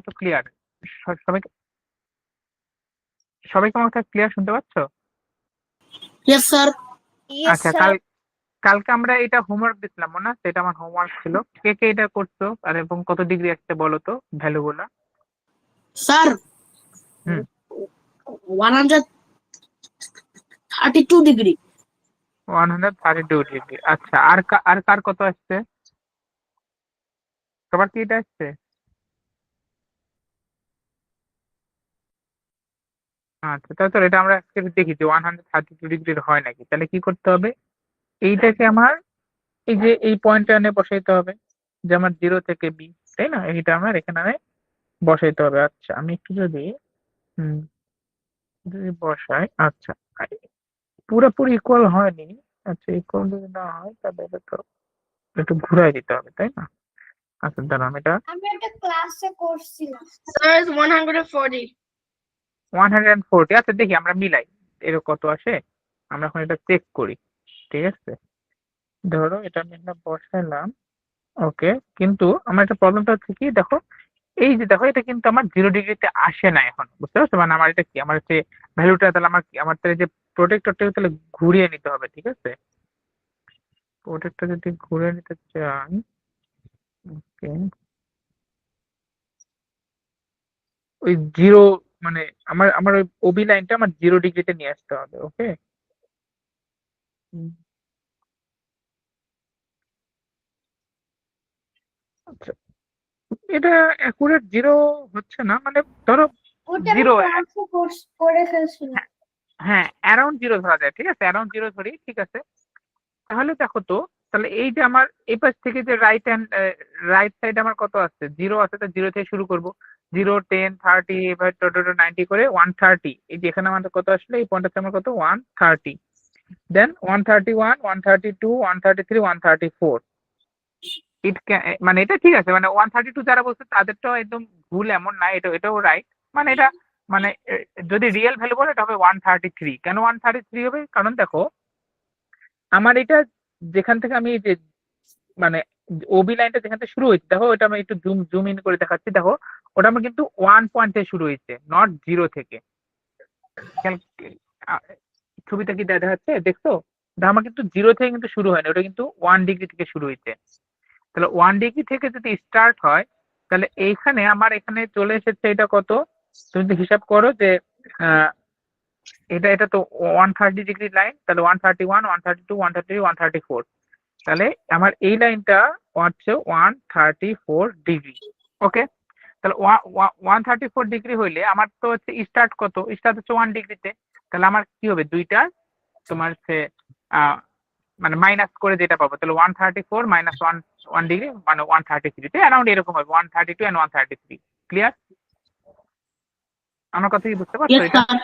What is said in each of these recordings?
তো ক্লিয়ার? সবাইকে সবাইকে আমার কথা ক্লিয়ার শুনতে পাচ্ছ? Yes, sir. আচ্ছা, কালকে আমরা এটা হোমওয়ার্ক দিছিলাম, মনে আছে? এটা আমার হোমওয়ার্ক ছিল। কে কে এটা করছো আর এবং কত ডিগ্রি আসছে বলো তো ভ্যালু গুলা? Sir, হুম 132 degree. 132 ডিগ্রি। আচ্ছা, আর কার কত আসছে? সবার কি এটা আসছে? আচ্ছা, তাহলে তো এটা আমরা আজকে দেখি যে 132 ডিগ্রির হয় নাকি। তাহলে কি করতে হবে? এইটাকে আমার এই যে এই পয়েন্টে এনে বসাইতে হবে, যে আমার 0 থেকে B, তাই না? এইটা আমার এখানে বসাইতে হবে। আচ্ছা, আমি একটু যদি হুম যদি বসাই, আচ্ছা, পুরোপুরি ইকুয়াল হয়নি। আচ্ছা, ইকুয়াল যদি না হয় তাহলে এটা তো একটু ঘুরাই দিতে হবে, তাই না? আচ্ছা, দাঁড়ান, এটা আমি একটা ক্লাসে করছিলাম। Sir, is 140. 140। আচ্ছা, দেখি আমরা মিলাই এর কত আসে। আমরা এখন এটা চেক করি, ঠিক আছে? ধরো এটা আমি এখানে বসাইলাম, ওকে। কিন্তু আমার একটা প্রবলেমটা হচ্ছে কি, দেখো এই যে দেখো, এটা কিন্তু আমার 0 ডিগ্রিতে আসে না এখন, বুঝতে পারছো? মানে আমার এটা কি, আমার হচ্ছে ভ্যালুটা, তাহলে আমার কি, আমার তাহলে যে প্রোটেক্টরটাকে তাহলে ঘুরিয়ে নিতে হবে, ঠিক আছে? প্রোটেক্টর যদি ঘুরিয়ে নিতে চাই, ওকে, ওই জিরো, মানে আমার ওই ওবি লাইনটা আমার 0 ডিগ্রিতে নিয়ে আসতে হবে, ওকে। আচ্ছা, এটা অ্যাকুরেট 0 হচ্ছে না, মানে ধরো ওটা আমি 0, ক্লাসে করে ফেলছিলাম। হ্যাঁ অ্যারাউন্ড 0 ধরা যায়, ঠিক আছে? অ্যারাউন্ড 0 ধরি, ঠিক আছে। তাহলে দেখো তো, তাহলে এই যে আমার এই পাশ থেকে যে রাইট সাইড আমার কত আছে? 0 আছে, তো 0 থেকে শুরু করব। 0, 10, 30, এবার 90 করে 130। এই যে এখানে আমাদের কত আসলে, এই পয়েন্ট আছে আমার কত, 130। দেন 131, 132, 133, 134। মানে এটা ঠিক আছে, মানে 132 যারা বলছে তাদেরটাও একদম ভুল এমন না, এটাও রাইট। মানে এটা মানে যদি রিয়েল ভ্যালু বলে এটা হবে 133। কেন 133 হবে? কারণ দেখো আমার এটা যেখান থেকে আমি এই যে মানে ওবি লাইনটা যেখান থেকে শুরু হয়েছে, দেখো ওটা আমি একটু জুম ইন করে দেখাচ্ছি, দেখো ওটা আমার কিন্তু 1 পয়েন্ট থেকে শুরু হয়েছে, নট 0 থেকে। আহ, ছবিটা কি দেখা যাচ্ছে, দেখছো? আমার কিন্তু 0 থেকে কিন্তু শুরু হয়নি, ওটা কিন্তু 1 ডিগ্রি থেকে শুরু হয়েছে। তাহলে 1 ডিগ্রি থেকে যদি স্টার্ট হয়, তাহলে এইখানে আমার এখানে চলে এসেছে এটা কত? তুমি যদি হিসাব করো যে আহ, এটা তো 130 ডিগ্রি লাইন, তাহলে 131, 132, 133, 134। তাহলে আমার এই লাইনটা হচ্ছে 134 ডিগ্রি, ওকে। তাহলে 134 ডিগ্রি হইলে আমার তো হচ্ছে স্টার্ট কত? স্টার্ট হচ্ছে 1 ডিগ্রিতে। তাহলে আমার কি হবে, দুইটা তোমার হচ্ছে আহ মানে মাইনাস করে যেটা পাবো, তাহলে 134 মাইনাস 1 ডিগ্রি মানে 133, অ্যারাউন্ড এরকম হবে, 132 and 133। ক্লিয়ার? আমার কথা কি বুঝতে পারছো? Yes, এটা sir.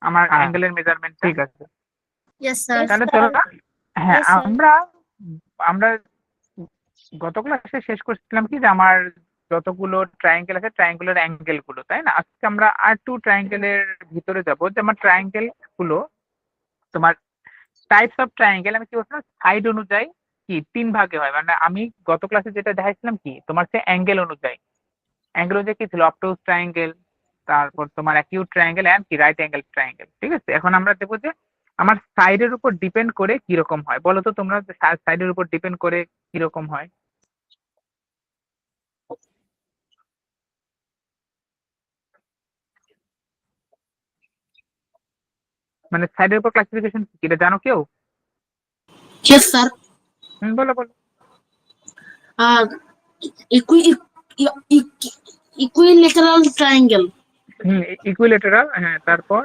আমার অ্যাঙ্গেলের মেজারমেন্ট, ঠিক আছে? Yes, sir. তাহলে চলো না, হ্যাঁ Yes, sir. আমরা গত ক্লাসে শেষ করছিলাম কি, যে আমার যতগুলো ট্রায়াঙ্গেল আছে ট্রায়াঙ্গেলের অ্যাঙ্গেল গুলো, তাই না? আজকে আমরা আর টু ট্রায়াঙ্গেলের ভিতরে যাব, যে আমার ট্রায়াঙ্গেল গুলো তোমার টাইপস অফ ট্রায়াঙ্গেল, আমি কি বলছিলাম, সাইড অনুযায়ী কি 3 ভাগে হয়। মানে আমি গত ক্লাসে যেটা দেখাইছিলাম কি, তোমার সে অ্যাঙ্গেল অনুযায়ী, কি ছিল, অবটুস ট্রায়াঙ্গেল, তারপর তোমার অ্যাকিউট ট্রায়াঙ্গেল এন্ড কি রাইট অ্যাঙ্গেল ট্রায়াঙ্গেল, ঠিক আছে? এখন আমরা দেখবো যে আমার সাইডের উপর ডিপেন্ড করে কিরকম হয়। বলো তো তোমরা, সাইডের উপর ডিপেন্ড করে কিরকম হয়? মানে সাইডের উপর ক্লাসিফিকেশন কি, এটা জানো কেউ? Yes, sir. বলো বলো। Uh, equilateral triangle. ইকুইলেটারাল, হ্যাঁ, তারপর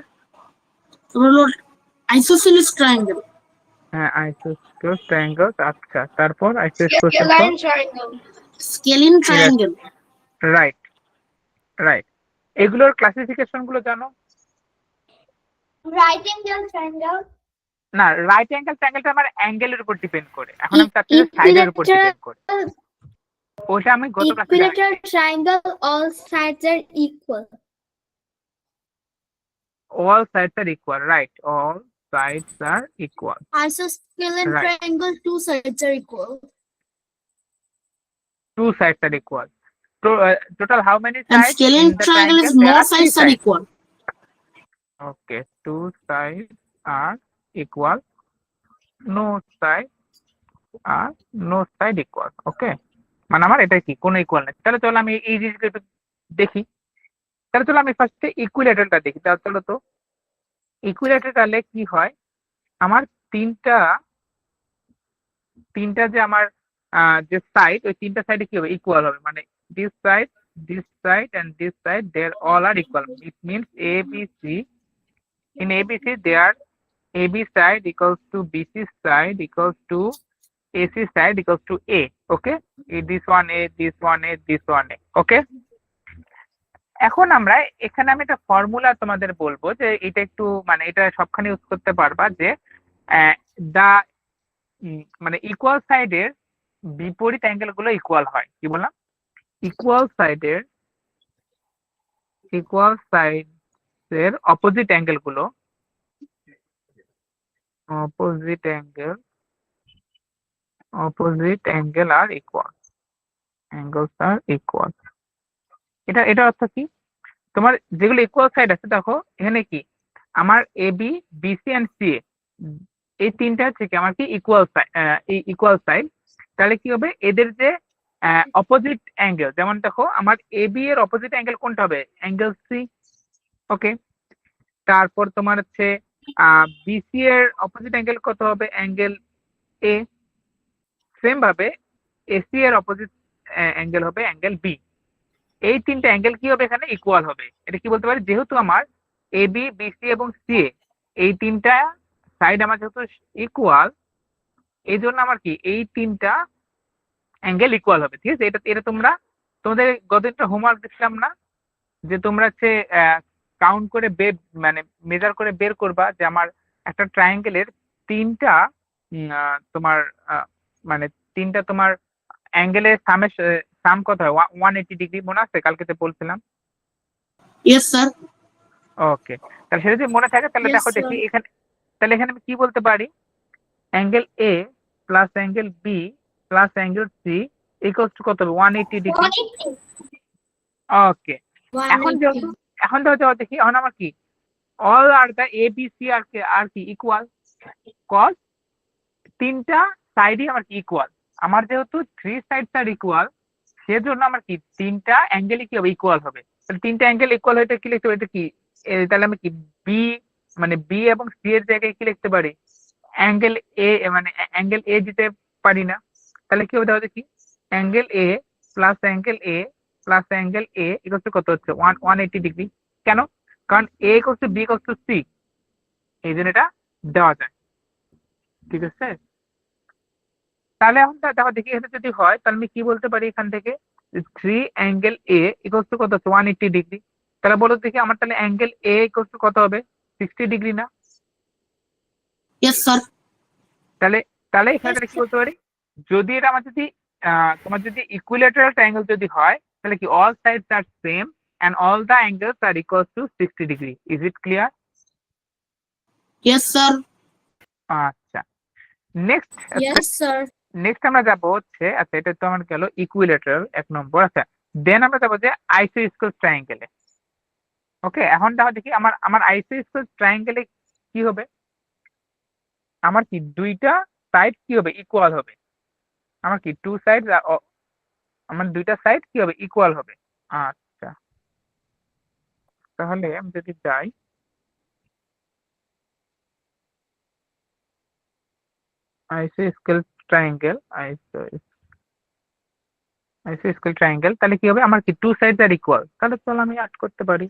Isosceles triangle. হ্যাঁ আইসোস্কেলস ট্রায়াঙ্গেল, আচ্ছা, তারপর আইসোস্কেলস, Scalene triangle. Scalene triangle. Right, right. এগুলোর ক্লাসিফিকেশন গুলো জানো? Right angle triangle. না, রাইট অ্যাঙ্গেল ট্রায়াঙ্গেলটা আমার অ্যাঙ্গেলের উপর ডিপেন্ড করে, এখন আমি চাচ্ছি যে সাইডের উপর ডিপেন্ড করে। ওইটা আমি গত ক্লাসে দেখাইছি। Equilateral triangle, all sides are equal. All sides are equal, right? All sides are equal, Isosceles right? triangle, two sides are equal. Two sides are equal. total how many And sides scalene in the triangle is triangle? There no are three sides are sides. equal. Okay, two sides are equal. No side are no side equal. Okay, মানে আমার এটা কি কোনো equal নেই। তাহলে চলো আমি এই জিনিসটা একটু দেখি। তাহলে চলো আমি ফার্স্টে ইকুইলেটারটা দেখি। তাহলে চলো তো ইকুইলেটার তাহলে কি হয়, আমার তিনটা তিনটা যে আমার যে সাইড, ওই তিনটা সাইডে কি হবে ইকুয়াল হবে, মানে this side and this side they all are equal. It means ABC, in ABC there AB side equals to BC side equals to AC side equals to A. Okay, this one A, this one A, this one A. Okay, এখন আমরা এখানে আমি একটা formula তোমাদের বলবো যে এটা একটু মানে এটা সবখানে ইউজ করতে পারবা যে দা মানে ইকুয়াল সাইডের বিপরীত অ্যাঙ্গেল গুলো ইকুয়াল হয়। কি বললাম? ইকুয়াল সাইডের অপোজিট অ্যাঙ্গেল গুলো অপোজিট অ্যাঙ্গেল আর ইকুয়াল, অ্যাঙ্গেলস আর ইকুয়াল। এটা অর্থ কি, তোমার যেগুলো ইকুয়াল সাইড আছে দেখো এখানে কি আমার A B BC and see এই তিনটা হচ্ছে কি আমার কি ইকুয়াল সাইড। তাহলে কি হবে এদের যে অপোজিট অ্যাঙ্গেল, যেমন দেখো আমার এ বি এর অপোজিট অ্যাঙ্গেল কোনটা হবে, অ্যাঙ্গেল সি। ওকে, তারপর তোমার হচ্ছে বিসি এর অপোজিট অ্যাঙ্গেল কত হবে, অ্যাঙ্গেল এ। সেম ভাবে এসি এর অপোজিট অ্যাঙ্গেল হবে অ্যাঙ্গেল বি। এই তিনটা অ্যাঙ্গেল কি হবে এখানে ইকুয়াল হবে। এটা কি বলতে পারি, যেহেতু আমার এ বি বিসি এবং সি এই তিনটা সাইড আমার যেহেতু ইকুয়াল, এই জন্য আমার কি এই তিনটা অ্যাঙ্গেল ইকুয়াল হবে। ঠিক আছে, এটা এটা তোমরা তোমাদের গতদিনটা হোমওয়ার্ক দিচ্ছিলাম না, যে তোমরা হচ্ছে কাউন্ট করে বের মানে মেজার করে বের করবা যে আমার একটা ট্রায়াঙ্গেলের তিনটা তোমার মানে তিনটা তোমার অ্যাঙ্গেলের সাম কত হয়, 180 ডিগ্রি, মনে আছে কালকেতে বলছিলাম? Yes, sir. ওকে, তাহলে সেটা যদি মনে থাকে তাহলে Yes, দেখো sir. দেখি এখানে, তাহলে এখানে আমি কি বলতে পারি, angle A plus angle B plus angle C equals to কত হবে, 180 ডিগ্রি। ওকে, এখন যেহেতু এখন দেখো দেখি এখন আমার কি all R the A B C আর কি ইকুয়াল, কজ তিনটা সাইডই আমার কি ইকুয়াল। আমার যেহেতু থ্রি সাইডস আর ইকুয়াল, সেজন্য আমার কি তিনটা অ্যাঙ্গেলই কি হবে ইকুয়াল হবে। তাহলে তিনটা অ্যাঙ্গেল ইকুয়াল হয়ে কি লিখতে পারি, এটা কি তাহলে আমি কি বি মানে বি এবং সি এর জায়গায় কি লিখতে পারি, অ্যাঙ্গেল এ মানে অ্যাঙ্গেল এ দিতে পারি না। তাহলে কি হবে দেখো দেখি, angle A plus angle A plus angle A equal to কত হচ্ছে, 180 ডিগ্রি। কেন? কারণ A equal to B equal to C, এই জন্য এটা দেওয়া যায়। ঠিক আছে, তাহলে এখন দেখো দেখি এটা যদি হয় তাহলে আমি কি বলতে পারি এখান থেকে, three angle A equal to কত হচ্ছে, 180 ডিগ্রি। তাহলে বলো দেখি আমার তাহলে অ্যাঙ্গেল এ ইকুয়াল টু কত হবে, 60 ডিগ্রি না? Yes, sir. তাহলে তাহলে এখানে তাহলে কি বলতে পারি, যদি এটা আমার যদি তোমার যদি ইকুইলেটারাল ট্রায়াঙ্গেল যদি হয় তাহলে কি all sides are same and all the angles are equal to 60 degree. Is it clear? Yes, sir. আচ্ছা, নেক্সট Yes, sir. নেক্সট আমরা যাবো হচ্ছে, আচ্ছা এটা তো আমার গেল ইকুইলেটারাল এক নম্বর। আচ্ছা, দেন আমরা যাবো যে আইসোস্কেল ট্রায়াঙ্গেলে। ওকে, এখন দেখো দেখি আমার আমার আইসোস্কেল ট্রায়াঙ্গেলে কি হবে, আমার কি দুইটা সাইড কি হবে ইকুয়াল হবে, আমার কি টু সাইড আমার দুইটা সাইড কি হবে ইকুয়াল হবে। আচ্ছা, তাহলে আমি যদি যাই আইসোস্কেল ট্রায়াঙ্গেল আইসোস্কেল ট্রায়াঙ্গেল, তাহলে কি হবে আমার কি টু সাইডস আর ইকুয়াল। তাহলে চলো আমি অ্যাড করতে পারি,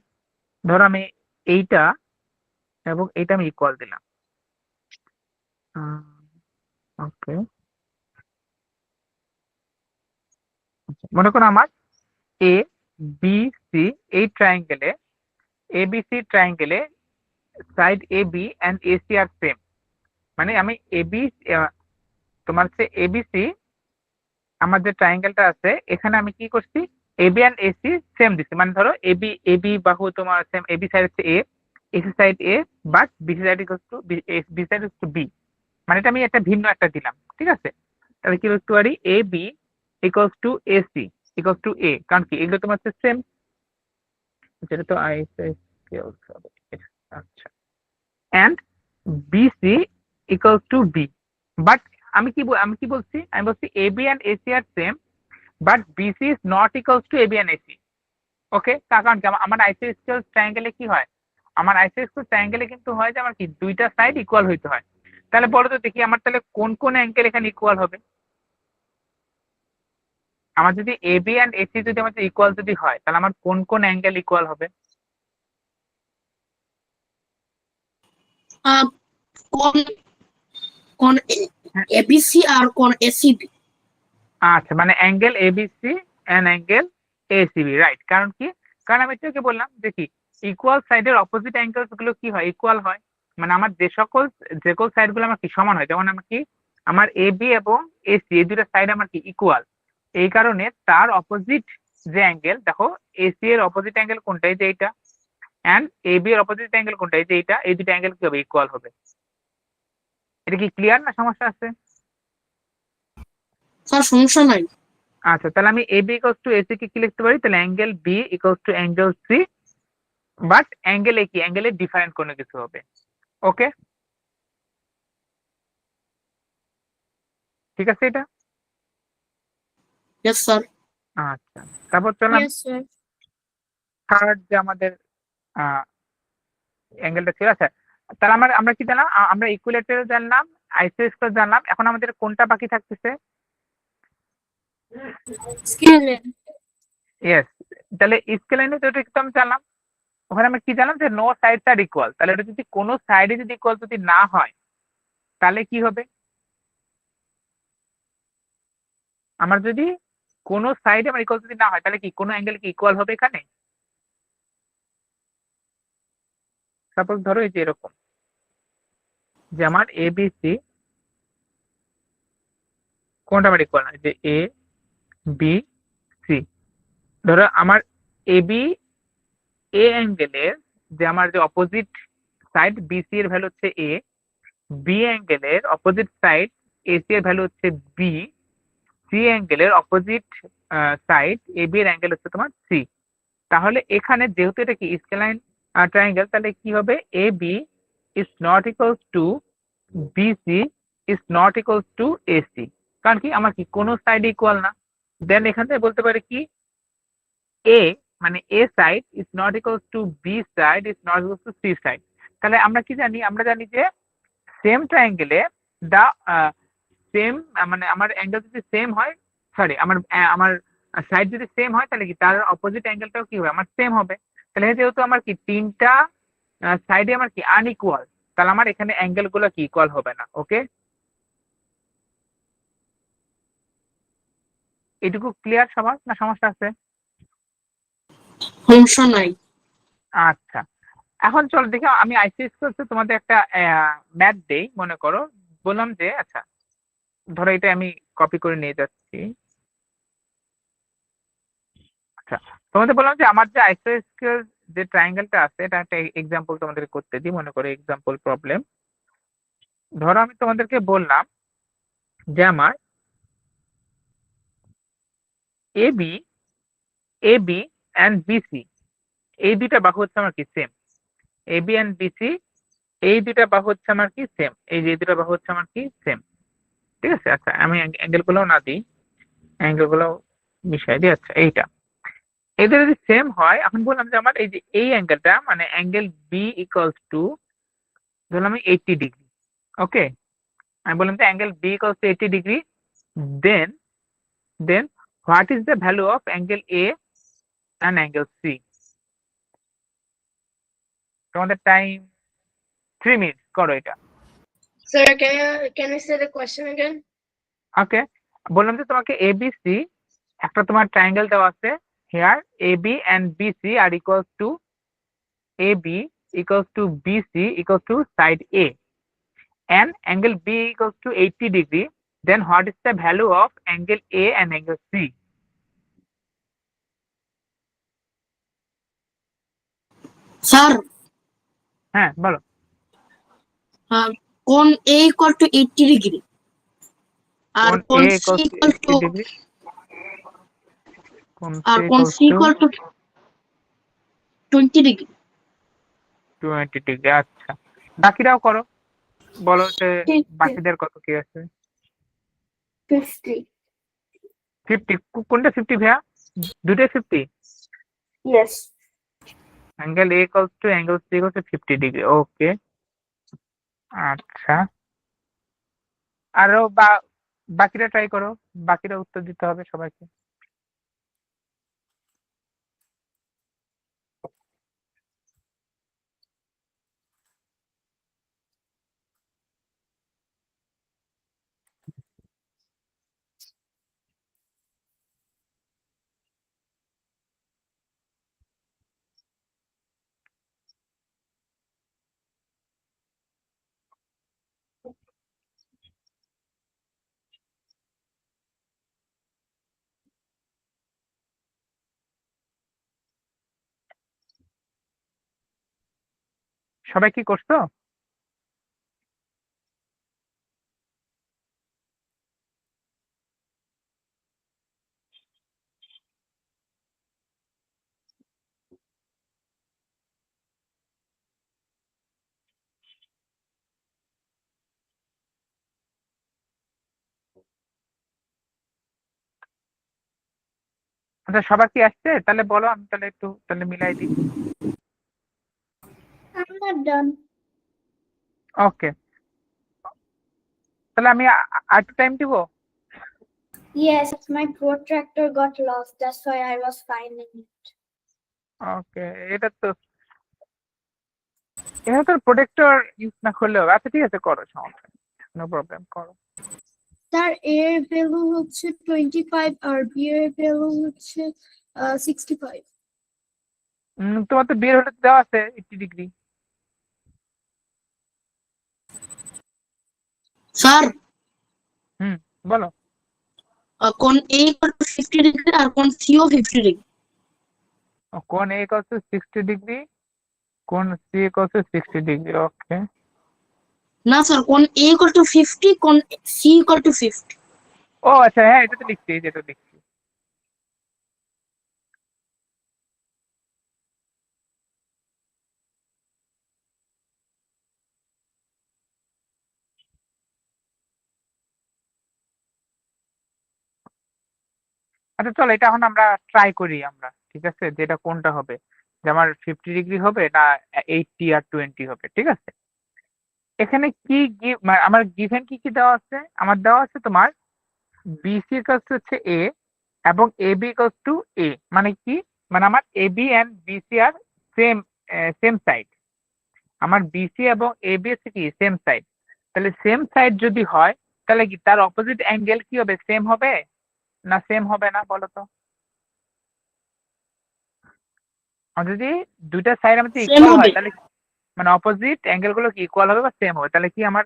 ধরো আমি এইটা এবং এইটা আমি ইকুয়াল দিলাম। ওকে, মনে করো আমার এ বি সি এই ট্রায়াঙ্গেলে এবিসি ট্রায়াঙ্গেলে side A B and AC আর সেম, মানে আমি এবি তোমার হচ্ছে এবিসি আমার যে ট্রায়াঙ্গেলটা আছে এখানে আমি কি করছি, এবি অ্যান্ড এসি সেম দিচ্ছি, মানে ধরো এবি এবি বাহু তোমার সেম, এবি সাইড হচ্ছে A, AC side A, but BC side equals to B side equals to B, মানে এটা আমি একটা ভিন্ন একটা দিলাম। ঠিক আছে, তাহলে কি লিখতে পারি, A B equals to AC equals to A, কারণ কি এগুলো তোমার হচ্ছে সেম, যেটা তো আচ্ছা, and BC equals to B, but আমি কি বলছি, আমি বলছি AB and AC are same but BC is not equals to AB and AC। ওকে, তার কারণ কি আমার আইসোস্কেল ট্রায়াঙ্গেলে কি হয়, আমার আইসোস্কেল ট্রায়াঙ্গেলে কিন্তু হয় যে আমার কি দুইটা সাইড ইকুয়াল হইতে হয়। তাহলে বলো তো দেখি আমার তাহলে কোন কোন অ্যাঙ্গেল এখানে ইকুয়াল হবে। আমার যদি AB and AC যদি আমার ইকুয়াল যদি হয় তাহলে আমার কোন কোন অ্যাঙ্গেল ইকুয়াল হবে? কোন কোন এবিসি আর কোন এসিবি। আচ্ছা, মানে angle ABC and angle ACB, right. কারণ কি, কারণ আমি তোকে বললাম যে কি ইকুয়াল সাইডের অপোজিট অ্যাঙ্গেলস গুলো কি হয়, ইকুয়াল হয়। মানে আমার যে সকল সাইড গুলো আমার কি সমান হয়, যেমন আমার কি আমার AB এবং AC এই দুটো সাইড আমার কি ইকুয়াল, এই কারণে তার অপোজিট যে অ্যাঙ্গেল, দেখো AC এর অপোজিট অ্যাঙ্গেল কোনটা, এই যে এইটা, এন্ড AB এর অপোজিট অ্যাঙ্গেল কোনটা, এই যে এইটা, এই দুটো অ্যাঙ্গেল কি হবে, ইকুয়াল হবে। এটা কি ক্লিয়ার না সমস্যা আছে? স্যার সমস্যা নাই। আচ্ছা, তাহলে আমি AB ইকুয়ালস টু AC কে কি লিখতে পারি, তাহলে angle B equals to angle C, but angle এ কি অ্যাঙ্গেলের ডিফারেন্ট কোনো কিছু হবে। ওকে, ঠিক আছে এটা। Yes sir. আচ্ছা, তারপর চললাম Yes, sir. থার্ড যে আমাদের অ্যাঙ্গেলটা ছিল। আচ্ছা, তাহলে আমরা কি জানলাম, আমরা ইকুইলেটারাল জানলাম, আইসোস্কেল জানলাম, এখন আমাদের কোনটা বাকি থাকতেছে? Scalene. ইয়েস, তাহলে স্কেলাইনে তো এটা একদম জানলাম, ওখানে আমরা কি জানলাম যে নো সাইডস আর ইকুয়াল, তাহলে এটা যদি কোনো সাইডে যদি ইকুয়াল যদি না হয় তাহলে কি হবে, আমার যদি কোনো সাইডে আমার ইকুয়াল যদি না হয় তাহলে কি কোনো অ্যাঙ্গেল কি ইকুয়াল হবে এখানে? সাপোজ ধরো এই যে এরকম যে আমার ABC কোনটা আমার ইকুয়াল না, যে ABC, ধরো আমার AB এ অ্যাঙ্গেলের যে আমার যে অপোজিট সাইড BC এর ভ্যালু হচ্ছে A, বি অ্যাঙ্গেলের অপোজিট সাইড AC এর ভ্যালু হচ্ছে B, সি অ্যাঙ্গেলের অপোজিট সাইড AB এর অ্যাঙ্গেল হচ্ছে তোমার C। তাহলে এখানে যেহেতু এটা কি স্কেলাইন ট্রায়াঙ্গেল, তাহলে কি হবে, AB is not equals to BC is not equals to AC, কারণ কি আমার কি কোনো সাইড ইকুয়াল না। দেন এখান থেকে বলতে পারি কি A মানে A side is not equals to B side is not equals to C side. তাহলে আমরা কি জানি, আমরা জানি যে সেম ট্রায়াঙ্গেলে দা সেম মানে আমার অ্যাঙ্গেল যদি সেম হয়, সরি আমার সাইড যদি সেম হয় তাহলে কি তার অপোজিট অ্যাঙ্গেলটাও কি হবে, আমার সেম হবে। তাহলে যেহেতু আমার কি তিনটা সাইডে আমার কি আনইকুয়াল, তাহলে আমার এখানে অ্যাঙ্গেল গুলো কি ইকুয়াল হবে না। ওকে, এটুকু ক্লিয়ার সবার না সমস্যা আছে? সমস্যা নাই। আচ্ছা, এখন চলো দেখি আমি আইসিএস তোমাদের একটা ম্যাথ দেই। মনে করো বললাম যে আচ্ছা ধরো এটা আমি কপি করে নিয়ে যাচ্ছি। আচ্ছা, তোমাদের বললাম যে আমার যে আইসোস্কেল যে ট্রায়াঙ্গেলটা আছে এটা একটা এক্সাম্পল তোমাদের করতে দিই, মনে করো এক্সাম্পল প্রবলেম। ধরো আমি তোমাদেরকে বললাম যে আমার এবি এবি অ্যান্ড বিসি এই দুইটা বাহু হচ্ছে আমার কি সেম, এবি অ্যান্ড বিসি এই দুইটা বাহু হচ্ছে আমার কি সেম, এই যে দুইটা বাহু হচ্ছে আমার কি সেম, ঠিক আছে। আচ্ছা, আমি অ্যাঙ্গেল গুলো না দিই, অ্যাঙ্গেল গুলো মিশাই দিই। আচ্ছা, এইটা এদের যদি সেম হয়, এখন বললাম যে আমার এই যে এই অ্যাঙ্গেলটা মানে অ্যাঙ্গেল বি ইকুয়ালস টু ধরলাম আমি 80 ডিগ্রি। ওকে, আমি বললাম যে angle B equals to 80 degree, then then what is the value of angle A and angle c. তোমাদের টাইম 3 মিনিট, করো এটা। Sir, can you say the question again? ওকে, বললাম যে তোমাকে এবিসি একটা তোমার ট্রায়াঙ্গেল দেওয়া আছে, here AB and BC are equals to AB equals to BC equals to side A, and angle B equals to 80 degree, then what is the value of angle A and angle C? Sir হ্যাঁ বলো। কোন A equal to 80 degree আর কোন কোন A C equals to equal 80 to degree, কোণ আর C কোণ equals c equal to 20 degree. 20 degree. আচ্ছা, বাকিরাও করো, বলো যে বাকিদের কত কি আছে। 50. 50, কোনটা 50 ভাইয়া? দুটোই 50। Yes. Angle A equals to angle C equals to 50 degree. Okay, আচ্ছা, আরো বাকিরা ট্রাই করো, বাকিরা উত্তর দিতে হবে সবাইকে। সবাই কি করছো? আচ্ছা, সবার কি আসছে? তাহলে বলো, আমি তাহলে একটু তাহলে মিলাই দিই। I'm not done. ওকে, তাহলে আমি আরেকটু টাইম দিব। Yes, my protractor got lost. That's why I was finding it. ওকে, এটা তো প্রোটেক্টর ইউজ না করলেও, আচ্ছা ঠিক আছে, করো, সমস্যা নো প্রবলেম, করো। তার A এর ভ্যালু হচ্ছে 25 আর B এর ভ্যালু হচ্ছে 65। তোমার তো বের হলে দেওয়া আছে 80 ডিগ্রি। স্যার বলো। কোণ এ ইকুয়াল টু 50 ডিগ্রি আর কোণ সি ও 50 ডিগ্রি। কোণ A equals to 60 ডিগ্রি, কোণ C equals to 60 ডিগ্রি। ওকে, না স্যার, কোণ এ ইকুয়াল টু 50, কোণ সি ইকুয়াল টু 50। ও আচ্ছা, হ্যাঁ এটা তো লিখছি, এটা লিখছি। আচ্ছা চলো, এটা এখন আমরা ট্রাই করি আমরা, ঠিক আছে, যে এটা কোনটা হবে, যে আমার 50 ডিগ্রি হবে না 80 আর 20 হবে, ঠিক আছে। এখানে কি আমার গিভেন কি কি দেওয়া আছে? আমার দেওয়া আছে তোমার বিসি ইকুয়ালস টু হচ্ছে এ, এবং এবি ইকুয়ালস টু এ। মানে কি, মানে আমার AB and BC are same same side. আমার বিসি এবং এবি হচ্ছে কি সেম সাইড। তাহলে সেম সাইড যদি হয়, তাহলে কি তার অপোজিট অ্যাঙ্গেল কি হবে, সেম হবে না সেম হবে না, বলো তো। আর যদি দুইটা সাইড আমাদের সেম ইকুয়াল হবে। হয়, তাহলে মানে অপোজিট অ্যাঙ্গেল গুলো কি ইকুয়াল হবে বা সেম হবে, তাহলে কি আমার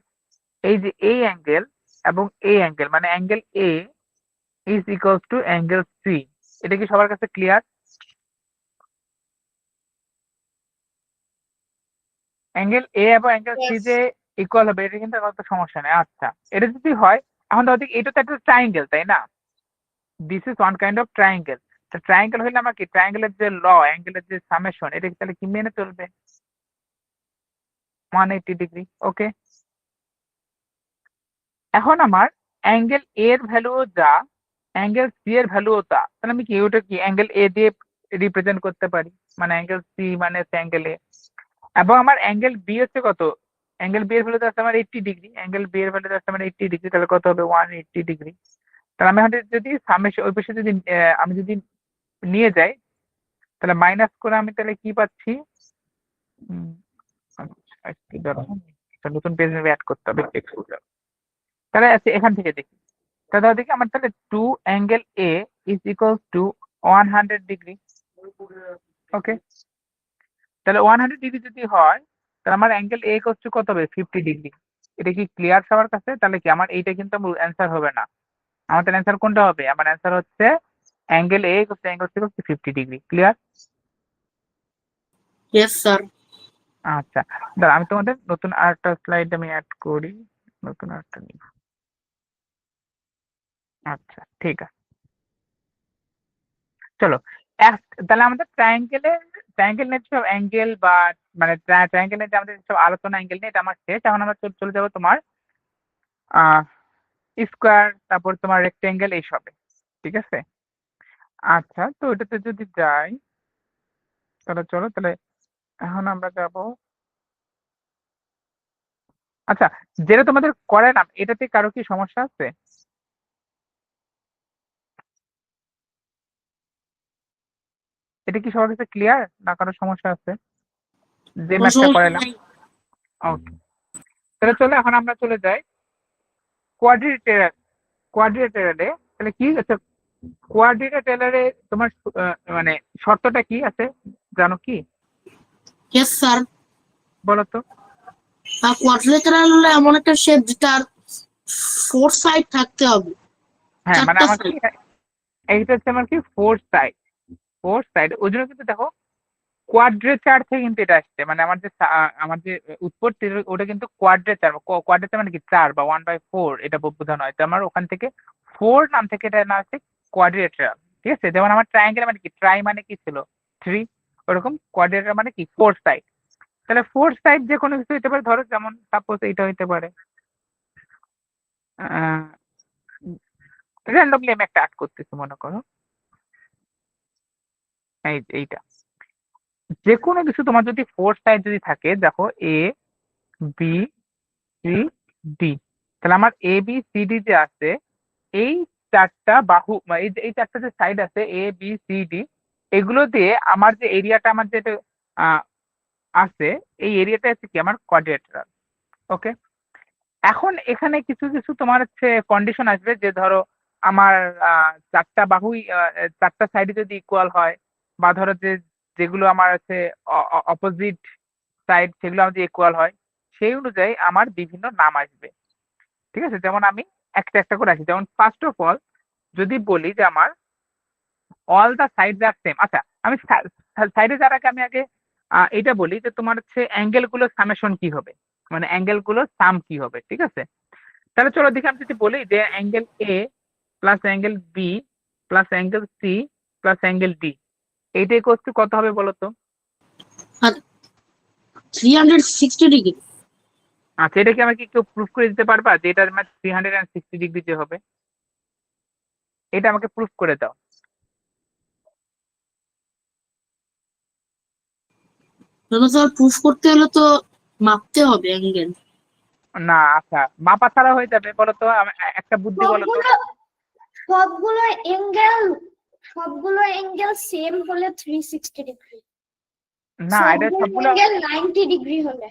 এই যে এই অ্যাঙ্গেল এবং এই অ্যাঙ্গেল, মানে angle A is equals to angle c. এটা কি সবার কাছে ক্লিয়ার? অ্যাঙ্গেল এ এবং অ্যাঙ্গেল সি Yes. যে ইকুয়াল হবে, এটা কিন্তু কোনো সমস্যা নেই। আচ্ছা, এটা যদি হয়, এখন ধরো এটা তো একটা ট্রাইঙ্গেল, তাই না? This is one kind of triangle. তো ট্রাইঙ্গেল হইলে আমার কি ট্রাইঙ্গেলের যে অ্যাঙ্গেলের যে সামেশন, এটা তাহলে কি মেনে চলবে 180 ডিগ্রি। ওকে, এখন আমার অ্যাঙ্গেল এ এর ভ্যালু যা, অ্যাঙ্গেল সি এর ভ্যালু তা, তাহলে আমি কি ওটা কি অ্যাঙ্গেল এ দিয়ে রিপ্রেজেন্ট করতে পারি, মানে অ্যাঙ্গেল সি মানে অ্যাঙ্গেল এ। এবং আমার অ্যাঙ্গেল বি হচ্ছে কত, অ্যাঙ্গেল বি এর ভ্যালু আছে আমার 80 ডিগ্রি, অ্যাঙ্গেল বি এর ভ্যালু আছে আমার 80 ডিগ্রি, তাহলে কত হবে 180 ডিগ্রি। তাহলে আমি এখন যদি সামেশন ওই পাশে যদি আমি যদি নিয়ে যাই, তাহলে মাইনাস করে আমি তাহলে কি পাচ্ছি, আচ্ছা, একটু দাঁড়াও, একটা নতুন পেজ অ্যাড করতে হবে। তাহলে এখান থেকে দেখি, তাহলে দেখি আমার তাহলে 2 angle A is equals to 100 degree. Okay, তাহলে 100 ডিগ্রি যদি হয়, তাহলে আমার অ্যাঙ্গেল এ ইকুয়ালস টু কত হবে 50 ডিগ্রি। এটা কি ক্লিয়ার সবার কাছে? তাহলে কি আমার এইটা কিন্তু আমার অ্যান্সার হবে না, আমার তাহলে অ্যান্সার কোনটা হবে? আমার অ্যান্সার হচ্ছে angle A equals to angle C equals to 50 degree. Clear? Yes sir. আচ্ছা, দাঁড়া, আমি তোমাদের নতুন আরেকটা স্লাইড আমি অ্যাড করি, নতুন আরেকটা নিই। আচ্ছা ঠিক আছে। চলো তাহলে আমাদের ট্রায়াঙ্গেল নিয়ে সব অ্যাঙ্গেল বা মানে ট্রায়াঙ্গেল নিয়ে যে আমাদের সব আলোচনা অ্যাঙ্গেল নিয়ে এটা আমার শেষ। এখন আমরা চলে যাবো তোমার স্কোয়ার, তারপর তোমার রেক্টেঙ্গেল এইসবে। ঠিক আছে, আচ্ছা তো এটাতে যদি যাই তাহলে চলো, তাহলে এখন আমরা যাব। আচ্ছা, যেটা তোমাদের করে না এটাতে কারো কি সমস্যা আছে? এটা কি সবার কাছে ক্লিয়ার, না কারো সমস্যা আছে যে কোনো ম্যাথটা সমস্যা করাইলাম? নাই। ওকে, তাহলে চলো এখন আমরা চলে যাই কোয়াড্রিলেটারাল। কোয়াড্রিলেটারালে তাহলে কি আছে? কোয়াড্রিলেটারালে তোমার মানে শর্তটা কি আছে জানো কি? Yes sir. বলো তো। কোয়াড্রিলেটারাল হলো এমন একটা শেপ যেটার 4 সাইড থাকতে হবে, হ্যাঁ মানে 4টা আমার কি, সাইড। এইটা হচ্ছে আমার কি ফোর সাইড। ওই জন্য কিন্তু দেখো কোয়াড্রেচার থেকে কিন্তু এটা আসছে, মানে আমার যে উৎপত্তি ওটা কিন্তু কোয়াড্রেচার। কোয়াড্রেচার মানে কি 4 বা 1/4 এটা বোঝানো হয়। তো আমার ওখান থেকে 4 নাম থেকে এটা না হচ্ছে কোয়াড্রিলেটারাল। ঠিক আছে, যেমন আমার ট্রায়াঙ্গেল মানে কি, ট্রাই মানে কি ছিল 3, ওরকম কোয়াড্রিলেটারাল মানে কি 4 সাইড। তাহলে 4 সাইড যে কোনো কিছু হতে পারে, ধরো যেমন সাপোজ এইটা হইতে পারে। র্যান্ডমলি আমি একটা আর্ট করতেছি, মনে করো এইটা। যে কোনো কিছু তোমার যদি 4 সাইড যদি থাকে, দেখো এ বি সি ডি, তাহলে আমার এ বি সি ডি যে আছে, এই 4টা বাহু এই 4টা যে সাইড আছে এ বি সি ডি, এগুলো দিয়ে আমার যে এরিয়াটা আমার যেটা আহ, আছে, এই এরিয়াটা হচ্ছে কি আমার কোয়াড্রিলেটারাল। ওকে, এখন এখানে কিছু কিছু তোমার হচ্ছে কন্ডিশন আসবে, যে ধরো আমার 4টা বাহুই 4টা সাইডে যদি ইকুয়াল হয়, বা ধরো যে যেগুলো আমার হচ্ছে অপোজিট সাইড সেগুলো আমাদের ইকুয়াল হয়, সেই অনুযায়ী আমার বিভিন্ন নাম আসবে। ঠিক আছে, যেমন আমি একটা একটা করে আসি। যেমন ফার্স্ট অফ অল যদি বলি যে আমার all the side are same. আচ্ছা, আমি সাইডে যার আগে আমি আগে এটা বলি যে তোমার হচ্ছে অ্যাঙ্গেল গুলো সামেশন কি হবে, মানে অ্যাঙ্গেল গুলো সাম কি হবে। ঠিক আছে, তাহলে চলো দেখি আমি যদি বলি যে অ্যাঙ্গেল এ plus angle B plus angle c plus angle d, এইটা ইকুয়াল টু কত হবে বলো তো? আর 360 ডিগ্রি। আচ্ছা, এটা কি আমাকে একটু প্রুফ করে দিতে পারবা যে এটা আমার 360 ডিগ্রি যে হবে? এটা আমাকে প্রুফ করে দাও। স্যার প্রুফ করতে হলে তো মাপতে হবে অ্যাঙ্গেল। না, আচ্ছা মাপা ছাড়া হয়ে যাবে বলো তো? একটা বুদ্ধি বলো তো। সবগুলো সবগুলো এঙ্গেল সবগুলো এঙ্গেল সেম হলে 360 ডিগ্রি, না, এটা সবগুলো সবগুলো, এঙ্গেল 90 ডিগ্রি হলে।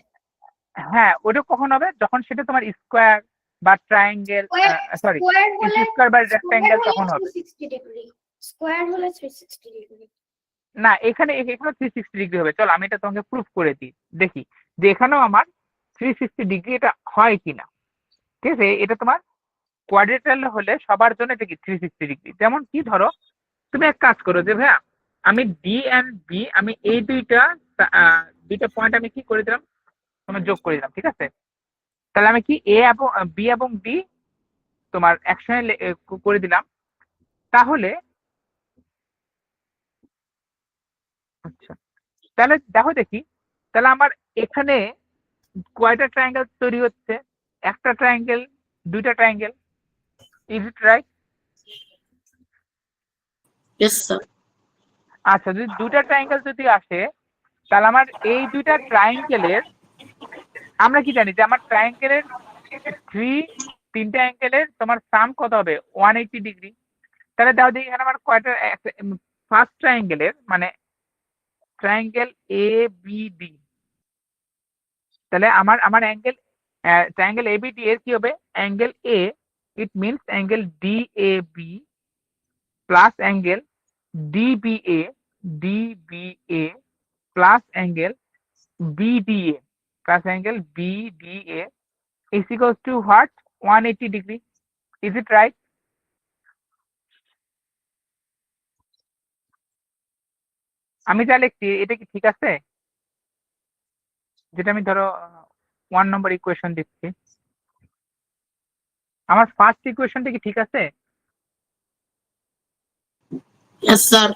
হ্যাঁ ওটা কখন হবে? যখন সেটা তোমার স্কোয়ার বা ট্রায়াঙ্গেল, সরি স্কোয়ার হলে স্কোয়ার বা স্কোয়ার রেক্টাঙ্গেল হলে তখন হবে। 360 ডিগ্রি, স্কোয়ার হলে 360 ডিগ্রি। না, এখানে 360 ডিগ্রি হবে। চলো আমি এটা তোমাকে প্রুফ করে দিই, দেখি যে এখানেও আমার 360 ডিগ্রি এটা হয় কিনা। ঠিক আছে, এটা তোমার কোয়াড্রিলেটারাল হলে সবার জন্য এটা কি 360 ডিগ্রি। যেমন কি ধরো তুমি এক কাজ করো যে ভাইয়া, আমি ডি এন্ড বি, আমি এই দুইটা পয়েন্ট আমি কি করে দিলাম, তোমার যোগ করে দিলাম। ঠিক আছে, তাহলে আমি কি বি এবং ডি তোমার একসঙ্গে করে দিলাম। তাহলে আচ্ছা, তাহলে দেখো দেখি, তাহলে আমার এখানে কয়টা ট্রায়াঙ্গেল তৈরি হচ্ছে? একটা ট্রায়াঙ্গেল, দুইটা triangle. Is it right? Yes sir. আচ্ছা, যদি দুইটা ট্রায়াঙ্গেল যদি আসে, তাহলে আমার এই দুইটা ট্রায়াঙ্গেলের, আমরা কি জানি যে আমার ট্রায়াঙ্গেলের তিনটা অ্যাঙ্গেলের তোমার সাম কত হবে? 180 ডিগ্রি। তাহলে দেখো দেখি এখানে আমার কয়টা, ফার্স্ট ট্রায়াঙ্গেলের মানে ট্রায়াঙ্গেল এ বি ডি, তাহলে আমার আমার angle triangle A B d এর কি হবে? Angle a, it means angle d a b plus angle d b a plus angle B D a plus angle B D a is equals to what? 180 degree. Is it right? আমি যা লিখছি এটা কি ঠিক আছে? যেটা আমি ধরো 1 নম্বর ইকুয়েশন দিচ্ছি, আমার ফার্স্ট ইকুয়েশনটা কি ঠিক আছে? Yes sir.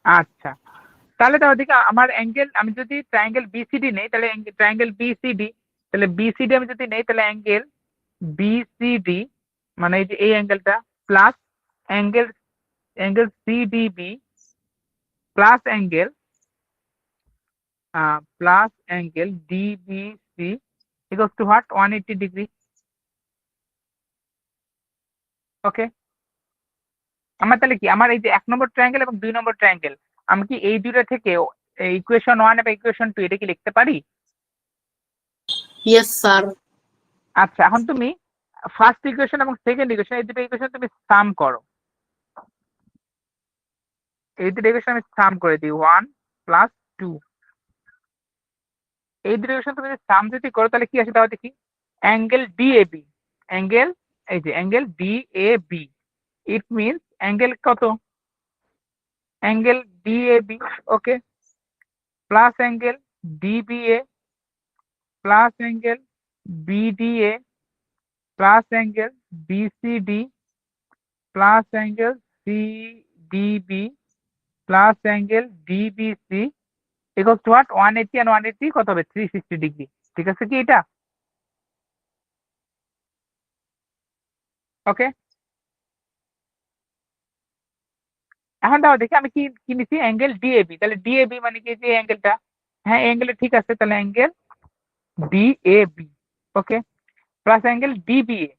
আচ্ছা, তাহলে তাহলে দেখি আমার অ্যাঙ্গেল, আমি যদি ট্রায়াঙ্গেল বিসিডি নেই তাহলে ট্রায়াঙ্গেল বিসিডি, তাহলে বিসিডি আমি যদি নেই তাহলে অ্যাঙ্গেল বিসিডি মানে এই যে এই অ্যাঙ্গেলটা plus angle angle CDB plus angle DBC equals to what 180 degree. Okay, আমার তাহলে কি আমার এই যে 1 নম্বর ট্রায়াঙ্গেল এবং 2 নম্বর ট্রায়াঙ্গেল আমি কি এই দুটো থেকে ইকুয়েশন 1 এবং ইকুয়েশন 2 এটা কি লিখতে পারি? Yes sir. আচ্ছা, এখন তুমি ফার্স্ট ইকুয়েশন এবং সেকেন্ড ইকুয়েশন এই দুটো ইকুয়েশন তুমি সাম করো। এই দুটো ইকুয়েশন আমি সাম করে দিই 1 প্লাস 2। এই দুটো ইকুয়েশন তুমি যদি সাম যদি করো তাহলে কি আসে তাহলে দেখি অ্যাঙ্গেল ডিএবি, অ্যাঙ্গেল এই যে angle DAB it means angle কত? Angle DAB. Okay, plus angle DBA plus angle BDA plus angle BCD plus angle CDB plus angle DBC equals to what 180 আর 180 কত হবে 360 ডিগ্রি। ঠিক আছে কি এটা? ওকে, এখন দাও দেখি আমি কি কি নিচ্ছি অ্যাঙ্গেল ডিএবি, তাহলে ডিএবি মানে কি যে অ্যাঙ্গেলটা, হ্যাঁ অ্যাঙ্গেল ঠিক আছে, তাহলে angle DAB. Okay, plus angle DBA,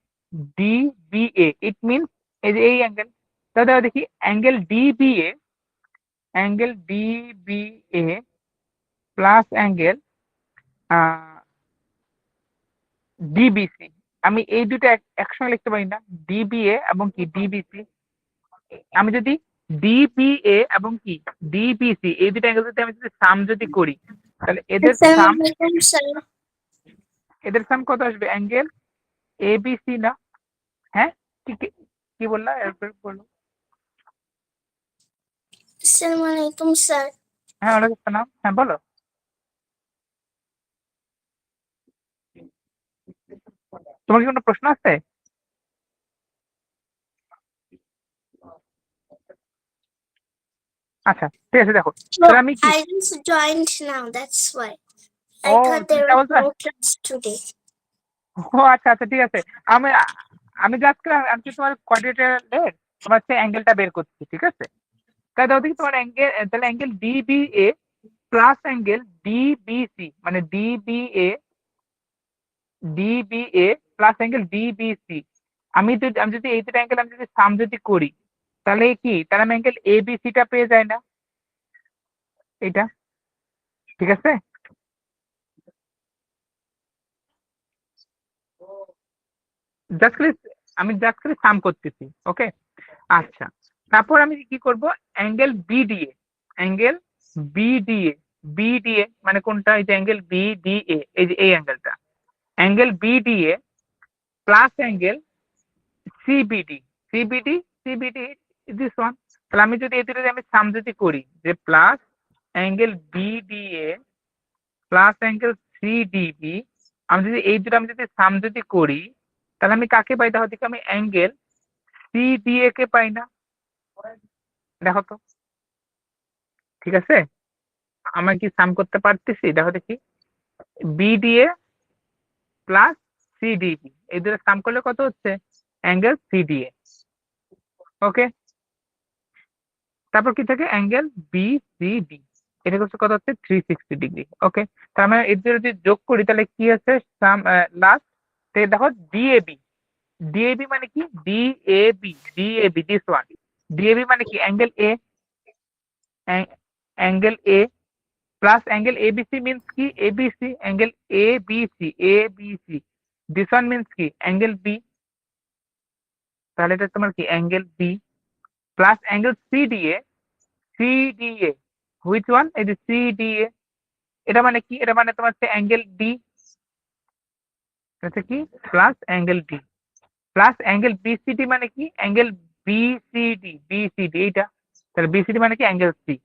DBA it means এই যে এই অ্যাঙ্গেল, তাহলে দাও দেখি angle DBA plus angle DBC. আমি এই দুটো একসঙ্গে লিখতে পারি না, ডিবিএ এবং কি ডিবিসি। আমি যদি ডিবিএ এবং কি ডিবিসি এই দুটো অ্যাঙ্গেল যদি আমি যদি সাম যদি করি তাহলে এদের সাম কত আসবে? অ্যাঙ্গেল এবিসি না? হ্যাঁ কি কি বললা এরপর বলো। আসসালামু আলাইকুম স্যার। হ্যাঁ ওয়ালাইকুম আসসালাম, হ্যাঁ বলো। তোমার কি কোনো প্রশ্ন আছে? আচ্ছা ঠিক আছে, দেখো তাহলে আমি কি I just joined now, that's why. I O thought তুমি there তা was বলছো? no class today. ও আচ্ছা আচ্ছা ঠিক আছে, আমি আমি জাস্ট আমি কি তোমার কোয়াড্রেটারের তোমার হচ্ছে অ্যাঙ্গেলটা বের করছি। ঠিক আছে, তাই দাও দেখি তোমার অ্যাঙ্গেল, তাহলে angle DBA plus angle DBC মানে ডিবিএ প্লাস অ্যাঙ্গেল ডিবিসি। আমি যদি এই দুটো অ্যাঙ্গেল আমি যদি সাম যদি করি তাহলে কি, তাহলে আমি অ্যাঙ্গেল এবিসিটা পেয়ে যায় না এটা? ঠিক আছে, আমি জাস্ট খালি সাম করতেছি। ওকে, আচ্ছা তারপর আমি কি করব অ্যাঙ্গেল বিডিএ, অ্যাঙ্গেল বিডিএ মানে কোনটা? এই যে অ্যাঙ্গেল বিডিএ এই যে এই অ্যাঙ্গেলটা, angle BDA plus angle CBD CBD this one. তাহলে আমি যদি এই দুটো আমি সাম যদি করি যে plus angle BDA plus angle সিডিবি, আমি যদি এই দুটো আমি যদি সাম যদি করি তাহলে আমি কাকে পাই? তাহলে দেখি আমি অ্যাঙ্গেল সিডিএ কে পাই না? দেখো তো, ঠিক আছে আমরা কি সাম করতে পারতেছি? দেখো দেখি বিডিএ প্লাস সিডিবি এই দুটো সাম করলে কত হচ্ছে? Angle CDA. ওকে, তারপর কি থাকে অ্যাঙ্গেল বিসিডি, এটা হচ্ছে কত হচ্ছে 360 ডিগ্রি। ওকে, তার মানে এদের যদি যোগ করি তাহলে কি আছে সাম লাস্ট দেখো ডিএবি মানে কি? ডিএবি দিস ওয়ান, ডিএবি মানে কি অ্যাঙ্গেল এ প্লাস অ্যাঙ্গেল এবিসি মিন্স কি? ABC angle ABC this one means কি? অ্যাঙ্গেল বি, তাহলে এটা তোমার কি angle B plus angle CDA which one? এই যে সিডিএ, এটা মানে কি? এটা মানে তোমার হচ্ছে অ্যাঙ্গেল ডি, হচ্ছে কি plus angle d plus angle BCD মানে কি? অ্যাঙ্গেল বিসিডি এইটা, তাহলে বিসিডি মানে কি? Angle c.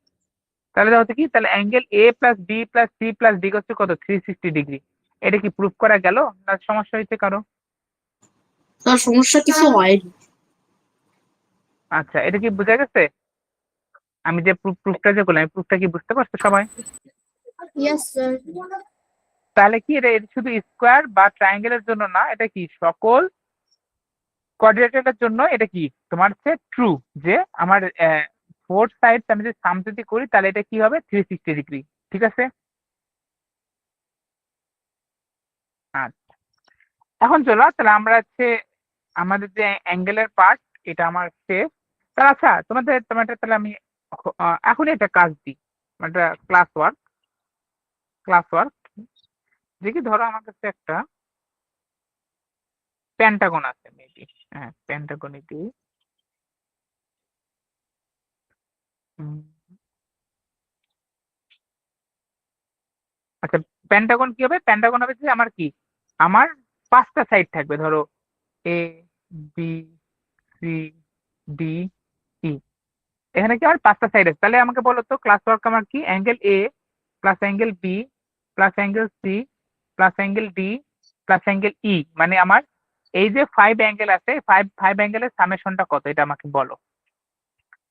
তাহলে হচ্ছে কি, তাহলে অ্যাঙ্গেল এ plus B plus C plus d হচ্ছে কত? 360 ডিগ্রি। এটা কি প্রুফ করা গেল না সমস্যা হয়েছে কারো? স্যার সমস্যা কিছু হয়নি। আচ্ছা, এটা কি বোঝা গেছে? আমি যে প্রুফটা যে করলাম, প্রুফটা কি বুঝতে পারছো সবাই? Yes, sir. তাহলে কি এটা শুধু স্কোয়ার বা ট্রায়াঙ্গেলের জন্য না, এটা কি সকল কোয়াড্রিলেটারের জন্য এটা কি তোমার হচ্ছে ট্রু, যে আমার 4 সাইডস আমি যদি সাম যদি করি তাহলে এটা কি হবে 360 ডিগ্রি। ঠিক আছে, আচ্ছা এখন চলো তাহলে আমরা হচ্ছে আমাদের যে অ্যাঙ্গেলের পার্ট এটা আমার শেষ। তাহলে আচ্ছা তোমাদের তাহলে আমি এখনই একটা কাজ দিই, একটা ক্লাস ওয়ার্ক যে কি ধরো আমার কাছে একটা পেন্টাগন আছে মেবি, হ্যাঁ পেন্টাগনই দিই। আচ্ছা পেন্টাগন কি হবে? পেন্টাগন হবে যে আমার কি, আমার 5টা সাইড থাকবে, ধরো এ বি সি ডি ই, এখানে কি আমার 5টা সাইড আছে। তাহলে আমাকে বলো তো ক্লাস ওয়ার্ক আমার কি, অ্যাঙ্গেল এ plus angle B plus angle c plus angle d plus angle e, মানে আমার এই যে 5 অ্যাঙ্গেল আছে, 5 অ্যাঙ্গেলের সামেশনটা কত এটা আমাকে বলো।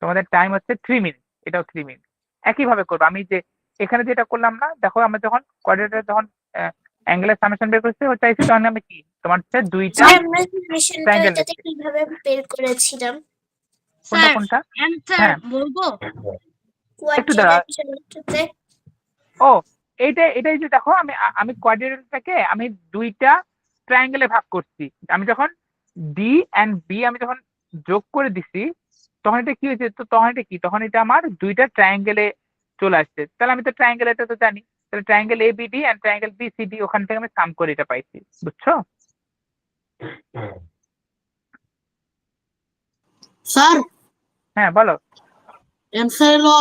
তোমাদের টাইম হচ্ছে 3 মিনিট, এটাও 3 মিনিট। একইভাবে করবো, আমি যে এখানে যেটা করলাম না, দেখো আমরা যখন কোয়াড্রেটার যখন অ্যাঙ্গেলের সামেশন বের করতে চাইছি তখন আমি কি তোমার হচ্ছে 2টা স্যার আমরা ইকুয়েশনটা ট্রায়াঙ্গেল এটাতে কিভাবে বের করেছিলাম? কোনটা কোনটা Answer হ্যাঁ বলবো? একটু দাঁড়া। কোয়াড্রিলেটারটাতে ও এটাই যে দেখো আমি আমি কোয়াড্রিলেটারটাকে আমি 2টা ট্রায়াঙ্গেলে ভাগ করছি। আমি যখন ডি এন্ড বি আমি যখন যোগ করে দিছি তখন এটা কি হয়েছে, তো তখন এটা কি, তখন এটা আমার 2টা ট্রায়াঙ্গেলে চলে আসছে। তাহলে আমি তো ট্রায়াঙ্গেল এটা তো জানি, তাহলে triangle A B d and triangle b C d ওখান থেকে আমি সাম করে এটা পাইছি, বুঝছো? স্যার হ্যাঁ বলো। অ্যান্সার হলো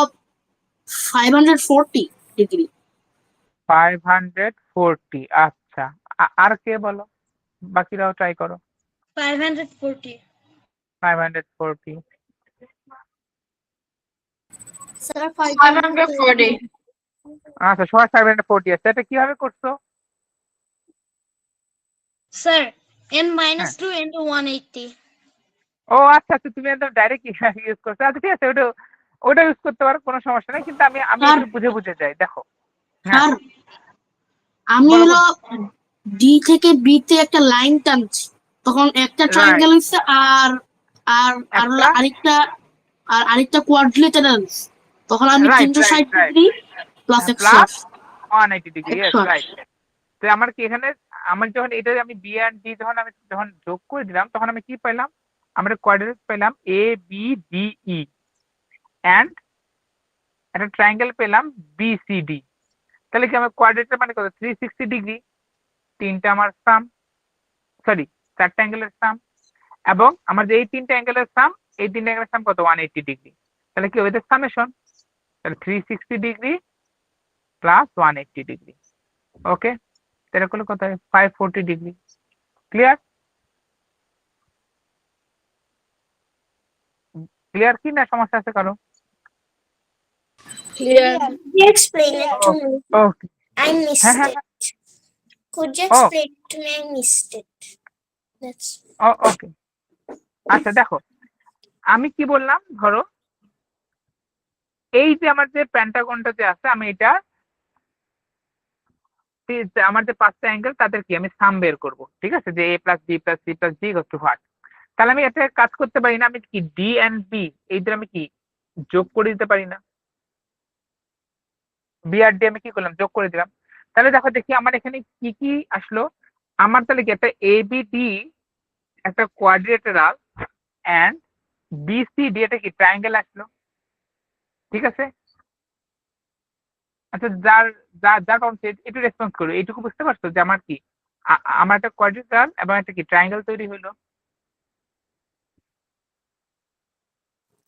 540 ডিগ্রি। 540, আচ্ছা আর কে বলো, বাকিরাও ট্রাই করো। 540. 540, Sir, 540. আচ্ছা সবাই 540 আছে, এটা কিভাবে করছো? Sir, n হ্যাঁ minus 2 into 180. ও আচ্ছা আচ্ছা, তুমি একদম ডাইরেক্ট ইউজ করছো, আচ্ছা ঠিক আছে, ওটা ইউজ করতে পারো, কোনো সমস্যা নেই, কিন্তু আমি স্যার একটু বুঝে বুঝে যাই, দেখো। হ্যাঁ স্যার আমি বলো হলো ডি থেকে বি তে একটা লাইন টানছি, তখন একটা ট্রায়াঙ্গেল রাইট, হচ্ছে, আর আর আর হলো একটা আরেকটা কোয়াড্রিলেটারাল, তখন আমি right 360 right degree plus plus 180। 180 degree, yes 180। Right. তো আমার কি এখানে, আমার যখন এটা আমি বি এন্ড ডি যখন যোগ করে দিলাম তখন আমি কি পাইলাম, আমরা কোঅর্ডিনেট পেলাম A B D E and একটা ট্রায়াঙ্গেল পেলাম বি সি ডি। তাহলে কি আমার কোঅর্ডিনেট মানে কত, 360 ডিগ্রি, 3টা আমার সাম, সরি 4টা অ্যাঙ্গেলের সাম, এবং আমার যে এই 3টা অ্যাঙ্গেলের সাম, এই 3টা অ্যাঙ্গেলের সাম কত 180 ডিগ্রি। তাহলে কি ওদের সামেশন, তাহলে 360 ডিগ্রি প্লাস 180 ডিগ্রি। ওকে, এটা করলে কত হয় 540 ডিগ্রি। ক্লিয়ার? ক্লিয়ার কি না সমস্যা আছে কারো? Clear. Could you explain it to me? Okay, I হ্যাঁ missed হ্যাঁ it. Could you O explain it to me? I missed it. That's ওকে, আচ্ছা দেখো আমি কি বললাম, ধরো এই যে আমার যে প্যান্টাগনটা যে আছে, আমি এটা আমার যে 5টা অ্যাঙ্গেল তাদের কি আমি সাম বের করব, ঠিক আছে, যে A plus B plus C plus D equal to what. তাহলে আমি একটা কাজ করতে পারি না, আমি কি ডি এন্ড বি এই দুটো আমি কি যোগ করে দিতে পারি না, বি আর ডি আমি কি করলাম যোগ করে দিলাম। তাহলে দেখো দেখি আমার এখানে কি কি আসলো, আমার তাহলে কি একটা এ বি ডি একটা quadrilateral and b C d এটা কি ট্রায়াঙ্গেল আসলো, ঠিক আছে। আচ্ছা যার যার যার একটু রেসপন্স করো, এইটুকু বুঝতে পারছো যে আমার কি আমার একটা কোয়াড্রিলেটারাল এবং একটা কি ট্রায়াঙ্গেল তৈরি হলো।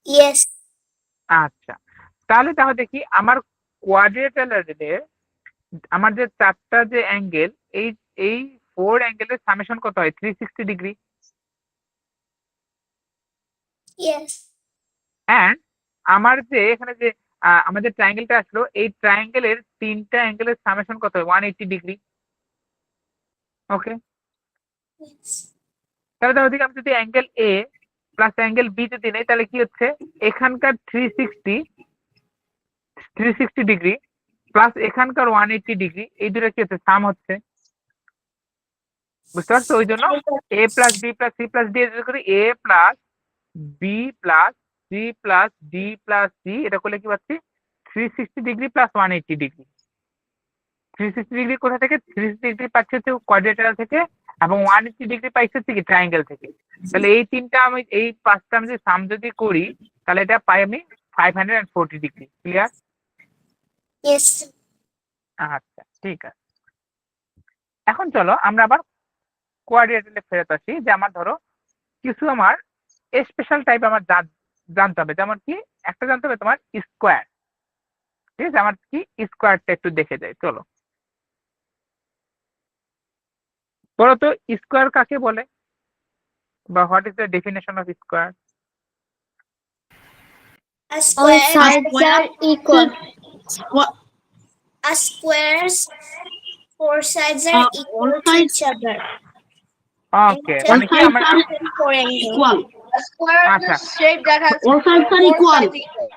yes. আচ্ছা তাহলে দেখি আমার কোয়াড্রিলেটারালের আমার যে 4টা যে অ্যাঙ্গেল, এই এই 4 অ্যাঙ্গেলের সামেশন কত হয় 360 ডিগ্রি, Yes. এন্ড আমার যে এখানে যে আমাদের ট্রায়াঙ্গেলটা আসলো, এই ট্রায়াঙ্গেলের 3টা অ্যাঙ্গেলের সামেশন কত হয় 180 ডিগ্রি। ওকে, Yes. তাহলে দেখো দেখি আমি যদি অ্যাঙ্গেল এ প্লাস অ্যাঙ্গেল বি যদি নেই তাহলে কি হচ্ছে, এখানকার 360 360 ডিগ্রি প্লাস এখানকার 180 ডিগ্রি, এই দুটো কি হচ্ছে সাম হচ্ছে, বুঝতে পারছো? ওই জন্য a plus b plus c plus d করি a plus b plus c plus d plus c, এটা করলে কি পাচ্ছি 360 ডিগ্রি প্লাস 180 ডিগ্রি। 360 ডিগ্রি কোথা থেকে? 360 ডিগ্রি পাচ্ছি হচ্ছে কোয়াড্রিলেটারাল থেকে, এবং 180 ডিগ্রি পাইছে হচ্ছে কি ট্রায়াঙ্গেল থেকে। তাহলে এই তিনটা আমি এই পাঁচটা আমি যদি সাম যদি করি তাহলে এটা পাই আমি 540 ডিগ্রি। ক্লিয়ার? Yes. আচ্ছা ঠিক আছে। এখন চলো আমরা আবার কোয়াড্রিলেটারালে ফেরত আসি, যে আমার ধরো কিছু আমার স্পেশাল টাইপ আমার জানতে হবে, যেমন কি একটা জানতে হবে তোমার স্কোয়ার। ঠিক আছে, আমার কি স্কোয়ারটা একটু দেখে যাই, চলো। বলো তো স্কোয়ার কাকে বলে, বা what is the definition of square? A All square, sides are equal. a square's four sides are all equal to sides each other. Okay, And মানে কি sides আমার are four angles. equal. A square is Acha. a shape that has All sides are four equal. sides equal.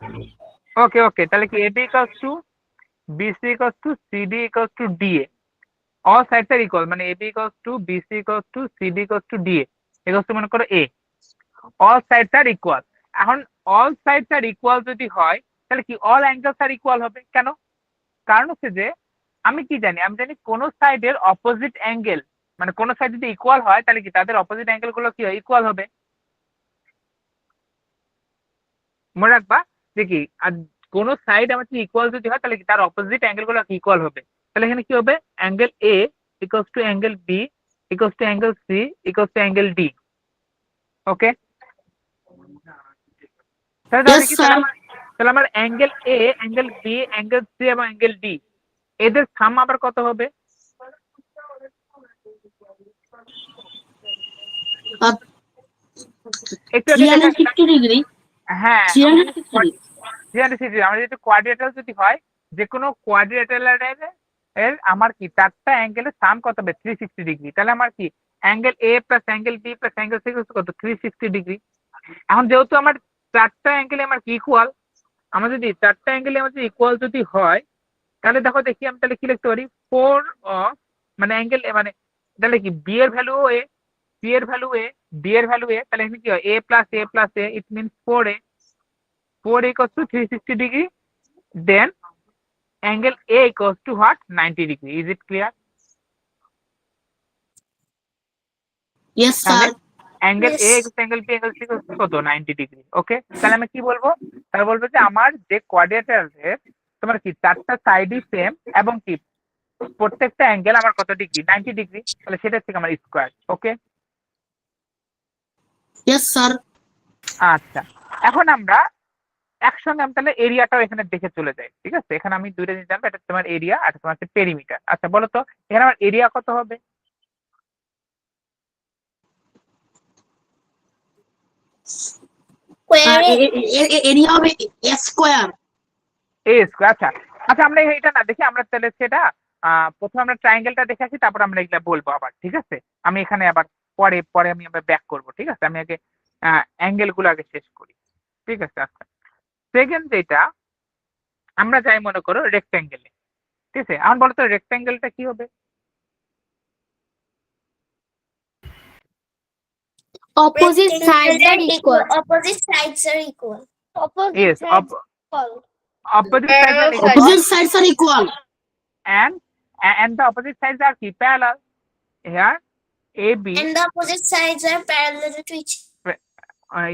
ওকে ওকে, তাহলে কি AB equals to BC equals to CD equals to DA, all sides are equal, মানে AB equals to BC equals to CD equals to DA equals to মনে করো A, all sides are equal। এখন all sides are equal যদি হয় তাহলে কি all angles are equal হবে, কেন? কারণ হচ্ছে যে আমি কি জানি, আমি জানি কোন সাইডের অপোজিট অ্যাঙ্গেল, মানে কোন সাইড যদি ইকুয়াল হয় তাহলে কি তাদের অপোজিট অ্যাঙ্গেল গুলো কি হয়, ইকুয়াল হবে। মনে রাখবা যে কি, আর কোন সাইড আমার যদি ইকুয়াল যদি হয় তাহলে কি তার অপোজিট অ্যাঙ্গেল গুলো ইকুয়াল হবে। তাহলে এখানে কি হবে, angle A equals to angle B equals to angle C equals to angle D. Okay, তাহলে Yes, কি, sir. তাহলে আমার angle A, angle B, angle C এবং অ্যাঙ্গেল ডি এদের সাম আবার কত হবে? Uh, একটু আগে দেখাচ্ছিলাম। 360 degree. হ্যাঁ 360. 360, আমার যদি কোয়াড্রিলেটারাল যদি হয়, যে কোনো কোয়াড্রিলেটারালের এর আমার কি চারটা অ্যাঙ্গেলের সাম কত হবে 360 ডিগ্রি। তাহলে আমার কি অ্যাঙ্গেল এ plus angle B plus angle c কত 360 ডিগ্রি। এখন যেহেতু আমার চারটা অ্যাঙ্গেলে আমার কি ইকুয়াল, আমার যদি চারটা অ্যাঙ্গেলে আমার যদি ইকুয়াল যদি হয় তাহলে দেখো দেখি আমি তাহলে কি লিখতে পারি, 4 অফ মানে অ্যাঙ্গেল মানে তাহলে কি বি এর ভ্যালু এ, সি এর ভ্যালু এ, ডি এর ভ্যালু এ, তাহলে এখানে কি হয় A plus A it means 4a, 4 equals to 360 degree, then angle A equals to what, 90 degree. Is it clear? Yes, তাহলে sir. Angle Yes. A equals to angle B equals to কত 90 degree. Okay, তাহলে আমি কি বলবো, তাহলে বলবো যে আমার যে কোয়াড্রিলেটারালের তোমার কি চারটা সাইডই সেম এবং কি প্রত্যেকটা অ্যাঙ্গেল আমার কত ডিগ্রি 90 ডিগ্রি, তাহলে সেটা থেকে আমার স্কোয়ার। ওকে, Yes, sir. আচ্ছা এখন আমরা একসঙ্গে আমি তাহলে এরিয়াটাও এখানে দেখে চলে যাই। ঠিক আছে, এখানে আমি দুইটা জিনিস জানবো, এটা তোমার এরিয়া আর তোমার হচ্ছে পেরিমিটার। আচ্ছা বলো তো এখানে আমার এরিয়া কত হবে? Square Area হবে a square. A square. আচ্ছা আচ্ছা, আমরা এটা না দেখি, আমরা তাহলে সেটা প্রথমে আমরা ট্রায়াঙ্গেলটা দেখে আসি, তারপর আমরা এগুলা বলবো আবার। ঠিক আছে, আমি এখানে আবার পরে পরে আমি আবার ব্যাক করবো। ঠিক আছে, আমি আগে অ্যাঙ্গেল গুলো আগে শেষ করি। ঠিক আছে, আচ্ছা সেকেন্ড যেটা আমরা যাই মনে করো রেক্ট্যাঙ্গেলে। ঠিক আছে, এখন বলো তো রেক্ট্যাঙ্গেলটা কি হবে? Opposite sides are equal. Opposite sides are equal. Opposite Yes, sides equal. opposite sides are equal. Opposite sides are equal. and the opposite sides are কি parallel here AB, And the opposite sides are parallel to each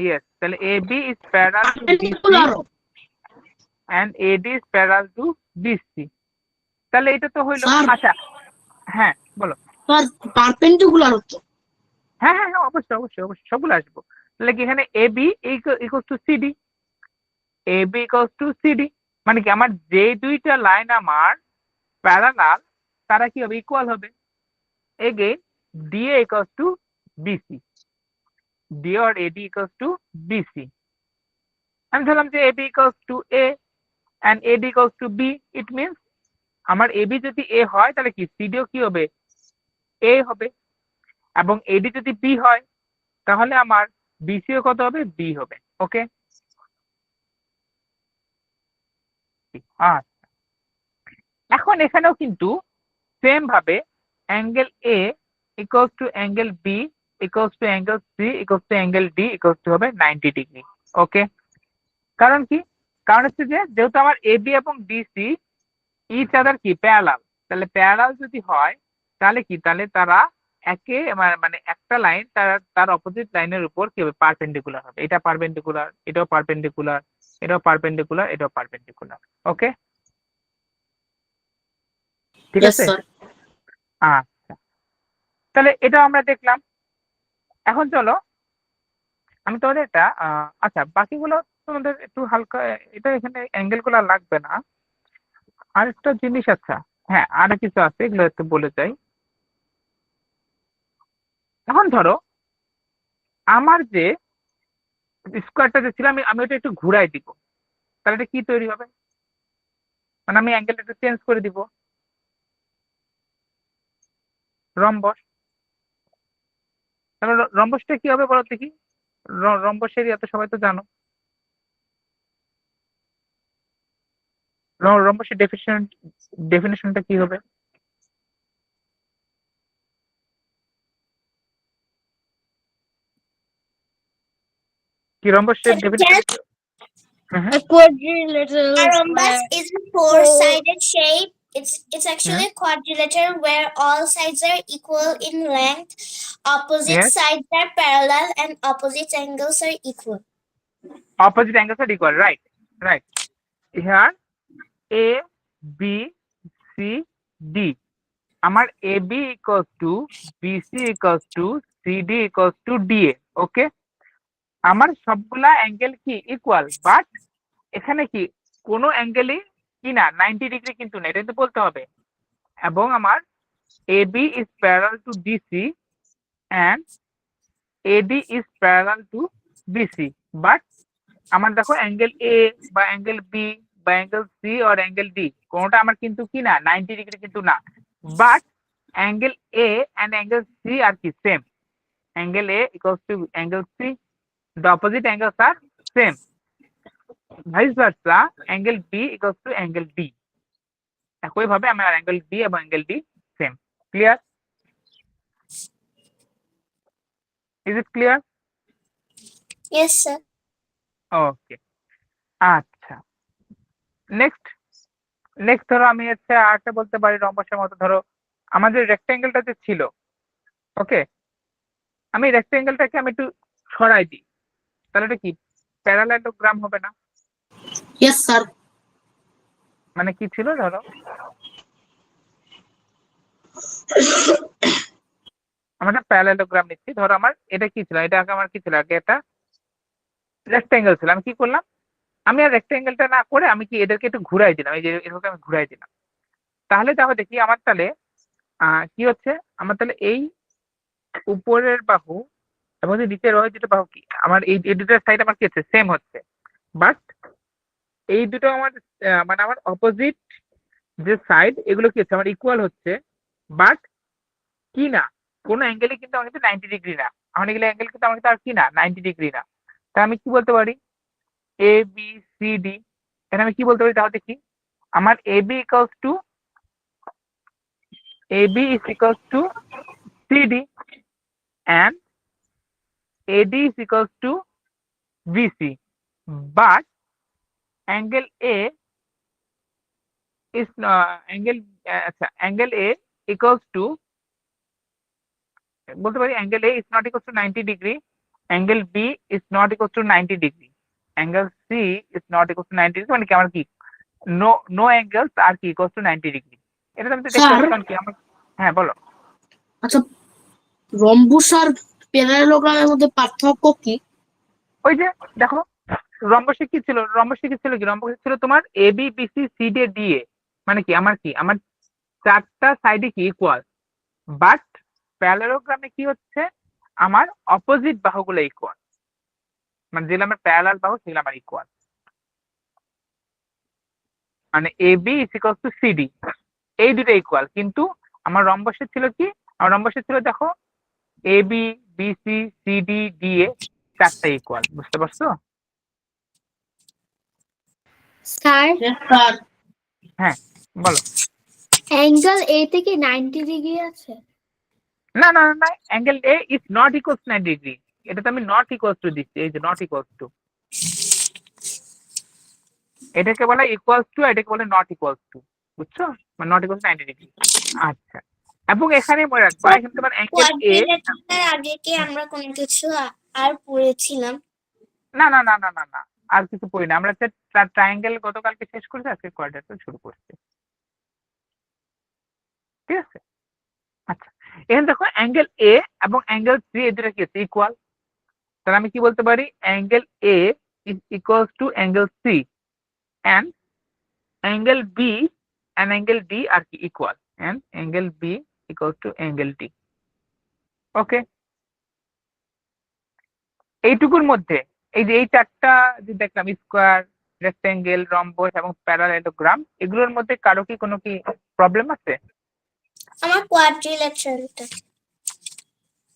yes, তাহলে AB is parallel to BC Perpendicular. and AD is parallel to BC। তাহলে এটা তো হইলো। Sir. আচ্ছা হ্যাঁ বলো। Sir, perpendicular হচ্ছে। হ্যাঁ হ্যাঁ হ্যাঁ, অবশ্যই অবশ্যই অবশ্যই সবগুলো আসবো। তাহলে কি এখানে AB equals to CD, AB equals to CD, মানে কি আমার যে দুইটা লাইন আমার প্যারালাল তারা কি হবে, ইকুয়াল হবে। Again DA equals to BC, DA or AD equals to BC। আমি ধরলাম যে AB equals to A and AD equals to B, it means আমার AB যদি A হয় তাহলে কি CD ও কি হবে, A হবে, এবং AD যদি B হয় তাহলে আমার BC ও কত হবে, B হবে। Okay, C. আচ্ছা, এখন এখানেও কিন্তু সেম ভাবে angle A equals to angle B equals to angle C equals to angle D equals to হবে 90 ডিগ্রি। ওকে, কারণ কি? কারণ হচ্ছে যে যেহেতু আমার এ বি এবং ডিসি ইচ আদার কি প্যারালাল, তাহলে প্যারালাল যদি হয় তাহলে কি, তাহলে তারা একে মানে একটা লাইন তার অপোজিট লাইনের উপর কি হবে, পারপেন্ডিকুলার হবে। এটা পারপেন্ডিকুলার, এটাও পারপেন্ডিকুলার, এটাও পারপেন্ডিকুলার, এটাও পারপেন্ডিকুলার। ওকে, ঠিক ইয়েস আছে। স্যার। আচ্ছা, তাহলে এটা আমরা দেখলাম। এখন চলো আমি তোমাদের এটা আচ্ছা বাকিগুলো তোমাদের একটু হালকা, এটা এখানে অ্যাঙ্গেল গুলো লাগবে না। আরেকটা জিনিস, আচ্ছা হ্যাঁ আরো কিছু আছে, এগুলো একটু বলে যাই। এখন ধরো আমার যে স্কোয়ারটা যে ছিল, আমি ওটা একটু ঘুরাই দিব, তাহলে এটা কি তৈরি হবে? মানে আমি অ্যাঙ্গেলটা একটু চেঞ্জ করে দিব, রম্বস। তাহলে রম্বসটা কি হবে বলো দেখি? রম্বসের এত সবাই তো জানো, রম্বসের ডেফিনেশনটা কি হবে? কি রম্বসের ডেফিনেশন? হ্যাঁ A quadrilateral A rhombus where is a four-sided shape. It's হ্যাঁ actually a quadrilateral where all sides are equal in length, opposite yes, sides are parallel, and opposite angles are equal. opposite angles are equal, right, right. Here A B C D, আমার A B equals to B C equals to C D equals to D A. Okay, আমার সবগুলা angle কি equal, but এখানে কি কোনো অ্যাঙ্গেলই কি না 90 degree কিন্তু না, এটা কিন্তু বলতে হবে। এবং আমার A B is parallel to DC and AD is parallel to BC, but আমার দেখো অ্যাঙ্গেল এ বা অ্যাঙ্গেল বি বা angle C or angle D কোনোটা আমার কিন্তু কি না 90 ডিগ্রি কিন্তু না, but angle A and angle C আর কি same. Angle A equals to angle C, the opposite angles are same. Vice versa, angle B equals to angle D. একইভাবে আমার অ্যাঙ্গেল বি এবং angle D same. Clear? Is it clear? Yes, sir. ওকে, আচ্ছা next ধরো আমি হচ্ছে আরেকটা বলতে পারি রম্বসের মতো। ধরো আমাদের রেক্টেঙ্গেলটা যে ছিল, ওকে, আমি রেক্টেঙ্গেলটাকে আমি একটু সরাই দিই, তাহলে এটা কি প্যারালেলোগ্রাম হবে না? Yes sir. মানে কি ছিল, ধরো আমরা একটা প্যারালেলোগ্রাম নিচ্ছি। ধরো আমার এটা কি ছিল, এটা আগে আমার কি ছিল, আগে একটা রেক্টেঙ্গেল ছিল। আমি কি করলাম, আমি আর রেক্টেঙ্গেলটা না করে আমি কি এদেরকে একটু ঘুরাই দিলাম, এই যে এভাবে আমি ঘুরাই দিলাম। তাহলে দেখো দেখি আমার তাহলে কি হচ্ছে, আমার তাহলে এই উপরের বাহু এবং যে নিচের ওই দুটো বাহু কি আমার এই দুটোর সাইড আমার কি হচ্ছে সেম হচ্ছে, বাট এই দুটো আমার মানে আমার অপোজিট যে সাইড এগুলো কি হচ্ছে আমার ইকুয়াল হচ্ছে, বাট কি না কোনো অ্যাঙ্গেলে কিন্তু আমার কিন্তু 90 ডিগ্রি না। আমার এগুলো অ্যাঙ্গেল কিন্তু আমার কিন্তু আর কি না 90 ডিগ্রি না। তা আমি কি বলতে পারি, এ বি সি ডি, এখানে আমি কি বলতে পারি তাহলে দেখি, আমার A B equals to AB is equals to CD and AD is equals to BC, but angle A is angle A equals to বলতে পারি angle A is not equals to 90 degree, angle B is not equals to 90 degree, angle C is not equals to 90 degree, মানে কি আমার কি no angles are কি equals to 90 degree। এটা আমি তো দেখতে স্যার, পাচ্ছি কারণ কি আমার, হ্যাঁ বলো। আচ্ছা রম্বুস আর প্যারালেলোগ্রামের মধ্যে পার্থক্য কি? ওই যে দেখো রম্বসে কি ছিল, রম্বসে ছিল তোমার A B B C C D D A, মানে কি আমার চারটা সাইডে কি ইকুয়াল, বাট প্যারালেলোগ্রামে কি হচ্ছে আমার অপোজিট বাহুগুলো ইকুয়াল, মানে যেগুলো আমার প্যারালাল বাহু সেগুলো আমার ইকুয়াল, মানে A B is equals to CD, এই দুটো ইকুয়াল। কিন্তু আমার রম্বসে ছিল কি, আমার রম্বসে ছিল দেখো A B B C C D D A চারটা ইকুয়াল, বুঝতে পারছো? Sir Yes, sir. হ্যাঁ বলো। অ্যাঙ্গেল এ থেকে 90 ডিগ্রি আছে। না না না, angle A is not equals 90 degree. এটা তো আমি নট ইকুয়ালস টু দিচ্ছি, এই যে নট ইকুয়ালস টু, এটাকে বলে ইকুয়ালস টু, এটাকে বলে নট ইকুয়ালস টু, বুঝছো? মানে নট ইকুয়ালস 90 ডিগ্রি। আচ্ছা, এবং এখানে মনে রাখবা এখানে তোমার অ্যাঙ্গেল এ, কোয়াড্রিলেটারের আগে কি আমরা কোনো কিছু আর পড়েছিলাম? না না না না না না, আর কিছু পড়ি না আমরা, ট্রায়াঙ্গেল গতকালকে শেষ করেছি, আজকে কোয়াড্রিলেটার শুরু করছি, ঠিক আছে? আচ্ছা, এখানে দেখো অ্যাঙ্গেল এ এবং অ্যাঙ্গেল সি এই দুটো কি আছে? ইকুয়াল। তাহলে আমি কি বলতে পারি? Angle A is equals to angle c, and angle B and angle D are equal, and angle B equals to angle D. ওকে, এইটুকুর মধ্যে এই যে এই চারটা যে দেখলাম, স্কোয়ার, রেক্টেঙ্গেল, রম্বস এবং প্যারালেলোগ্রাম, এগুলোর মধ্যে কারো কি কোনো কি প্রবলেম আছে? আমার কোয়াড্রিলেটারটা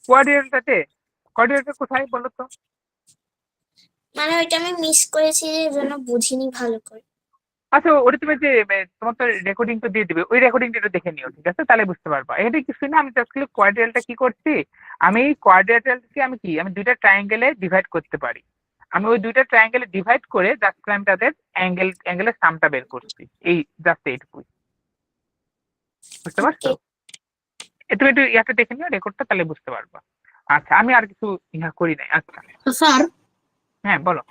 কোয়াড্রিলেটারটাতে, কোয়াড্রিলেটার কোথায় বলো তো? মানে ওইটা আমি মিস করেছি, এর জন্য বুঝিনি ভালো করে। আচ্ছা, ওটা তুমি যে তোমার তো রেকর্ডিং তো দিয়ে দিবে, ওই রেকর্ডিংটা একটু দেখে নিও, ঠিক আছে? তাহলে বুঝতে পারবা। এটা কিছু না, আমি জাস্ট কোয়াড্রিলেটারটা কি করছি, আমি কোয়াড্রিলেটারকে আমি কি, আমি দুইটা ট্রায়াঙ্গেলে ডিভাইড করতে পারি। আমি ওই দুইটা ট্রায়াঙ্গেলে ডিভাইড করে জাস্ট আমি তাদের অ্যাঙ্গেলের সামটা বের করছি, এই জাস্ট এইটুকুই, বুঝতে পারছো? তুমি একটু ইয়াটা দেখে নিও রেকর্ডটা, তাহলে বুঝতে পারবা। আচ্ছা, আমি আর কিছু ইহা করি নাই। আচ্ছা তো স্যার হ্যাঁ বলো।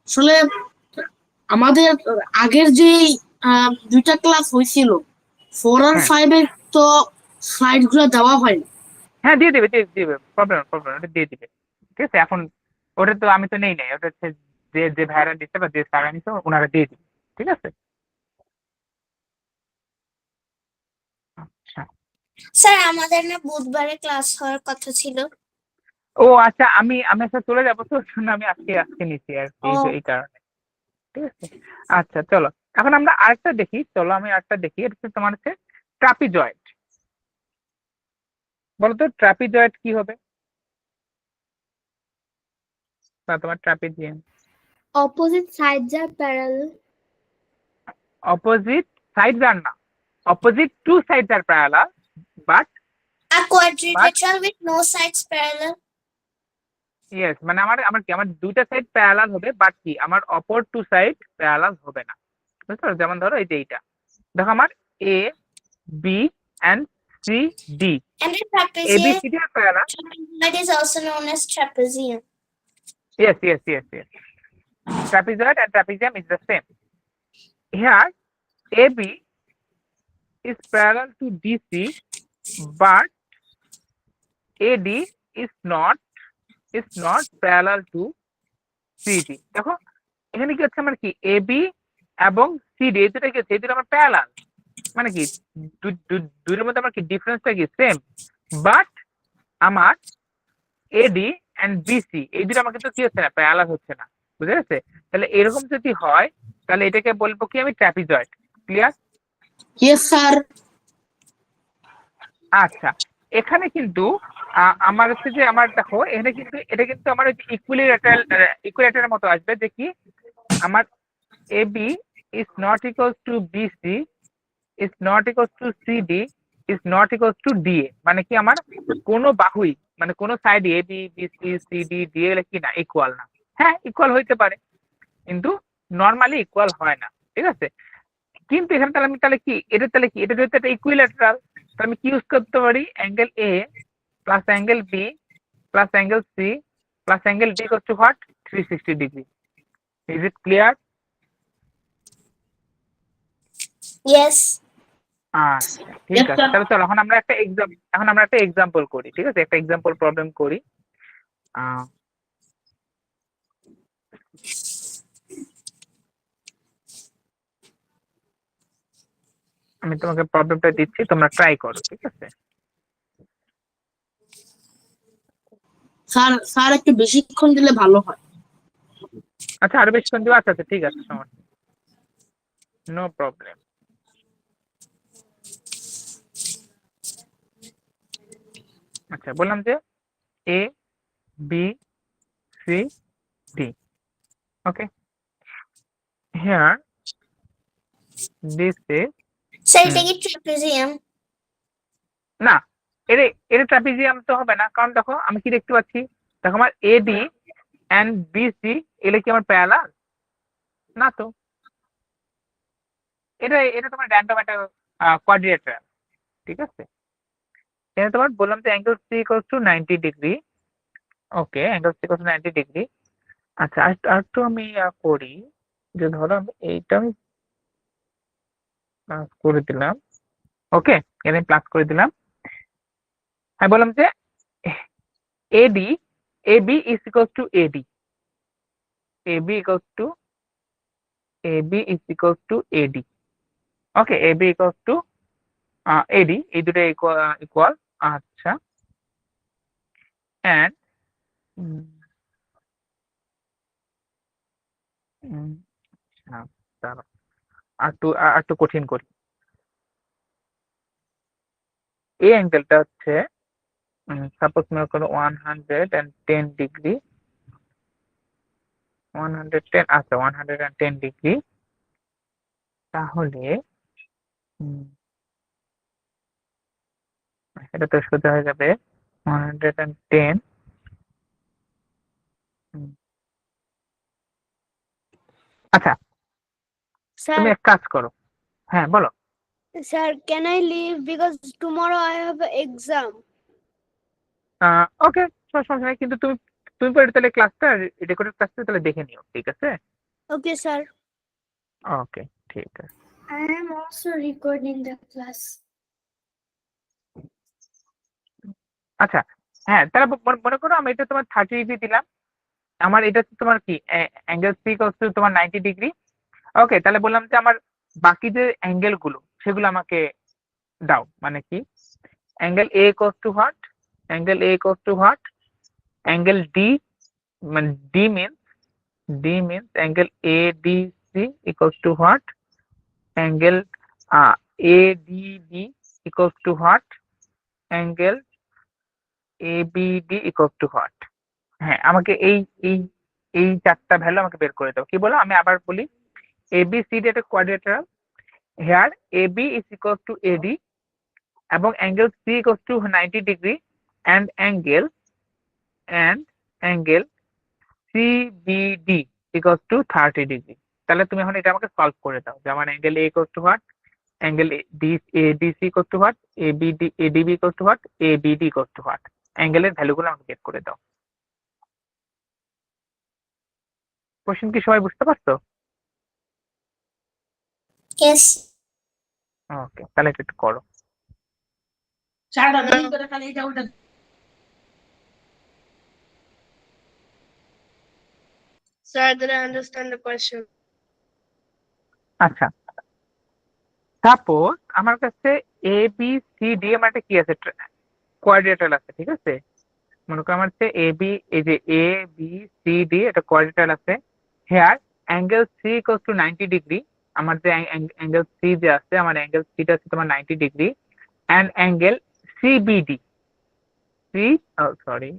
আসলে আমাদের আগের যে দুইটা ক্লাস হয়েছিল 4 আর হ্যাঁ 5 এর তো স্লাইড গুলো দেওয়া হয়নি। হ্যাঁ দিয়ে দেবে, দিয়ে দিবে, প্রবলেম প্রবলেম, ওটা দিয়ে দিবে, ঠিক আছে? এখন ওটা তো আমি তো নেই নাই, ওটা হচ্ছে যে যে ভাইরা দিচ্ছে বা যে স্যার নিচ্ছে ওনারা দিয়ে দিবে, ঠিক আছে? আচ্ছা, স্যার আমাদের না বুধবারে ক্লাস হওয়ার কথা ছিল। ও আচ্ছা, আমি আমি আচ্ছা চলে যাবো, তো ওর জন্য আমি আজকে আজকে নিচ্ছি আর কি, এই কারণে, ঠিক আছে? আচ্ছা চলো, এখন আমরা আরেকটা দেখি, চলো আমি আরেকটা দেখি। এটা হচ্ছে তোমার হচ্ছে ট্রাপিজয়েড। বলো তো ট্রাপিজয়েড কি হবে? বা তোমার trapezium, opposite sides are parallel. Opposite sides are না, opposite to sides are parallel, but A quadrilateral with no sides parallel. Yes, মানে আমার আমার কি, আমার দুইটা সাইড প্যারালাল হবে, বাট কি আমার অপর টু সাইড প্যারালাল হবে না, বুঝতে পারছো? যেমন ধরো এই যে এইটা দেখো, আমার A B and C D, And a A B trapezium C D আর parallel. that is also known as trapezium. Yes, yes, yes, yes. Trapezoid and trapezium is the same. Here, AB is parallel to DC, but AD is not parallel to CD. দেখো এখানে কি হচ্ছে, আমার কি AB এবং CD এই দুটো কি হচ্ছে, এই দুটো আমার প্যারালাল, মানে কি দুইটার মধ্যে আমার কি ডিফারেন্সটা কি সেম, বাট আমার AD এন্ড BC এই দুটো আমার কিন্তু কি হচ্ছে না, প্যারালাল হচ্ছে না, বুঝে গেছে? তাহলে এরকম যদি হয় তাহলে এটাকে বলবো কি আমি ট্রাপিজয়েড। ক্লিয়ার? Yes sir. আচ্ছা, এখানে কিন্তু আমার হচ্ছে যে আমার দেখো এখানে কিন্তু এটা কিন্তু আমার ইকুইল্যাটারাল মতো আসবে, যে কি আমার AB is not equals to BC is not equals to CD is not equals to DA, মানে কি আমার কোনো বাহুই, মানে কোনো side AB BC CD DA কি না, ইকুয়াল না। হ্যাঁ ইকুয়াল হইতে পারে, কিন্তু নর্মালি ইকুয়াল হয় না, ঠিক আছে? কিন্তু এখানে তাহলে আমি তাহলে কি, এটা তাহলে কি, এটা যেহেতু একটা ইকুইল্যাটারাল, তাহলে আমি কি ইউজ করতে পারি? Angle A plus angle B plus angle c plus angle D equals to what? 360 degree. Is it clear? Yes. আচ্ছা ঠিক আছে, তাহলে চলো এখন আমরা একটা এক্সাম্পল করি, ঠিক আছে? একটা এক্সাম্পল প্রবলেম করি। আমি তোমাকে প্রবলেমটা দিচ্ছি, তোমরা ট্রাই করো, ঠিক আছে? স্যার স্যার একটু বেশিক্ষণ দিলে ভালো হয়। আচ্ছা আরো বেশিক্ষণ দিও, আচ্ছা আচ্ছা ঠিক আছে, সমস্যা নো প্রবলেম। আচ্ছা বললাম যে A B C D, okay? here this is Sir, Hmm. take it trapezium. না, এটা এটা ট্রাপিজিয়াম তো হবে না, কারণ দেখো আমি কি দেখতে পাচ্ছি, দেখো আমার এডি এন্ড বিসি এগুলো কি আমার প্যারালাল? না তো। এটা এটা তোমার র্যান্ডম একটা কোয়াড্রিলেটারাল, ঠিক আছে। এটা তোমার বললাম যে angle C equals to 90 degree. Okay, angle C equals to 90 degree. আচ্ছা, আর একটু আমি করি, যে ধরো আমি এইটা আমি প্লাস করে দিলাম। ওকে, এটা প্লাস করে দিলাম। আমি বললাম যে AD AB is equals to AD, AB equals to AB is equals to AD. Okay, AB equals to AD, এই দুটো ইকুয়াল। আচ্ছা, এন্ড দাঁড়াও, আর একটু কঠিন করি। এই অ্যাঙ্গেলটা হচ্ছে সাপোজ মনে করো 110 ডিগ্রি, 110, আচ্ছা 110 ডিগ্রি। তাহলে উম, এটা তো সোজা হয়ে যাবে 110। আচ্ছা, তুমি Sir, এক কাজ করো। হ্যাঁ, বলো। sir, can I leave because tomorrow I have an exam? ওকে, সমস্যা নেই, কিন্তু তুমি তুমি পরে তাহলে ক্লাসটা, রেকর্ডেড ক্লাসটা তাহলে দেখে নিও, ঠিক আছে? Okay, sir. ওকে, ঠিক আছে। I am also recording the class. আচ্ছা, হ্যাঁ, তাহলে মনে করো আমি এটা তোমার 30 ডিগ্রি দিলাম। আমার এটা হচ্ছে তোমার কি অ্যাঙ্গেল সি হচ্ছে তোমার 90 ডিগ্রি। ওকে, তাহলে বললাম যে আমার বাকি যে অ্যাঙ্গেল গুলো সেগুলো আমাকে দাও, মানে কি angle A equals to what, angle A equals to what, angle D, মানে D means angle A D C equals to what, angle A D B equals to what, angle A B D equals to what. হ্যাঁ, আমাকে এই এই এই চারটা value আমাকে বের করে দাও। কি বলো, আমি আবার বলি, ABCD একটা quadrilateral, here AB is equals to AD এবং অ্যাঙ্গেল C equals to 90 degree and angle CBD equals to 30 degree. তাহলে তুমি এখন এটা আমাকে সলভ করে দাও, যে আমার angle A equals to what, angle ADC equals to what, ADB equals to what, ABD equals to what, অ্যাঙ্গেলের ভ্যালুগুলো আমাকে বের করে দাও। কোশ্চেন কি সবাই বুঝতে পারছো? Yes. ওকে, তাহলে এটা একটু করো। Sir, I didn't understand the question. আচ্ছা, সাপোজ আমার কাছে ABCD আমার একটা কি আছে, কোয়াড্রিলেটারাল আছে, ঠিক আছে। মনে করো আমার হচ্ছে AB, এই যে ABCD এটা কোয়াড্রিলেটারাল আছে। Here angle C equals to 90 degree, আমার যে অ্যাঙ্গেল সি যে আছে, আমার অ্যাঙ্গেল সিটা আছে তোমার 90 degree, and angle CBD, c sorry,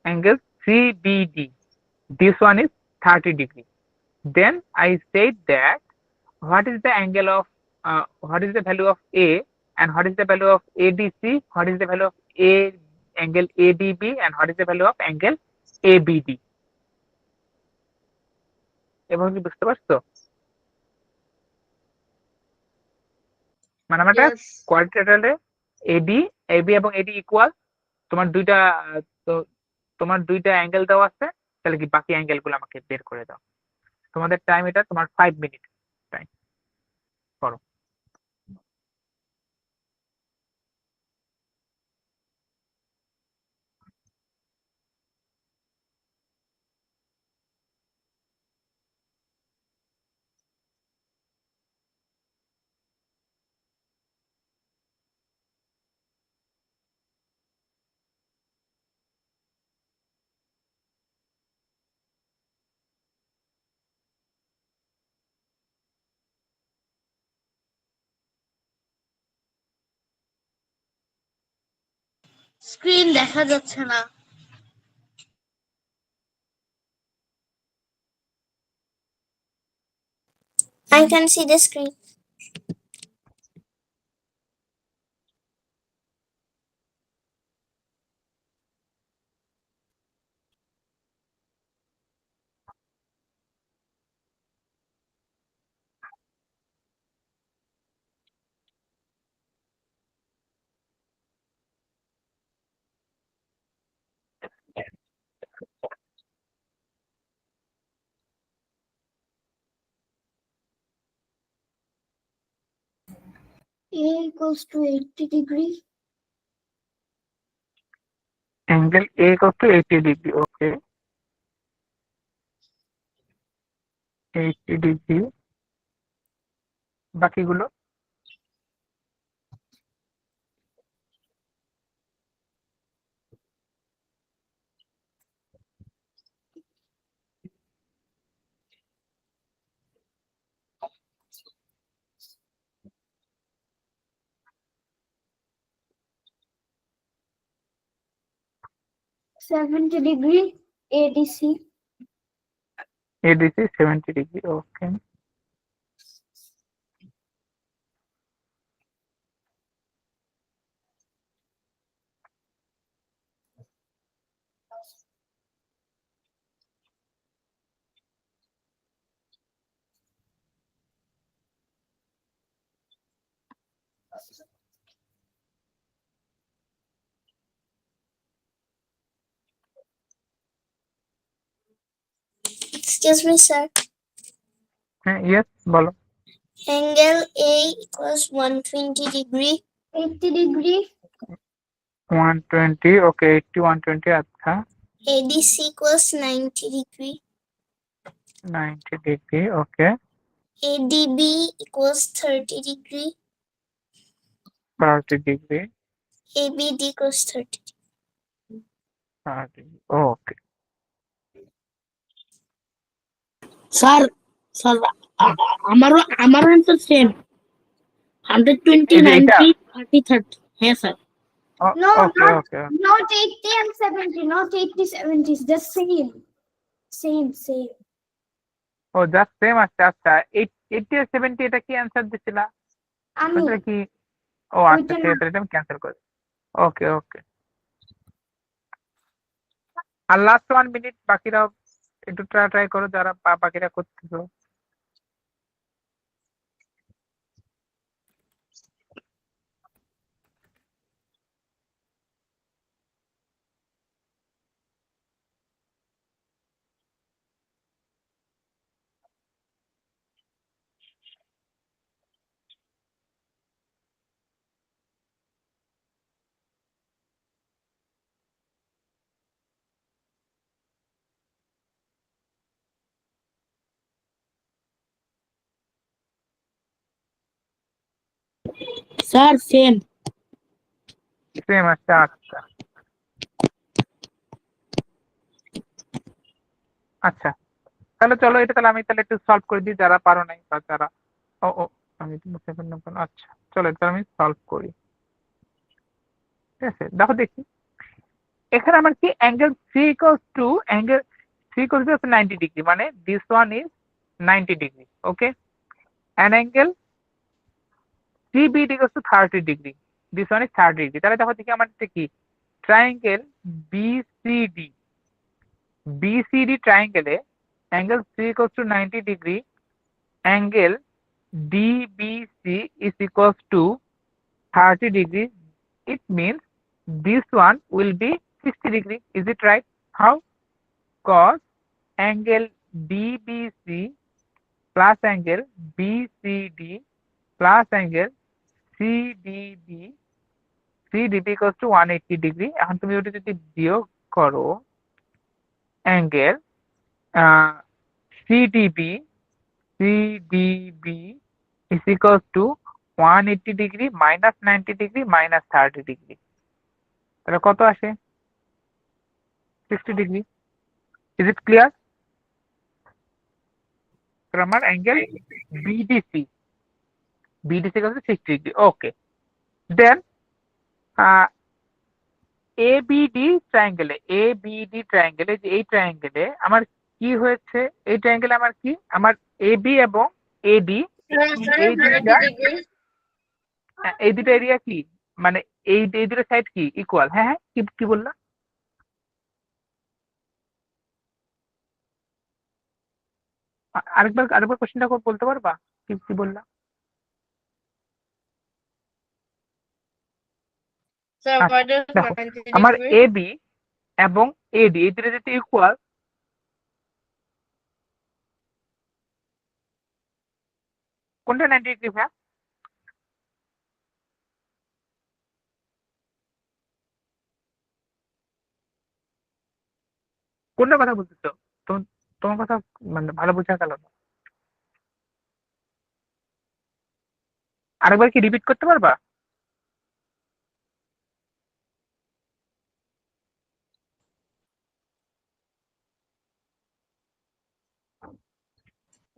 angle CBD, this one is 30 degree. Then I said that what is the angle of what is the value of A, and what is the value of ADC, what is the value of A angle ADB, and what is the value of angle ABD? এবার কি বুঝতে পারছো? মানে আমরা Yes. কোয়াড্রিলেটারালে AD, AB এবং AD equal, তোমার দুইটা তো তোমার দুইটা অ্যাঙ্গেল দেওয়া আছে, তাহলে কি বাকি অ্যাঙ্গেল গুলো আমাকে বের করে দাও। তোমাদের টাইম এটা তোমার 5 মিনিট টাইম, করো। স্ক্রিন দেখা যাচ্ছে না। I can see the screen. A equals to 80 degree. Angle A equals to 80 degree. Okay. 80 degree. বাকিগুলো? $70 degree ADC. ADC 70 degree. Okay. Excuse me, sir. হ্যাঁ, yes, বলো। Angle A equals 120 degree. 80 degree. 120. Okay, 80, 120. আচ্ছা, ADC equals 90 degree. 90 degree. Okay. ADB equals 30 degree. 30 degree. ABD equals 30. 30. Okay. Sir sir আমারও answer same 120 এই যে এটা? 90 30 30 হ্যাঁ sir No, Okay, okay. not 80 and 70, not 80, 70, it's the same. Same. ও, just same আছে। আচ্ছা, 80 আর 70 এটা কি অ্যান্সার দিছিলা? আমি ওটা কি? ও আচ্ছা, ওইটা না। সেটা এটা আমি ক্যান্সেল করি। ওকে, ওকে। আর লাস্ট 1 মিনিট, বাকিরাও একটু ট্রাই করো, যারা বাকিরা করতেছো। স্যার সেম সেম আছে। আচ্ছা, আচ্ছা, তাহলে চলো, এটা তাহলে আমি তাহলে একটু সলভ করে দিই, যারা পারো নাই বা যারা। ও ও আমি সেকেন্ড নাম্বার। আচ্ছা, চলো, এটা আমি সলভ করি। ঠিক আছে, দেখো দেখি এখানে আমার কি angle C equals to 90 degree, মানে this one is 90 degree. Okay, an angle CBD equals to 30 degree, this one is 30 degree. তাহলে দেখো দেখি আমার কি ট্রায়াঙ্গেল BCD ট্রায়াঙ্গেলে angle C equals to 90 degree, angle DBC is equals to 30 degrees. It means this one will be 60 degree. Is it right? How? Cos angle DBC plus angle BCD plus angle CDB equals to 180 degree. এখন তুমি ওটা যদি বিয়োগ করো, angle CDB is equals to 180 degree minus 90 degree minus 30 degree. তাহলে কত আসে? 60 degree. Is it clear? তাহলে আমার angle BDC equals to 60 degree. Okay. Then ABD ট্রায়াঙ্গেলে যে এই ট্রায়াঙ্গেলে আমার কি হয়েছে, এই ট্রায়াঙ্গেলে আমার কি, আমার AB এবং এডি, এই দুইটা 90 degrees. এই দুটো এরিয়া কি, মানে এই দুটো সাইড কি ইকুয়াল? হ্যাঁ হ্যাঁ, কি কি বললা? আরেকবার আরেকবার কোশ্চেনটা বলতে পারবা, কি কি বললা? Sir, আচ্ছা, what is দেখো 90 আমার degrees? এবি এবং এডি এই দুটো যদি ইকুয়াল, কোনটা 90 ডিগ্রি ভাইয়া? কোনটা কথা বলতেছো? তোমার কথা মানে ভালো বোঝা গেল না, আরেকবার কি রিপিট করতে পারবা?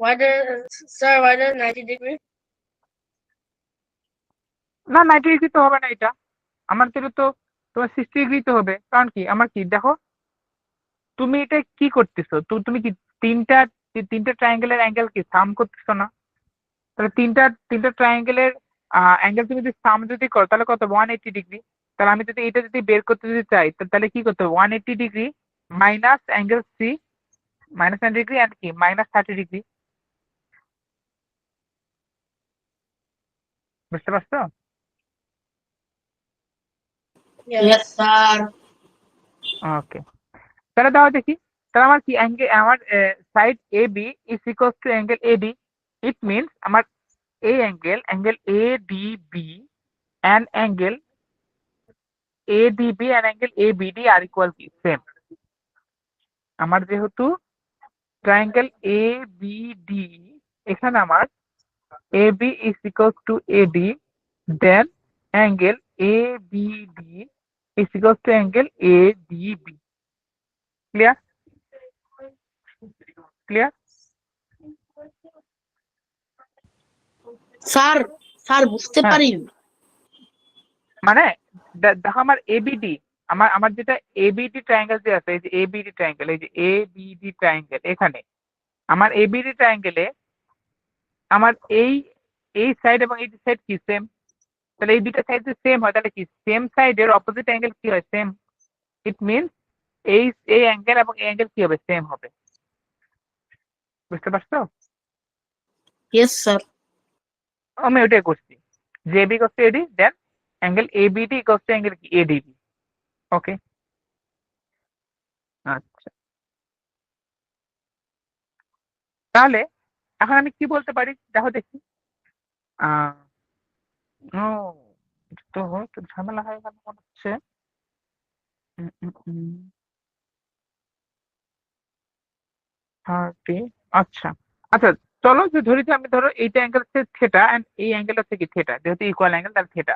What is, sir, what is 90 degrees? না 90 ডিগ্রি তো হবে না এটা, আমার জন্য তো তোমার 60 ডিগ্রি তো হবে। কারণ কি, আমার কি দেখো, তুমি এটা কি করতেছো, তুমি কি তিনটা তিনটা ট্রায়াঙ্গেলের অ্যাঙ্গেল কি সাম করতেছো না? তাহলে তিনটা তিনটা ট্রায়াঙ্গেলের অ্যাঙ্গেল তুমি যদি সাম যদি করো তাহলে কত, 180 ডিগ্রি। তাহলে আমি যদি এটা যদি বের করতে যদি চাই তাহলে কি করতে হবে, 180 degree minus angle c, minus 90 degree and কি মাইনাস 30 ডিগ্রি। বুঝতে পারছো? Yes Yes. স্যার। ওকে, তাহলে দাও দেখি, তাহলে আমার কি অ্যাঙ্গেল, আমার side A B is equal to angle A d. It means আমার এই angle A D b and angle ADB and angle ABD are equal কি সেম। আমার যেহেতু ট্রায়াঙ্গেল ABD, এখানে আমার AB is equals to AD, then angle ABD is equals to angle ADB. Clear? Clear? Sir sir বুঝতে হ্যাঁ, পারি। মানে দেখো আমার ABD, আমার আমার যেটা ABD ট্রায়াঙ্গেল যে আছে, এই যে ABD ট্রায়াঙ্গেল, এই যে ABD ট্রায়াঙ্গেল, এখানে আমার ABD ট্রায়াঙ্গেলে আমার এই সাইড এবং এই সাইড কি সেম। তাহলে এই দুইটা সাইড যদি সেম হয় তাহলে কি সেম সাইডের অপোজিট অ্যাঙ্গেল কি হয়, সেম। ইট মিনস এই এই অ্যাঙ্গেল এবং এই অ্যাঙ্গেল কি হবে, সেম হবে। বুঝতে পারছো? Yes sir. আমি ওইটাই করছি, যে AB equals to AD, then angle ABD equals to angle কি এডিবি। ওকে, আচ্ছা, তাহলে এখন আমি কি বলতে পারি দেখো দেখি। আহ ও, তো একটু ঝামেলা হয়ে গেল মনে হচ্ছে। 30, আচ্ছা আচ্ছা, চলো যে ধরি যে আমি ধরো এইটা অ্যাঙ্গেল হচ্ছে থেটা এন্ড এই অ্যাঙ্গেল হচ্ছে কি থেটা, যেহেতু ইকুয়াল অ্যাঙ্গেল তাহলে থেটা।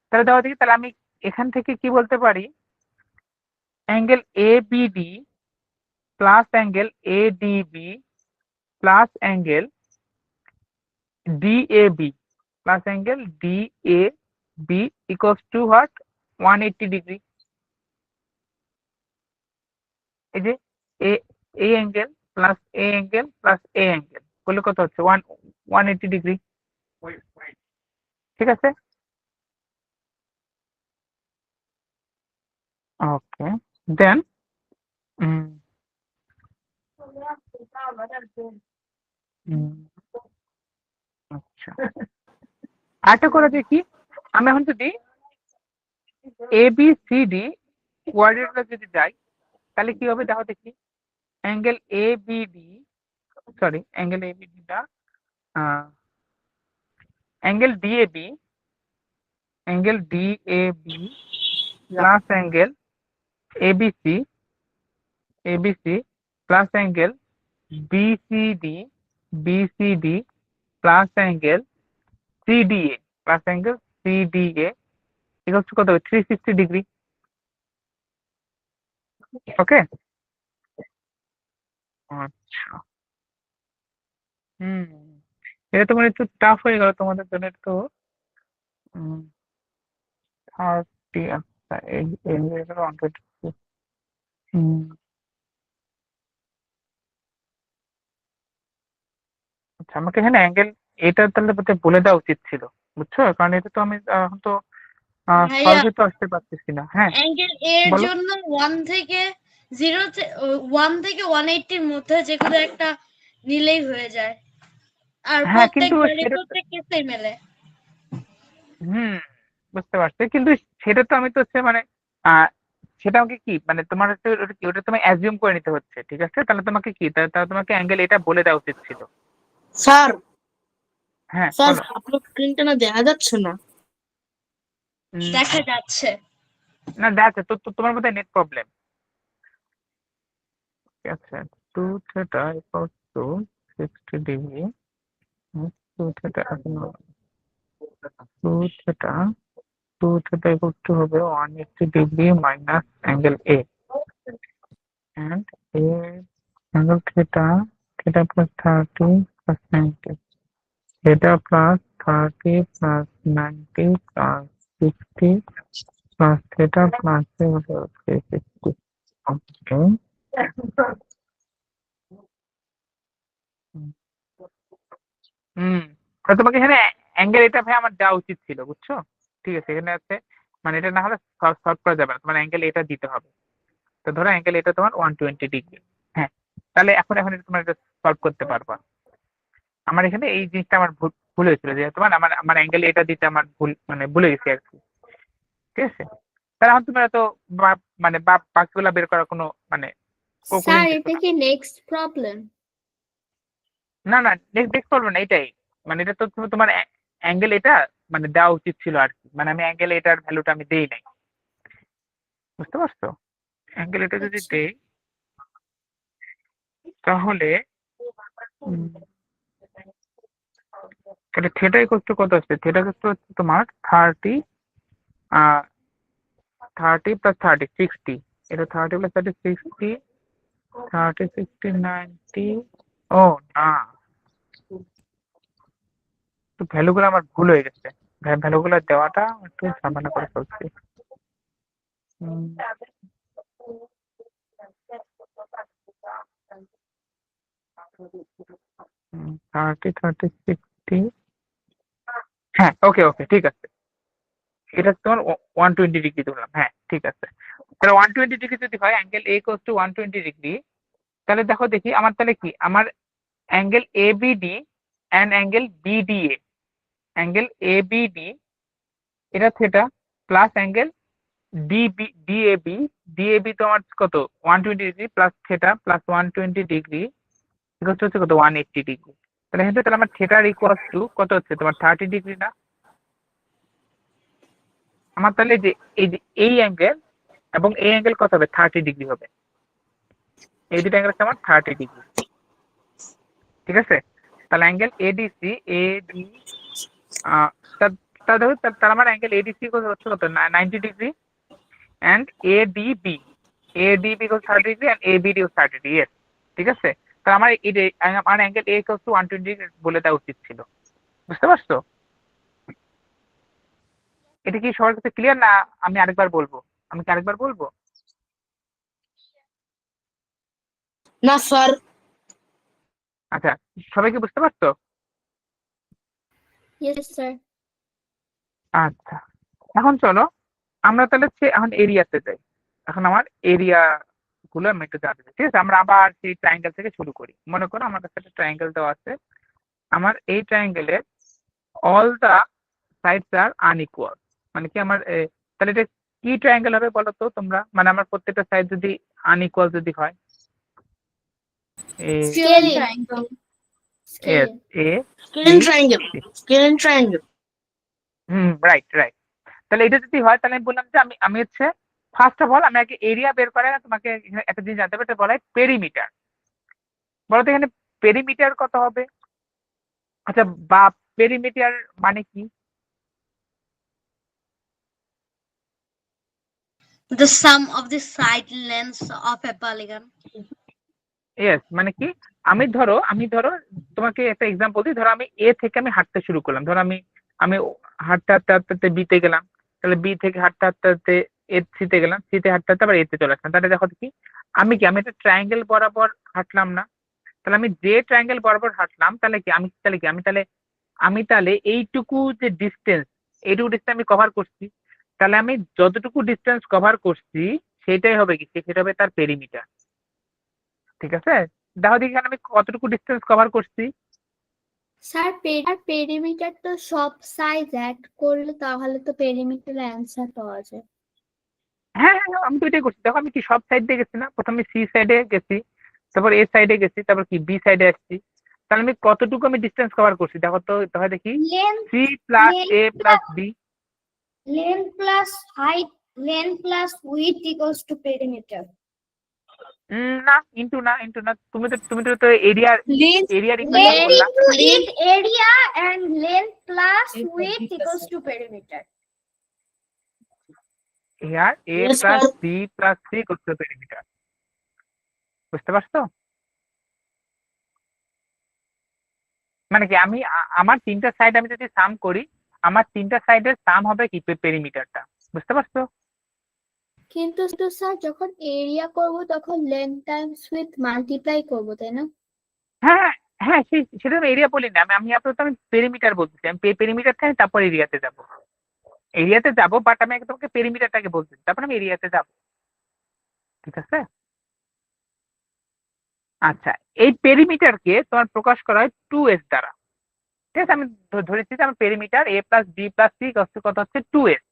তাহলে দেখো দেখি, তাহলে আমি এখান থেকে কি বলতে পারি, angle ABD plus angle ADB plus angle DAB plus angle DAB equals to what, 180 degree. এই যে এ এই অ্যাঙ্গেল প্লাস এ অ্যাঙ্গেল প্লাস এ অ্যাঙ্গেল করলে কত হচ্ছে, 180 ডিগ্রি। ঠিক আছে, ওকে, দেন আচ্ছা, আরেকটা করে দেখি, আমি এখন যদি ABCD কোঅর্ডিনেটে যদি যাই তাহলে কি হবে দেখো দেখি। Angle ABD, sorry angle ABD না, angle DAB, angle DAB plus angle ABC, ABC plus angle BCD plus angle CDA plus angle CDA এটা হচ্ছে কত, 360 ডিগ্রি। ওকে, আচ্ছা, হুম, এটা তোমার একটু টাফ হয়ে গেল তোমাদের জন্য একটু। 30, আচ্ছা, এই 120। হুম, আচ্ছা, আমাকে এখানে অ্যাঙ্গেল এটা তাহলে বলে দেওয়া উচিত ছিল, বুঝছো? কারণ এটা তো আমি এখন তো ভাইয়া সলভে তো আসতে পারতেছি না। হ্যাঁ, অ্যাঙ্গেল এর বলো। জন্য 1 থেকে 180 এর মধ্যে যে কোনো একটা নিলেই হয়ে যায়, আর হ্যাঁ, কিন্তু সেটা প্রত্যেক কেসেই মেলে। হুম, বুঝতে পারছি, কিন্তু সেটা তো আমি তো হচ্ছে মানে আহ সেটা আমাকে কি মানে তোমার হচ্ছে ওটা কি, ওটা তোমায় অ্যাজিউম করে নিতে হচ্ছে, ঠিক আছে? তাহলে তোমাকে কি, তাহলে তোমাকে অ্যাঙ্গেল এটা বলে দেওয়া উচিত ছিল। স্যার, হ্যাঁ, স্যার বলো। আপনার স্ক্রিনটা না দেখা যাচ্ছে না। দেখা যাচ্ছে। না, দেখো তো, তোমার মধ্যে নেট প্রবলেম। ঠিক আছে, 2θ = 60 ডিগ্রি, 2θ এখন 2θ 2θ হবে 180 degree minus angle A, and a angle theta plus 30 plus 90, theta plus 30 plus 90 plus 60 plus theta plus 360. Okay. হুম, তোমাকে এখানে অ্যাঙ্গেল এটা ভাই আমার দেওয়া উচিত ছিল, বুঝছো? ঠিক আছে, এখানে আছে মানে এটা না হলে সলভ করা যাবে না, তোমার অ্যাঙ্গেল এটা দিতে হবে। তো ধরো অ্যাঙ্গেল এটা তোমার 120 ডিগ্রি। হ্যাঁ, তাহলে এখন এটা তোমার সলভ করতে পারবা। আমার এখানে এই জিনিসটা আমার ভুল হয়েছিল, যে তোমার আমার আমার অ্যাঙ্গেল এটা দিতে আমার ভুল মানে ভুলে গেছি আর কি। ঠিক আছে, তাহলে এখন তুমি তো মানে বাকিগুলা বের করার কোনো মানে স্যার কঠিন কিছু এটা না। কি নেক্সট প্রবলেম? না না, নেক্সট করবো না, এটাই মানে এটা তো তোমার অ্যাঙ্গেল এটা মানে দেওয়া উচিত ছিল আর কি, মানে আমি অ্যাঙ্গেল এটার ভ্যালুটা আমি দেই নাই, বুঝতে পারছো? অ্যাঙ্গেল এটা যদি আচ্ছা, দেই তাহলে উম, তাহলে থিয়েটার ইকুয়াল টু কত আসছে? থিয়েটার ইকুয়াল টু হচ্ছে তোমার 30 প্লাস 60, এটা 30 প্লাস 60, 60 ও না, তো ভ্যালুগুলো আমার ভুল হয়ে গেছে, ভ্যালুগুলো দেওয়াটা একটু ঝামেলা করে ফেলছি। 30, 60, হ্যাঁ, ওকে ওকে, ঠিক আছে, এটা তোমার 120 ডিগ্রি ধরলাম। হ্যাঁ, ঠিক আছে, তাহলে 120 ডিগ্রি যদি হয় angle A equal to 120 degree, তাহলে দেখো দেখি আমার তাহলে কি, আমার angle A B D and angle B D A, angle A B D এটা theta plus angle DAB, DAB তো আমার কত 120 degree plus theta plus 120 degree হচ্ছে কত 180 ডিগ্রি। তাহলে এখান থেকে তাহলে আমার থিটার ইকুয়াল টু কত হচ্ছে তোমার 30 ডিগ্রি না? আমার তাহলে যে এই অ্যাঙ্গেল এবং এই অ্যাঙ্গেল কত হবে, 30 ডিগ্রি হবে। এই দুটো অ্যাঙ্গেল হচ্ছে আমার 30 ডিগ্রি, ঠিক আছে? তাহলে অ্যাঙ্গেল এডিসি এডি তা দেখো, তার আমার অ্যাঙ্গেল এডিসি হচ্ছে কত 90 degree, and ADB. ADB equals 30 degree and ABD equals 30 degree. Yes, ঠিক আছে? তাহলে আমার আমার angle A equals to 120 degree বলে দেওয়া উচিত ছিল, বুঝতে পারছো? এটা কি সবার কাছে ক্লিয়ার না? আমি আরেকবার বলবো, আমি কি আরেকবার বলবো? না স্যার। আচ্ছা, সবাই কি বুঝতে পারছো? Yes sir. আচ্ছা, এখন চলো আমরা তাহলে এখন এরিয়াতে যাই। এখন আমার এরিয়া গুলো আমি একটু জানতে চাই, ঠিক আছে? আমরা আবার সেই ট্রায়াঙ্গেল থেকে শুরু করি। মনে করো আমার কাছে একটা ট্রায়াঙ্গেল দেওয়া আছে, আমার এই ট্রায়াঙ্গেলের অল দা সাইডস আর আনইকুয়াল, মানে কি আমার তাহলে এটা কি ট্রায়াঙ্গেল হবে বলো তো তোমরা? মানে আমার প্রত্যেকটা সাইড যদি আনইকুয়াল যদি হয়, a scalene triangle. As scalene. A scalene triangle, scalene triangle. Right right. তাহলে এটা যদি হয় তাহলে আমি বললাম যে আমি হচ্ছে ফার্স্ট অফ অল আমি আগে এরিয়া বের করে তোমাকে এখানে একটা জিনিস জানতে হবে, এটা বলা হয় পেরিমিটার। বলো তো এখানে পেরিমিটার কত হবে? আচ্ছা, বা পেরিমিটার মানে কি? The sum of the side lengths of a polygon. Yes, মানে কি, আমি ধরো তোমাকে একটা এক্সাম্পল দিই। ধরো আমি এ থেকে আমি হাঁটতে শুরু করলাম, ধরো আমি আমি হাঁটতে হাঁটতে হাঁটতে হাঁটতে বিতে গেলাম, তাহলে বি থেকে হাঁটতে হাঁটতে হাঁটতে এ সিতে গেলাম, সিতে হাঁটতে হাঁটতে আবার এতে চলে আসলাম। তাহলে দেখো কি, আমি একটা ট্রায়াঙ্গেল বরাবর হাঁটলাম না? তাহলে আমি যে ট্রায়াঙ্গেল বরাবর হাঁটলাম আমি তাহলে এইটুকু যে এইটুকু ডিস্টেন্স আমি কভার করছি, তাহলে আমি যতটুকু ডিস্টেন্স কভার করছি সেটাই হবে কি, সেটা হবে তার পেরিমিটার। ঠিক আছে, দেখো দেখি এখানে আমি কতটুকু ডিস্টেন্স কভার করছি। স্যার পেরিমিটার তো সব সাইজ অ্যাড করলে তাহলে তো পেরিমিটার অ্যান্সার পাওয়া যায়। হ্যাঁ হ্যাঁ, আমি তো এটাই করছি। দেখো আমি কি সব সাইড দিয়ে গেছি না, প্রথমে সি সাইডে গেছি, তারপর এ সাইডে গেছি, তারপর কি বি সাইডে আসছি। তাহলে আমি কতটুকু আমি ডিস্টেন্স কভার করছি দেখো তো, তাহলে দেখি Length, C plus A plus B. length plus height, length plus width equals to perimeter. না, ইন্টু না, তুমি তো এরিয়ার Length ইকুয়েশন বললা। into area and length plus width equals to perimeter. এয়ার a Yes, plus sir. B plus c করতে perimeter. বুঝতে পারছো? মানে কি আমি আমার তিনটা সাইড আমি যদি সাম করি, আমার তিনটা সাইডের সাম হবে কি পেরিমিটারটা। বুঝতে পারছো? কিন্তু স্যার যখন এরিয়া করব তখন লেন্থ টাইমস উইথ মাল্টিপ্লাই করব, তাই না? হ্যাঁ হ্যাঁ, সেটা আমি এরিয়া বলি না, আমি আপাতত আমি পেরিমিটার বলতেছি। আমি পেরিমিটার থেকে তারপর এরিয়াতে যাব, বাট আমি আগে তোমাকে পেরিমিটারটাকে বলতেছি, তারপর আমি এরিয়াতে যাব। ঠিক আছে, আচ্ছা। এই পেরিমিটারকে তোমার প্রকাশ করা হয় 2s দ্বারা। ঠিক আছে, আমি ধরেছি যে আমার perimeter a plus B plus c কত হচ্ছে 2s,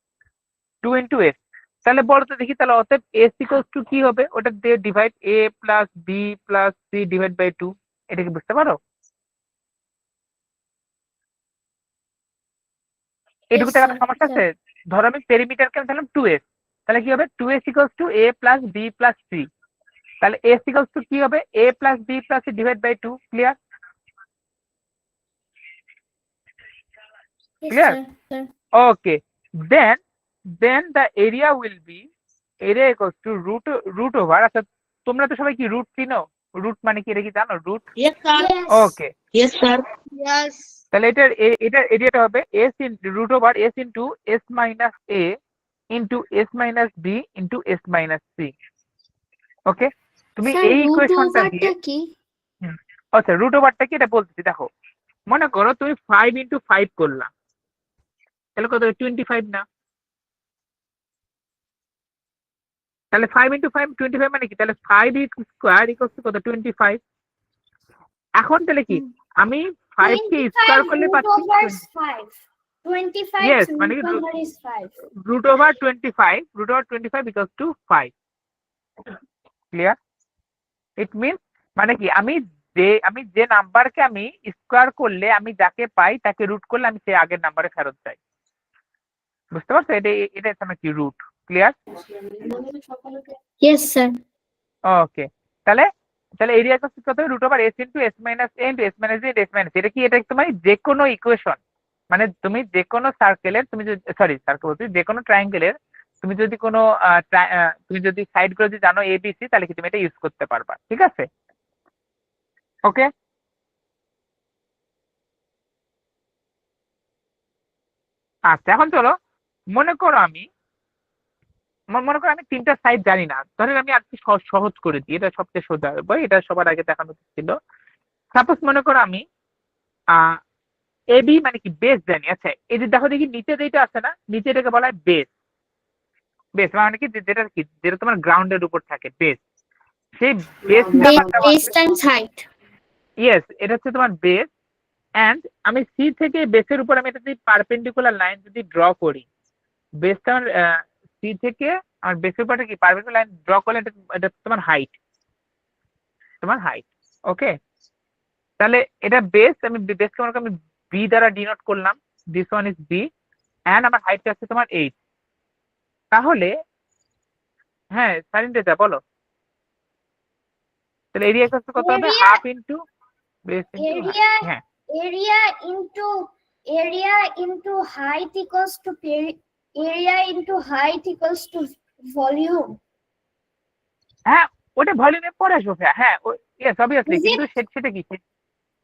2 ইন্টু s। তাহলে বলো তো দেখি, তাহলে অতএব s ইকুয়ালস টু কি হবে, ওটা দিয়ে divide a plus B plus c divide by 2। এটা কি বুঝতে পারো? এটুকু Yes, টাকার sir. সমস্যা আছে? ধরো আমি পেরিমিটারকে আমি দিলাম 2s, তাহলে কি হবে 2s equals to a plus B plus c. তাহলে s ইকুয়ালস টু কি হবে, a plus B plus c divide by 2। Clear? Yes, Clear? sir. Okay. Then the area will be area equals to root over। আচ্ছা, তোমরা তো সবাই কি root চিনো? Root মানে কি, এটা কি জানো root? Yes, sir. Yes. Okay, Yes, sir. Yes. তাহলে এটার এরিয়াটা হবে s in root over s into s minus a into s minus b into s minus c। Okay, তুমি স্যার এই রুট ইকুয়েশনটা ওভারটা দিয়ে কি? আচ্ছা, রুট ওভারটা কি এটা বলতেছি। দেখো, মনে করো তুমি 5 ইন্টু 5 করলা, তাহলে কত 25 না? তাহলে 5 ইন্টু 5 25 মানে কি, তাহলে 5 স্কোয়ার ইকুয়ালস টু কত 25। এখন তাহলে কি আমি 5 কে স্কোয়ার 25 করলে root পাচ্ছি over is 5. 25 Yes, মানে root কি over is 5. Root over 25 equals to 5। Clear? It means মানে কি, আমি যে নাম্বারকে আমি স্কোয়ার করলে আমি যাকে পাই তাকে রুট করলে আমি সেই আগের নাম্বারে ফেরত যাই। বুঝতে পারছো? এটা হচ্ছে কি root. Clear? Yes, sir. Okay, তাহলে এরিয়া কত হবে root over s into s minus a into s minus s minus. এটা তোমার যে কোনো ইকুয়েশন, মানে তুমি যে কোনো সার্কেলের, তুমি যদি সার্কেল বলছি, যে কোনো ট্রায়াঙ্গেলের তুমি যদি কোনো তুমি যদি সাইড গুলো যদি জানো a b c, তাহলে কি তুমি এটা ইউজ করতে পারবা। ঠিক আছে, ওকে। আচ্ছা, এখন চলো মনে করো আমি তিনটা সাইড জানি না, ধরেন আমি আজকে সহজ করে দিই, এটা সবচেয়ে সোজা হবে, এটা সবার আগে দেখানো ছিল। সাপোজ মনে করো আমি এ বি মানে কি বেস জানি। আচ্ছা, এই যে দেখো দেখি নিচে যেটা আছে না, নিচে এটাকে বলা হয় বেস। মানে কি যেটা তোমার গ্রাউন্ডের উপর থাকে, বেস। সেই বেসটা আমার দেওয়া Base আছে। times height. ইয়েস, এটা হচ্ছে তোমার বেস। এন্ড আমি সি থেকে বেসের উপর আমি এটা যদি পারপেন্ডিকুলার লাইন যদি ড্র করি, বেসটা আমার সি থেকে আমার বেসের উপর কি পারপেন্ডিকুলার লাইন ড্র করলে এটা তোমার হাইট। ওকে, তাহলে এটা বেস, আমি বেসকে মনে করি আমি বি দ্বারা ডিনোট করলাম, this one is B, and আমার হাইট আছে তোমার 8। তাহলে হ্যাঁ সারিনটা বলো, তাহলে এরিয়া কত হবে, Area- half into base into Area- হ্যাঁ area into height equals to area into height equals to volume. হ্যাঁ, ওটা ভলিউমে পরে আসবো। হ্যাঁ ইয়েস অবভিয়াসলি, Is it? কিন্তু সেটা কি,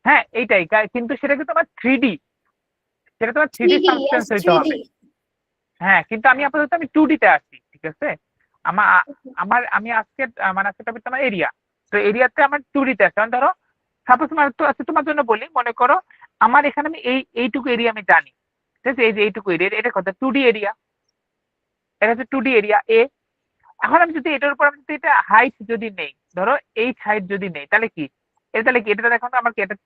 হ্যাঁ এইটাই, কিন্তু সেটা কি তোমার 3D, সেটা তোমার 3D 3D, সাবস্টেন্স yes, হইতে 3D. হবে। হ্যাঁ, কিন্তু আমি আপাতত আমি 2D তে আসছি। ঠিক আছে, আমি আজকে মানে আজকে টপিক তোমার এরিয়া, তো এরিয়াতে আমার 2D তে আছে। ধরো সাপোজ তোমার জন্য বলি, মনে করো আমার এখানে আমি এইটুকু এরিয়া আমি জানি, ঠিক আছে, এই যে এইটুকু এরিয়া, এটা কত 2D এরিয়া, এটা হচ্ছে 2D এরিয়া এ। এখন আমি যদি এটার উপর আমি যদি এটা হাইট যদি নেই, ধরো এই হাইট যদি নেই, তাহলে কি এটা দেখো তো আমার কি এটা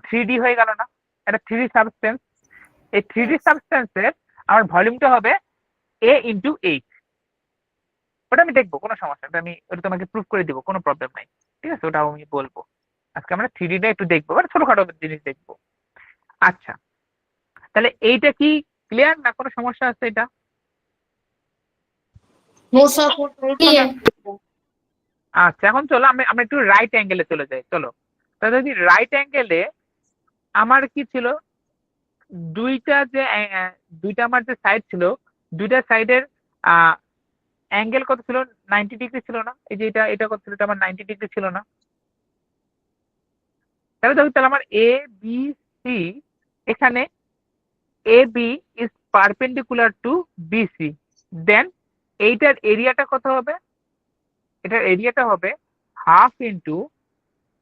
3D হয়ে গেল না? এটা 3D সাবস্টেন্স। এই 3D সাবস্টেন্সের আমার ভলিউমটা হবে A × 8। ওটা আমি দেখবো, কোনো সমস্যা নেই, ওটা তোমাকে প্রুফ করে দিব, কোনো প্রবলেম নাই, ঠিক আছে, ওটাও আমি বলবো। আজকে আমরা 3Dটা একটু দেখবো, মানে ছোটখাটো জিনিস দেখবো। আচ্ছা, তাহলে এইটা কি ক্লিয়ার না কোনো সমস্যা আছে এটা? No sir. আচ্ছা, এখন চলো আমরা একটু রাইট অ্যাঙ্গেলে চলে যাই, চলো। তাহলে যদি রাইট অ্যাঙ্গেলে আমার কি ছিল, দুইটা যে দুইটা আমার যে সাইড ছিল, দুইটা সাইডের অ্যাঙ্গেল কত ছিল? 90 ডিগ্রি ছিল না? এই যে এটা কত ছিল? এটা আমার 90 ডিগ্রি ছিল না? তাহলে দেখো, তাহলে আমার এ বি সি, এখানে A B is perpendicular to BC, then এইটার এরিয়াটা কত হবে? এটার এরিয়াটা হবে half into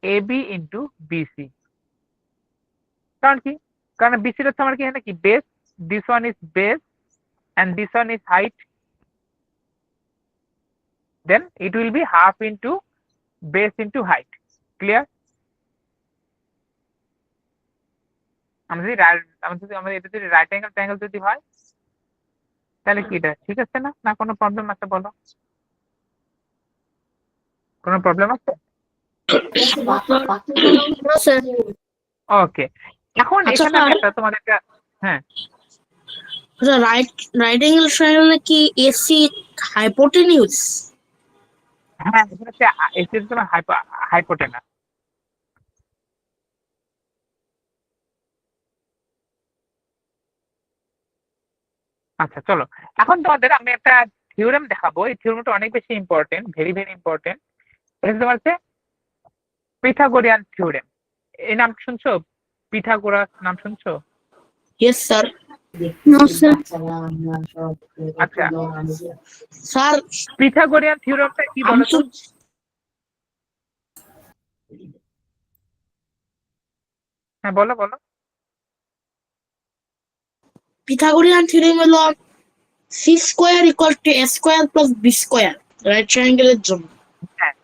A B into BC. কারণ কি? কারণ বিসিটা হচ্ছে আমার কি এখানে কি base, this one is base and this one is height, then it will be half into base into height. Clear? আমাদের এটা যদি রাইট অ্যাঙ্গেল ট্রায়াঙ্গেল যদি হয়, তাহলে কি এটা ঠিক আছে না? না কোনো প্রবলেম আছে বলো? কোনো প্রবলেম আছে? No sir. ওকে, এখন আচ্ছা, এখানে আমি স্যার। একটা তোমাদের একটা, হ্যাঁ রাইট অ্যাঙ্গেল ট্রায়াঙ্গেলে কি এসি হাইপোটেনিউস? হ্যাঁ, এটা হচ্ছে এটা হচ্ছে তোমার হাইপোটেনাস। আচ্ছা চলো, এখন তোমাদের আমি একটা থিওরেম দেখাবো। এই থিওরেমটা অনেক বেশি ইম্পর্টেন্ট, ভেরি ভেরি ইম্পর্টেন্ট। এটা তোমার হচ্ছে পিথাগোরিয়ান থিওরেম। এই নাম শুনছো? পিথাগোরাস নাম শুনছো? Yes sir. No sir. আচ্ছা, স্যার পিথাগোরিয়ান থিওরেমটা কি আমি বলতো? তো হ্যাঁ বলো বলো। পিথাগোরিয়ান থিওরেম হলো C square equal to A square plus B square right ট্রায়াঙ্গেলের জন্য। হ্যাঁ,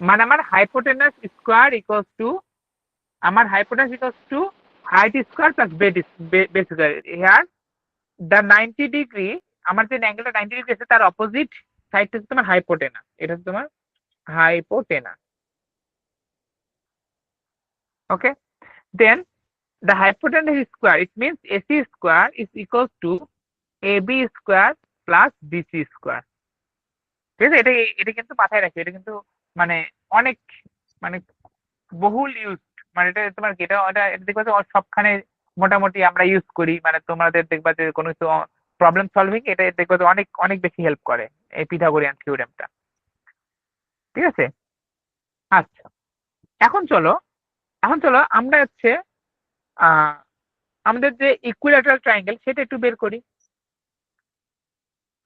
মানে আমার হাইপোটেনাস স্কোয়ার ইকুয়ালস টু, আমার hypotenuse equals to height square plus base square. Here the 90 degree, আমার যে অ্যাঙ্গেলটা 90 ডিগ্রি আছে তার অপোজিট সাইডটা হচ্ছে তোমার হাইপোটেনাস। এটা হচ্ছে তোমার hypotenuse. Okay, then the hypotenuse square, it means AC square is equals to AB square plus BC square. ঠিক আছে, এটা কিন্তু মাথায় রাখবে, এটা কিন্তু মানে অনেক মানে বহুল ইউজ, মানে এটা তোমার কি এটা দেখবা যে সবখানে মোটামুটি আমরা ইউজ করি, মানে তোমাদের দেখবা যে কোনো কিছু প্রবলেম সলভিং এটা দেখবা যে অনেক অনেক বেশি হেল্প করে এই পিথাগোরিয়ান থিওরেমটা। ঠিক আছে, আচ্ছা এখন চলো আমরা হচ্ছে আমাদের যে ইকুইল্যাটারাল ট্রায়াঙ্গেল সেটা একটু বের করি।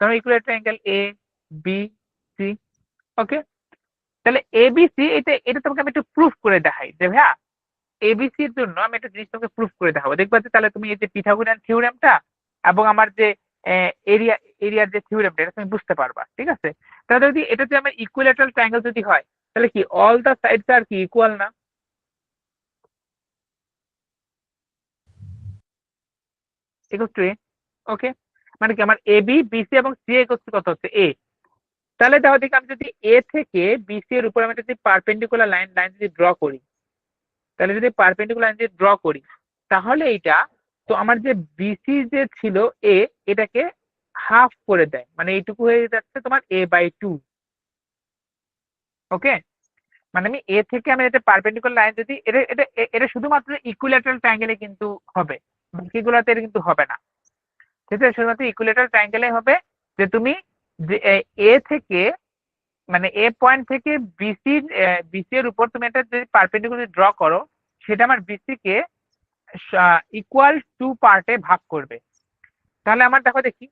ধরো ইকুইল্যাটারাল ট্রায়াঙ্গেল এ বি সি। ওকে, তাহলে এবিসি, এটা তোমাকে আমি একটু প্রুফ করে দেখাই যে ভাইয়া এবিসি এর জন্য আমি একটা জিনিস তোমাকে প্রুফ করে দেখাবো। দেখবা যে তাহলে তুমি এই যে পিথাগোরিয়ান থিওরেমটা এবং আমার যে এরিয়ার যে থিওরেমটা, এটা তুমি বুঝতে পারবা। ঠিক আছে, তাহলে যদি এটা যে আমার ইকুইল্যাটারাল ট্রায়াঙ্গেল যদি হয়, তাহলে কি অল দা সাইডস আর কি ইকুয়াল না? ইকুয়াল টু এ। ওকে, মানে কি আমার এ বি বিসি এবং সি ইকুয়াল টু কত হচ্ছে এ। তাহলে দেখো দেখি আমি যদি এ থেকে বিসি এর উপর আমি যদি পারপেন্ডিকুলার লাইন যদি ড্র করি, তাহলে যদি পারপেন্ডিকুলার লাইন যদি ড্র করি, তাহলে এইটা তো আমার যে বিসি যে ছিল এ, এটাকে হাফ করে দেয়, মানে এইটুকু হয়ে যাচ্ছে তোমার a/2। ওকে, মানে আমি এ থেকে আমি এটা পারপেন্ডিকুলার লাইন যদি এটা শুধুমাত্র ইকুইল্যাটারাল ট্রায়াঙ্গেলে কিন্তু হবে, বাকিগুলোতে এটা কিন্তু হবে না। ঠিক আছে, শুধুমাত্র ইকুইল্যাটারাল ট্রায়াঙ্গেলে হবে যে তুমি যে এ থেকে মানে এ পয়েন্ট থেকে বিসি এর উপর তুমি একটা যদি পারপেন্ডিকুলার ড্র করো, সেটা আমার বিসি কে ইকুয়াল টু পার্টে ভাগ করবে। তাহলে আমার দেখো দেখি,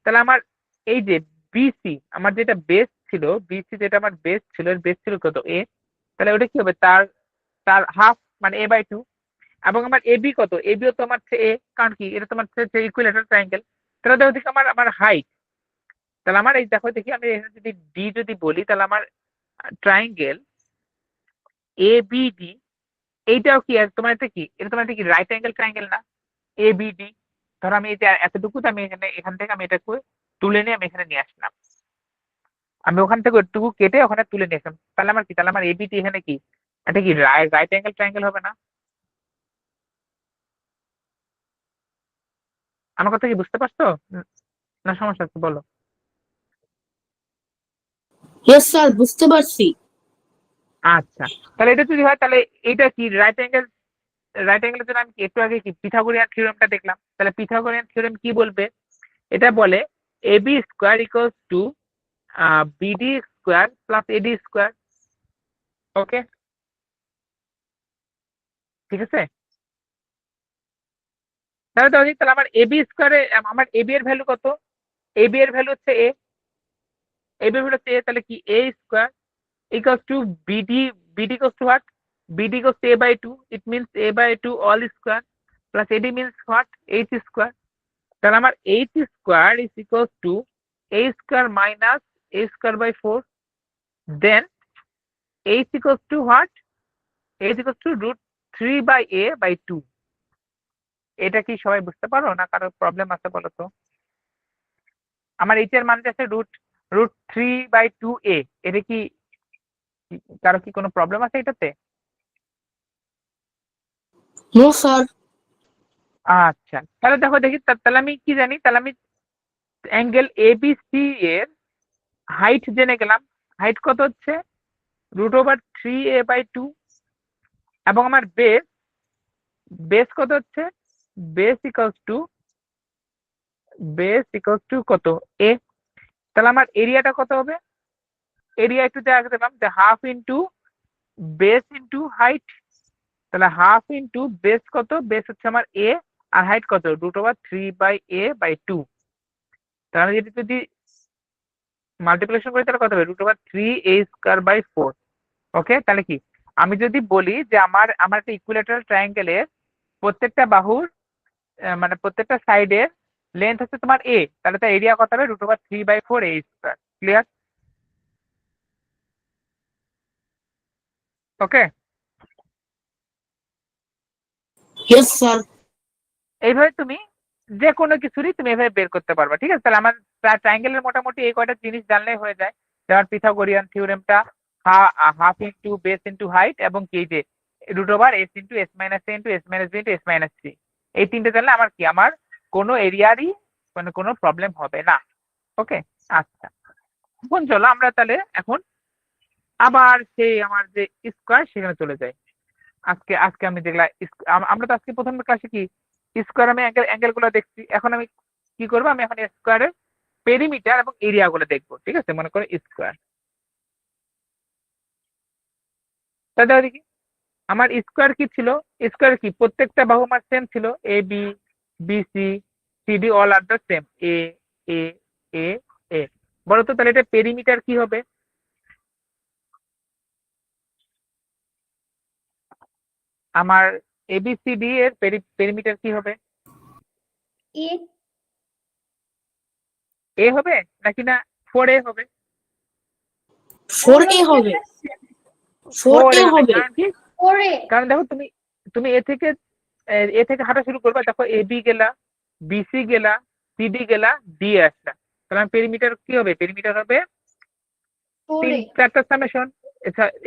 তাহলে আমার এই যে বিসি আমার যেটা বেস ছিল, বিসি যেটা আমার বেস ছিল, এর বেস ছিল কত এ, তাহলে ওটা কি হবে তার তার হাফ মানে a/2, এবং আমার এবি কত, এবিও তো আমার এ, কারণ কি এটা তোমার ইকুইলেটারাল ট্রায়াঙ্গেল। তাহলে দেখো দেখি আমার আমার হাইট, তাহলে আমার এই দেখো দেখি আমি এখানে যদি ডি যদি বলি, তাহলে আমার ট্রায়াঙ্গেল এবিডি, এইটাও কি তোমার এটা কি, এটা তোমার এটা কি রাইট অ্যাঙ্গেল ট্রায়াঙ্গেল না, এবিডি। ধরো আমি এই যে এতটুকু আমি এখান থেকে আমি এটাকে তুলে নিয়ে আমি এখানে নিয়ে আসলাম, আমি ওখান থেকে একটুকু কেটে ওখানে তুলে নিয়ে আসলাম, তাহলে আমার কি, তাহলে আমার এবিটি এখানে কি, এটা কি রাইট অ্যাঙ্গেল ট্রায়াঙ্গেল হবে না? আমার কথা কি বুঝতে পারছো? না সমস্যা আছে বলো। ইয়েস স্যার, বুঝতে পারছি। আচ্ছা, তাহলে এটা যদি হয় তাহলে এটা কি রাইট অ্যাঙ্গেলের জন্য আমি কি একটু আগে কি পিথাগোরিয়ান থিওরেমটা দেখলাম, তাহলে পিথাগোরিয়ান থিওরেম কি বলবে, এটা বলে AB square equals to BD square plus AD square. Okay, ঠিক আছে। তাহলে তাহলে আমার এবি স্কোয়ারে আমার এবি এর ভ্যালু কত, এবি এর ভ্যালু হচ্ছে এ, এবি এর ভ্যালু হচ্ছে এ, তাহলে কি এ square equals to BD, BD equals to what? BD equals to a/2. It means a/2 all square plus AD means what? H square. তাহলে আমার H square is equals to a square minus a square by 4. Then H equals to what? H equals to root 3 by a by 2. এটা কি সবাই বুঝতে পারো না কারো problem আছে বলো তো? আমার H এর মান আছে রুট 3/2a, এটা কি কারো কি কোনো প্রবলেম আছে এটাতে? No sir. আচ্ছা, তাহলে দেখো দেখি তাহলে আমি কি জানি, তাহলে আমি অ্যাঙ্গেল এবিসি এর হাইট জেনে গেলাম, হাইট কত হচ্ছে √3a/2, এবং আমার বেস কত হচ্ছে, বেস ইকুয়ালস টু কত, এ। তাহলে আমার এরিয়াটা কত হবে, এরিয়া একটু দেখা দিলাম যে half into base into height, তাহলে হাফ ইন্টু বেস কত, বেস হচ্ছে আমার এ, আর হাইট কত √3a/2। তাহলে আমি যদি মাল্টিপ্লিকেশন করি তাহলে কত হবে √3a²/4। ওকে, তাহলে কি আমি যদি বলি যে আমার আমার একটা ইকুইলেটারাল ট্রায়াঙ্গেলের প্রত্যেকটা বাহুর মানে প্রত্যেকটা সাইডের লেন্থ হচ্ছে তোমার এ, তাহলে তার এরিয়া কত হবে √3/4a²। ক্লিয়ার? ওকে, ইয়েস স্যার। এইভাবে তুমি যে কোনো কিছুরই তুমি এভাবে বের করতে পারবা। ঠিক আছে, তাহলে আমার ট্রায়াঙ্গেলের মোটামুটি এই কয়টা জিনিস জানলেই হয়ে যায়। যেমন পিথাগোরিয়ান থিওরেমটা, half into base into height, এবং কি যে √s into s minus a into s minus b into s minus 3, এই তিনটে জানলে আমার কি আমার কোনো এরিয়ারই মানে কোনো প্রবলেম হবে না। ওকে, আচ্ছা, এখন চলো আমরা তাহলে এখন আবার সেই আমার যে স্কোয়ার সেখানে চলে যাই। আজকে আজকে আমি দেখলাম আমরা তো আজকে প্রথম ক্লাসে কি স্কোয়ার আমি অ্যাঙ্গেল গুলো দেখছি, এখন আমি কি করবো, আমি এখন স্কোয়ারের পেরিমিটার এবং এরিয়া গুলো দেখবো। ঠিক আছে, মনে করো স্কোয়ার, তাহলে দেখি আমার স্কোয়ার কি ছিল, স্কোয়ার কি প্রত্যেকটা বাহু আমার সেম ছিল, A B, B C, C D all R the same, A A A A. বলো তো তাহলে এটা পেরিমিটার কি হবে, আমার এবিসিডি এর পেরিমিটার কি হবে, A এ হবে নাকি না 4a হবে? 4a হবে। 4a 4a হবে। কারণ কি, করে কারণ দেখো তুমি তুমি এ থেকে হাঁটা শুরু করবে, দেখো এ বি গেলা, বিসি গেলা, সিডি গেলা, ডি আসলা, তাহলে পেরিমিটার কি হবে, পেরিমিটার হবে করে 3-4টা summation,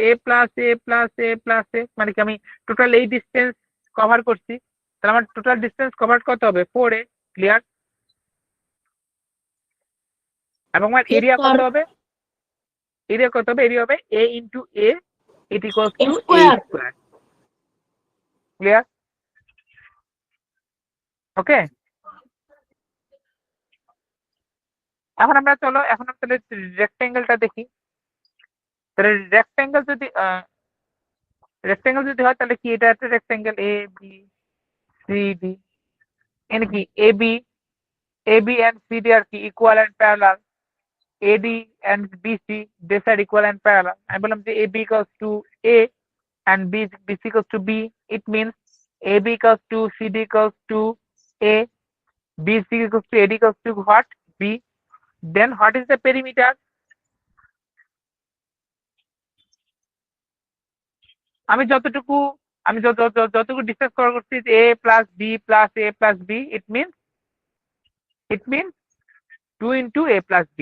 A plus A plus A plus এ, মানে কি আমি টোটাল এই ডিস্টেন্স কভার করছি, তাহলে আমার টোটাল ডিস্টেন্স কভার কত হবে 4a। ক্লিয়ার? এবং আমার Yes, এরিয়া কত sir. হবে, এরিয়া হবে a into a, it equals A to a square. Square. Clear? Okay, এখন আমরা চলো এখন আমরা তাহলে রেক্টেঙ্গেলটা দেখি। তাহলে রেক্টেঙ্গেল যদি হয় তাহলে কি এটা একটা rectangle A B C D, এখানে কি A B and C D আর কি equal and parallel, AD and BC this are equal and parallel. আমি বললাম যে A B equals to A, and BC equals to B. It means AB equals to CD equals to A, BC equals to AD equals to what? B. Then what is the perimeter? আমি যতটুকু আমি যতটুকু discuss করা করছি A plus B plus A plus B, it means 2 into A plus B.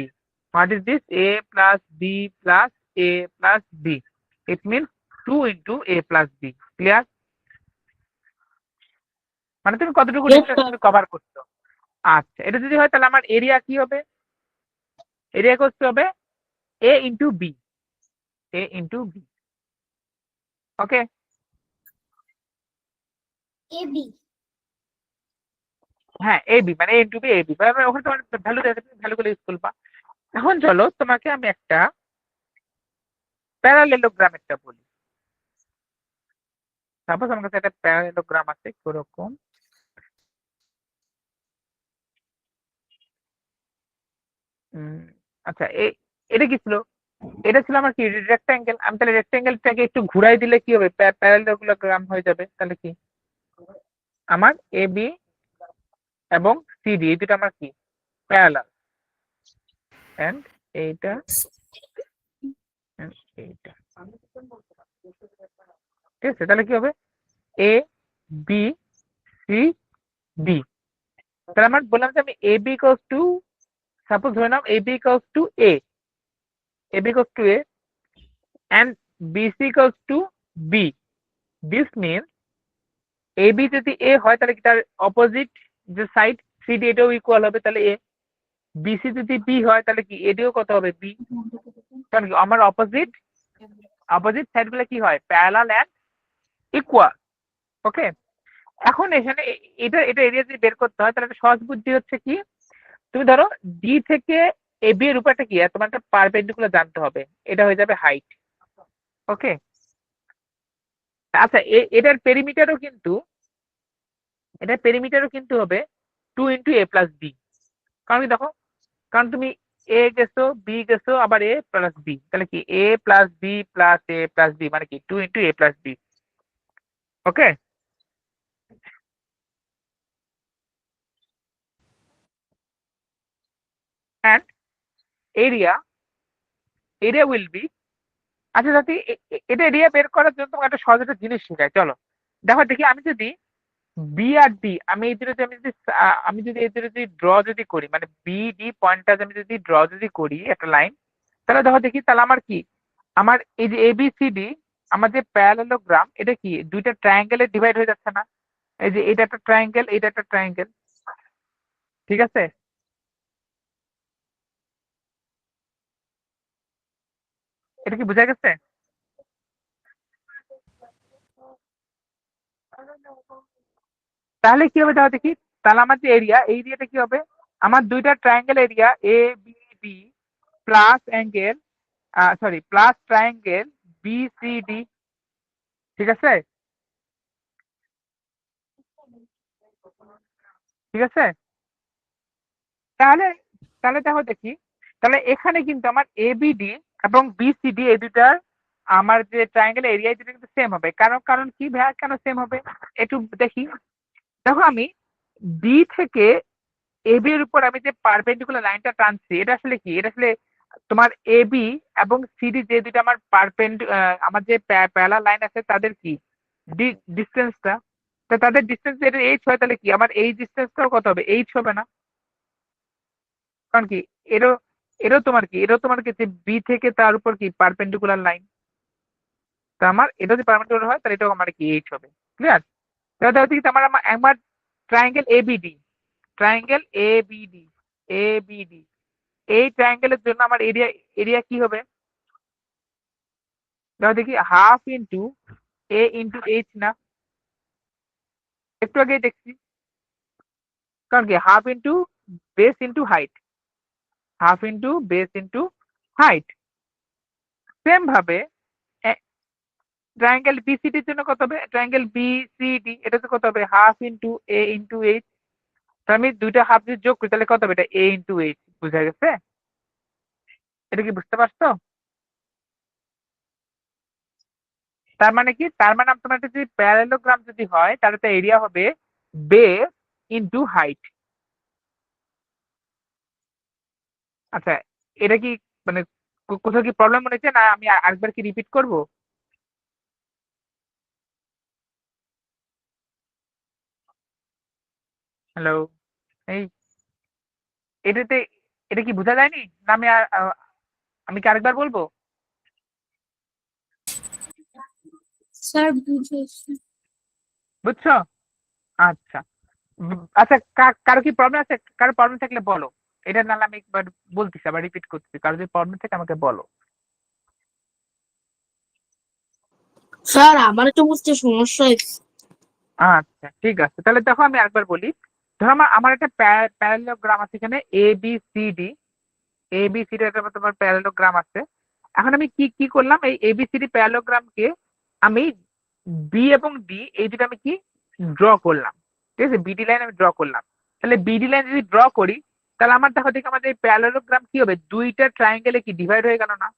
What is this? A plus B plus A plus B. It means 2 into A plus B. Clear? মানে তুমি কতটুকু Yes, distance sir. তুমি cover করছো। আচ্ছা, এটা যদি হয় তাহলে আমার এরিয়া কি হবে? এরিয়া করতে হবে A into B. A into B. Okay, AB. হ্যাঁ AB মানে A into B AB, মানে ওখানে তোমার ভ্যালু দেবে, তুমি ভ্যালু গুলো ইউজ করবা। এখন চলো তোমাকে আমি একটা প্যারালেলোগ্রামেরটা বলি। সাপোজ আমার কাছে একটা প্যারালেলোগ্রাম আছে এরকম। আচ্ছা, এটা কি ছিল? এটা ছিল আমার কি রেক্টাঙ্গেল। আমি তাহলে রেক্টাঙ্গেলটাকে একটু ঘুরাই দিলে কি হবে? প্যারালেলোগ্রাম হয়ে যাবে। তাহলে কি আমার AB এবং CD এই দুটো আমার কি প্যারালাল, এন্ড এইটা and এইটা, ঠিক আছে? তাহলে কি হবে? A B C D। তাহলে আমার বললাম যে আমি AB ইকুয়ালস টু, সাপোজ ধরে নাও AB equals to A, AB equals to A and BC equals to B। This means AB যদি A হয় তাহলে কি তার অপোজিট যে সাইড CD এটাও ইকুয়াল হবে, তাহলে A। BC যদি B হয় তাহলে কি এটাও কত হবে? B। কারণ কি আমার অপোজিট সাইড গুলো কি হয়? Parallel and equal. ওকে, এখন এখানে এটা এরিয়া যদি বের করতে হয় তাহলে একটা সহজ বুদ্ধি হচ্ছে কি, তুমি ধরো ডি থেকে এবি এর উপর একটা কি তোমার একটা পারপেন্ডিকুলার জানতে হবে, এটা হয়ে যাবে হাইট। ওকে, আচ্ছা এটার পেরিমিটারও কিন্তু হবে 2 ইন্টু A প্লাস বি। কারণ কি দেখো, কারণ তুমি এ গেছো বি গেছো আবার A প্লাস বি, তাহলে কি A plus B plus A plus B মানে কি 2 into A plus B. Okay, and area will be, আচ্ছা যদি এটা এরিয়া বের করার জন্য তোমাকে একটা সহজ একটা জিনিস শেখাই। চলো দেখো দেখি, আমি যদি বি আর ডি আমি এই দুটো আমি যদি এই দুটো যদি ড্র যদি করি, মানে বি ডি পয়েন্টটা আমি যদি ড্র যদি করি একটা লাইন, তাহলে দেখো দেখি তাহলে আমার কি, আমার এই যে ABCD আমার যে প্যারালেলোগ্রাম, এটা কি দুইটা ট্রায়াঙ্গেলে ডিভাইড হয়ে যাচ্ছে না? এই যে এটা একটা ট্রায়াঙ্গেল, এটা একটা ট্রায়াঙ্গেল, ঠিক আছে? এটা কি বোঝা গেছে? তাহলে কি হবে দেখো দেখি, তাহলে আমার যে এরিয়া, এই এরিয়াটা কি হবে? আমার দুইটা triangle area ABD plus angle sorry plus triangle BCD, ঠিক আছে? ঠিক আছে, তাহলে তাহলে দেখো দেখি, তাহলে এখানে কিন্তু আমার ABD এবং BCD এই দুটার আমার যে ট্রায়াঙ্গেল এরিয়া দুটো কিন্তু সেম হবে। কারণ কারণ কি ভাইয়া, কেন সেম হবে একটু দেখি। দেখো আমি ডি থেকে এবি এর উপর আমি যে পারপেন্ডিকুলার লাইনটা টানছি, এটা আসলে কি, এটা আসলে তোমার এবি এবং সিডি যে দুটো আমার আমার যে প্যারালাল লাইন আছে তাদের কি ডিস্টেন্সটা, তো তাদের ডিস্টেন্স এটা এইচ হয়, তাহলে কি আমার এই ডিস্টেন্সটাও কত হবে? এইচ হবে না? কারণ কি এরও এরও তোমার কি যে বি থেকে তার উপর কি পারপেন্ডিকুলার লাইন, তো আমার এটা যদি পারপেন্ডিকুলার হয় তাহলে এটাও আমার কি এইচ হবে। ক্লিয়ার? তাহলে দেখো দেখি আমার আমার triangle ABD, triangle ABD ABD এই ট্রায়াঙ্গেলের জন্য আমার এরিয়া কি হবে? দেখো দেখি half into A into H না? একটু আগে দেখছি, কারণ কি half into base into height, half into base into height. Same ভাবে ট্রায়াঙ্গেল বিসিডির জন্য কত হবে? ট্রায়াঙ্গেল বিসিডি এটা তো কত হবে? Half into A into H. তো আমি দুইটা হাফ যদি যোগ করি তাহলে কত হবে? এটা A ইন্টু এইচ। বুঝা গেছে? এটা কি বুঝতে পারছো? তার মানে কি, তার মানে তোমার একটা যদি প্যারালোগ্রাম যদি হয় তাহলে তো এরিয়া হবে বেস ইনটু হাইট। আচ্ছা, এটা কি মানে কোথাও কি প্রবলেম মনে হচ্ছে, না আমি আরেকবার কি রিপিট করব? হ্যালো, এই এটাতে এটা কি বোঝা যায়নি, না আমি আমি কি আরেকবার বলবো? স্যার বুঝেছি। বুঝছো? আচ্ছা। আচ্ছা, কারো কি প্রবলেম আছে? কারো প্রবলেম থাকলে বলো। এটা নাহলে আমি একবার বলতেছি, আবার রিপিট করতেছি, কারো যদি প্রবলেম থাকে আমাকে বলো। স্যার আমার একটু বুঝতে সমস্যা হয়েছে। আচ্ছা ঠিক আছে, তাহলে দেখো আমি আরেকবার বলি। ধরো আমার আমার একটা প্যারালোগ্রাম আছে, এখানে এ বি সি ডি একটা তোমার প্যারালোগ্রাম আছে। এখন আমি কি কি করলাম, এই এবিসিডি প্যারালোগ্রামকে আমি বি এবং ডি এই দুটো আমি কি ড্র করলাম। ঠিক আছে, বিডি লাইন আমি ড্র করলাম। তাহলে বিডি লাইন যদি ড্র করি, তাহলে আমার দেখো দেখি আমাদের এই প্যারালোগ্রাম কি হবে, দুইটা ট্রায়াঙ্গেলে কি ডিভাইড হয়ে গেল না?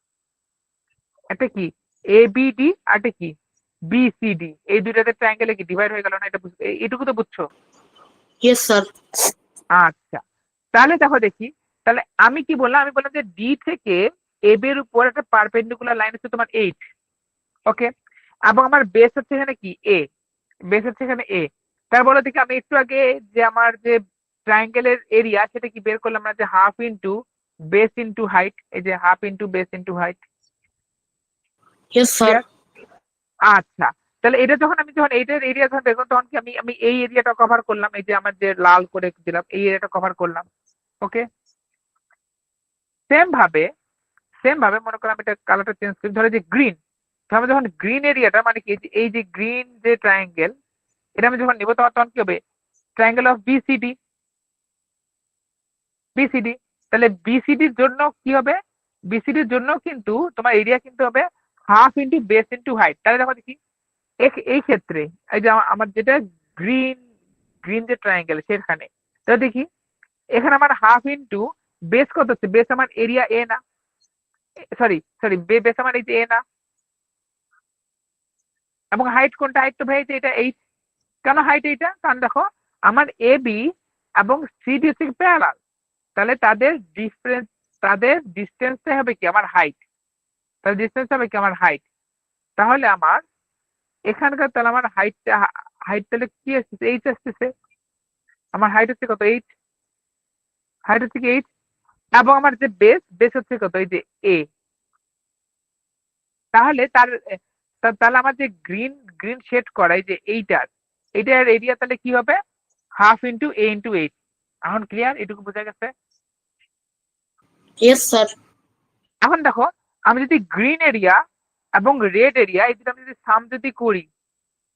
একটা কি এবিডি আর একটা কি বিসিডি, এই দুইটাতে ট্রায়াঙ্গেলে কি ডিভাইড হয়ে গেল না? এটা এইটুকু তো বুঝছো? Yes sir. আচ্ছা, তাহলে দেখো দেখি, তাহলে আমি কি বললাম, আমি বললাম যে ডি থেকে এব এর উপর একটা পারপেন্ডিকুলার লাইন হচ্ছে তোমার 8। ওকে, এবং আমার বেস হচ্ছে এখানে কি এ, বেস হচ্ছে এখানে এ। তার বলো দেখি, আমি একটু আগে যে আমার যে ট্রায়াঙ্গেলের এরিয়া সেটা কি বের করলাম না, যে half into base into height, এই যে half into base into height. Yes sir. Clear? আচ্ছা, তাহলে এটা যখন আমি যখন এইটার এরিয়া যখন দেখো, তখন কি আমি আমি এই এরিয়াটা কভার করলাম, এই যে আমার যে লাল করে দিলাম এই এরিয়াটা কভার করলাম। ওকে, সেম ভাবে সেম ভাবে মনে করো আমি এটা কালারটা চেঞ্জ করি, ধরো যে গ্রিন। তো আমি যখন গ্রিন এরিয়াটা মানে কি, এই যে গ্রিন যে ট্রায়াঙ্গেল, এটা আমি যখন নিবো তখন কি হবে, ট্রায়াঙ্গেল অফ বিসিডি। বিসিডি, তাহলে বিসিডির জন্য কি হবে, বিসিডির জন্য কিন্তু তোমার এরিয়া কিন্তু হবে half into base into height. তাহলে দেখো দেখি, এই ক্ষেত্রে এই যে আমার যেটা গ্রিন গ্রিন যে ট্রায়াঙ্গেল সেখানে, তাহলে দেখি এখানে আমার হাফ ইন্টু বেস কত হচ্ছে, বেস আমার এরিয়া এ না, সরি সরি, বেস আমার এই যে এ না, এবং হাইট কোনটা, হাইট তো ভাই এটা 8। কেন হাইট এইটা, কারণ দেখো আমার এ বি এবং সিডি হচ্ছে প্যারালাল, তাহলে তাদের ডিফারেন্স, তাদের ডিস্টেন্সটা হবে কি আমার হাইট, তাহলে ডিস্টেন্স হবে কি আমার হাইট। তাহলে আমার এখানকার, তাহলে আমার হাইটটা, হাইট তাহলে কি আসতেছে, এইচ আসতেছে। আমার হাইট হচ্ছে কত, 8। হাইট হচ্ছে কি 8, এবং আমার যে বেস, বেস হচ্ছে কত, এই যে এ। তাহলে তাহলে আমার যে গ্রিন গ্রিন শেড করা এই যে এইটার এরিয়া তাহলে কি হবে, হাফ ইন্টু এ ইন্টু 8। এখন ক্লিয়ার? এটুকু বোঝা গেছে? Yes sir. এখন দেখো, আমি যদি গ্রিন এরিয়া এবং রেড এরিয়া এই দুটো আমি যদি সাম যদি করি,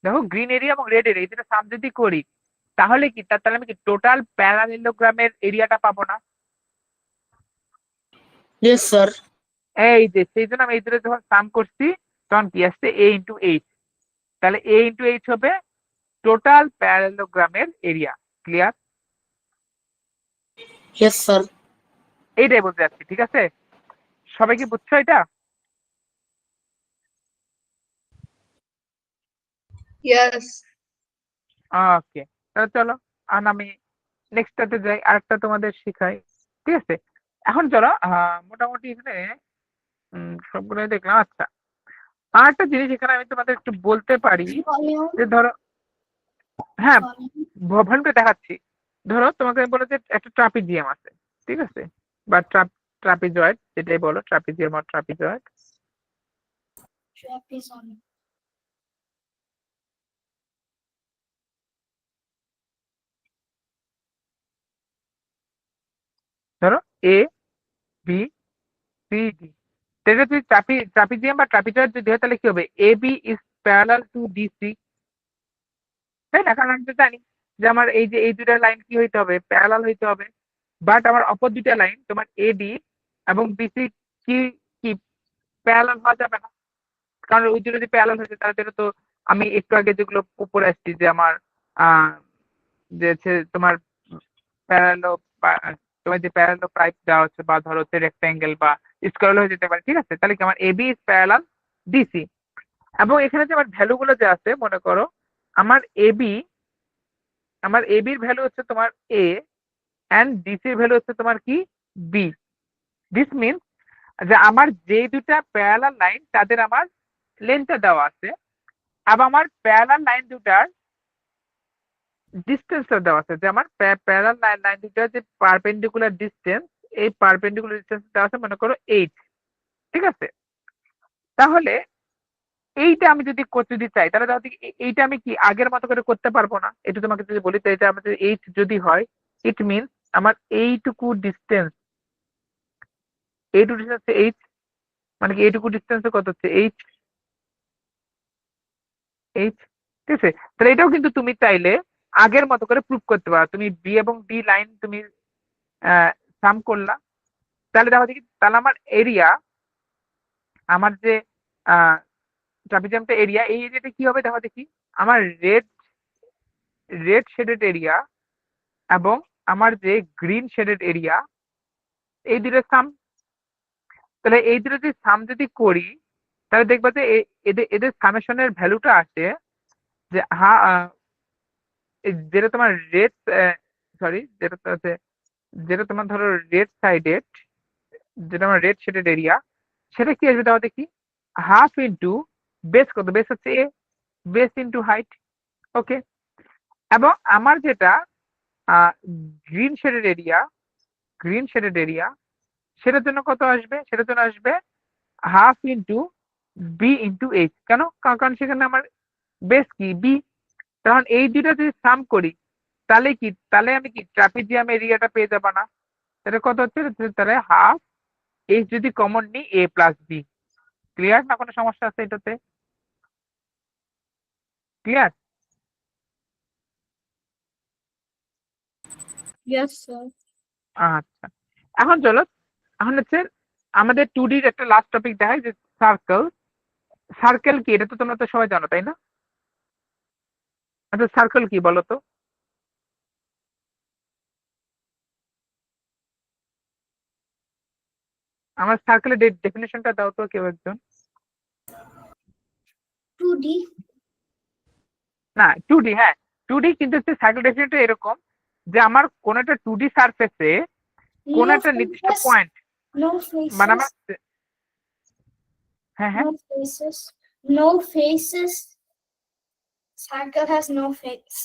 দেখো গ্রিন এরিয়া এবং রেড এরিয়া এই দুটো সাম যদি করি, তাহলে কি তাহলে আমি কি টোটাল প্যারালেলোগ্রামের এরিয়াটা পাবো না? Yes sir. এই যে সেই জন্য আমি এই দুটো যখন সাম করছি তখন কি আসছে, এ ইন্টু 8। তাহলে এ ইন্টু 8 হবে টোটাল প্যারালেলোগ্রামের এরিয়া। ক্লিয়ার? Yes sir. এইটাই বলতে যাচ্ছি, ঠিক আছে? সবাই কি বুঝছো এটা? ইয়েস। ওকে, তাহলে চলো আর আমি নেক্সটটাতে যাই, আরেকটা তোমাদের শিখাই। ঠিক আছে, এখন চলো মোটামুটি এখানে সবগুলোই দেখলাম। আচ্ছা, আর একটা জিনিস এখানে আমি তোমাদের একটু বলতে পারি, ভলিউম যে ধরো, হ্যাঁ ভালো করে দেখাচ্ছি। ধরো তোমাকে আমি বলো যে একটা ট্রাপিজিয়াম আছে, ঠিক আছে, বা ট্রাপিজয়েড যেটাই বলো, ট্রাপিজিয়াম আর ট্রাপিজয়েড। ট্রাপিজয়েড ধরো এ বি সি ডি, এটা যদি ট্রাপিজিয়াম বা ট্রাপিজয়েড যদি হয় তাহলে কি হবে, A B is parallel to DC. তাই না? কারণ আমি তো জানি যে আমার এই যে এই দুটা লাইন কি হইতে হবে, প্যারালাল হইতে হবে। বাট আমার অপর দুটা লাইন তোমার এডি এবং বিসি কি কি প্যারালাল হওয়া যাবে না, কারণ ওই দুটো যদি প্যারালাল হয়েছে তাহলে তো আমি একটু আগে যেগুলো উপরে আসছি যে আমার আহ যে হচ্ছে তোমার প্যারালো, তোমার যে প্যারালো পাইপ দেওয়া হচ্ছে, বা ধরো হচ্ছে রেক্টাঙ্গেল বা স্কোয়ার হয়ে যেতে পারে। ঠিক আছে, তাহলে কি আমার এবি ইজ প্যারালাল ডিসি। এবং এখানে যে আমার ভ্যালু গুলো যে আছে, মনে করো আমার এবির ভ্যালু হচ্ছে তোমার এ অ্যান্ড ডিসির ভ্যালু হচ্ছে তোমার কি বি। দিস মিনস যে আমার যে দুটা প্যারালাল লাইন তাদের আমার লেন্থটা দেওয়া আছে, এবং আমার প্যারালাল লাইন দুটার ডিস্টেন্সটা দেওয়া আছে, যে আমার প্যারালাল লাইন দুটার যে পারপেন্ডিকুলার ডিস্টেন্স, এই পারপেন্ডিকুলার ডিস্টেন্স দেওয়া আছে মনে করো 8, ঠিক আছে? তাহলে এইটা আমি যদি করতে দিতে চাই, তাহলে তাহলে এইটা আমি কি আগের মতো করে করতে পারবো না? এটা তোমাকে যদি বলি, তো এটা আমাদের 8 যদি হয়, ইট মিনস আমার এইটুকু ডিস্টেন্স, এইটুকু ডিস্টেন্স 8, মানে কি এইটুকু ডিস্টেন্সে কত হচ্ছে 8, ঠিক আছে? তাহলে এটাও কিন্তু তুমি চাইলে আগের মতো করে প্রুভ করতে পারো। তুমি বি এবং ডি লাইন তুমি সাম করলা, তাহলে দেখো দেখি, তাহলে আমার এরিয়া, আমার যে ট্রাপিজিয়ামটা এরিয়া, এই এরিয়াটা কি হবে দেখো দেখি, আমার রেড শেডেড এরিয়া এবং আমার যে গ্রিন শেডেড এরিয়া, এই দুটোর সাম। তাহলে এই দুটো যদি সাম যদি করি, তাহলে দেখবা যে এদের সামেশনের ভ্যালুটা আসে যে যেটা তোমার রেড, সরি, যেটা তোমার ধরো রেড সাইডেড, যেটা আমার রেড শেডেড এরিয়া, সেটা কি আসবে দেখো দেখি, হাফ ইন্টু বেস, কত বেস হচ্ছে এ, বেস ইন্টু হাইট। ওকে, এবং আমার যেটা গ্রিন শেডেড এরিয়া, সেটার জন্য কত আসবে, সেটার জন্য আসবে half into B into H. কেন? কারণ সেখানে আমার বেস কি বি। তখন এই দুইটা যদি সাম করি, তাহলে কি, তাহলে আমি কি ট্রাপিজিয়াম এরিয়াটা পেয়ে যাবো না? তাহলে কত হচ্ছে, তাহলে হাফ এইচ যদি কমন নিই এ প্লাস বি। ক্লিয়ার না? কোনো সমস্যা আছে এটাতে? ক্লিয়ার? Yes, sir. আচ্ছা, এখন চলো, এখন হচ্ছে আমাদের 2D একটা লাস্ট টপিক দেখাই, যে সার্কেল। সার্কেল কি, এটা তো তোমরা তো সবাই জানো, তাই না? আচ্ছা, সার্কেল কি বলো তো? আমার সার্কেলের ডেফিনেশনটা দাও তো কেউ একজন। 2D. না, 2D, হ্যাঁ 2D, কিন্তু হচ্ছে সার্কেল ডেফিনেশনটা এরকম যে আমার কোন একটা 2D সারফেসে কোন No একটা নির্দিষ্ট faces. পয়েন্ট, No মানে faces. আমার, হ্যাঁ হ্যাঁ, No faces. No faces. Circle has no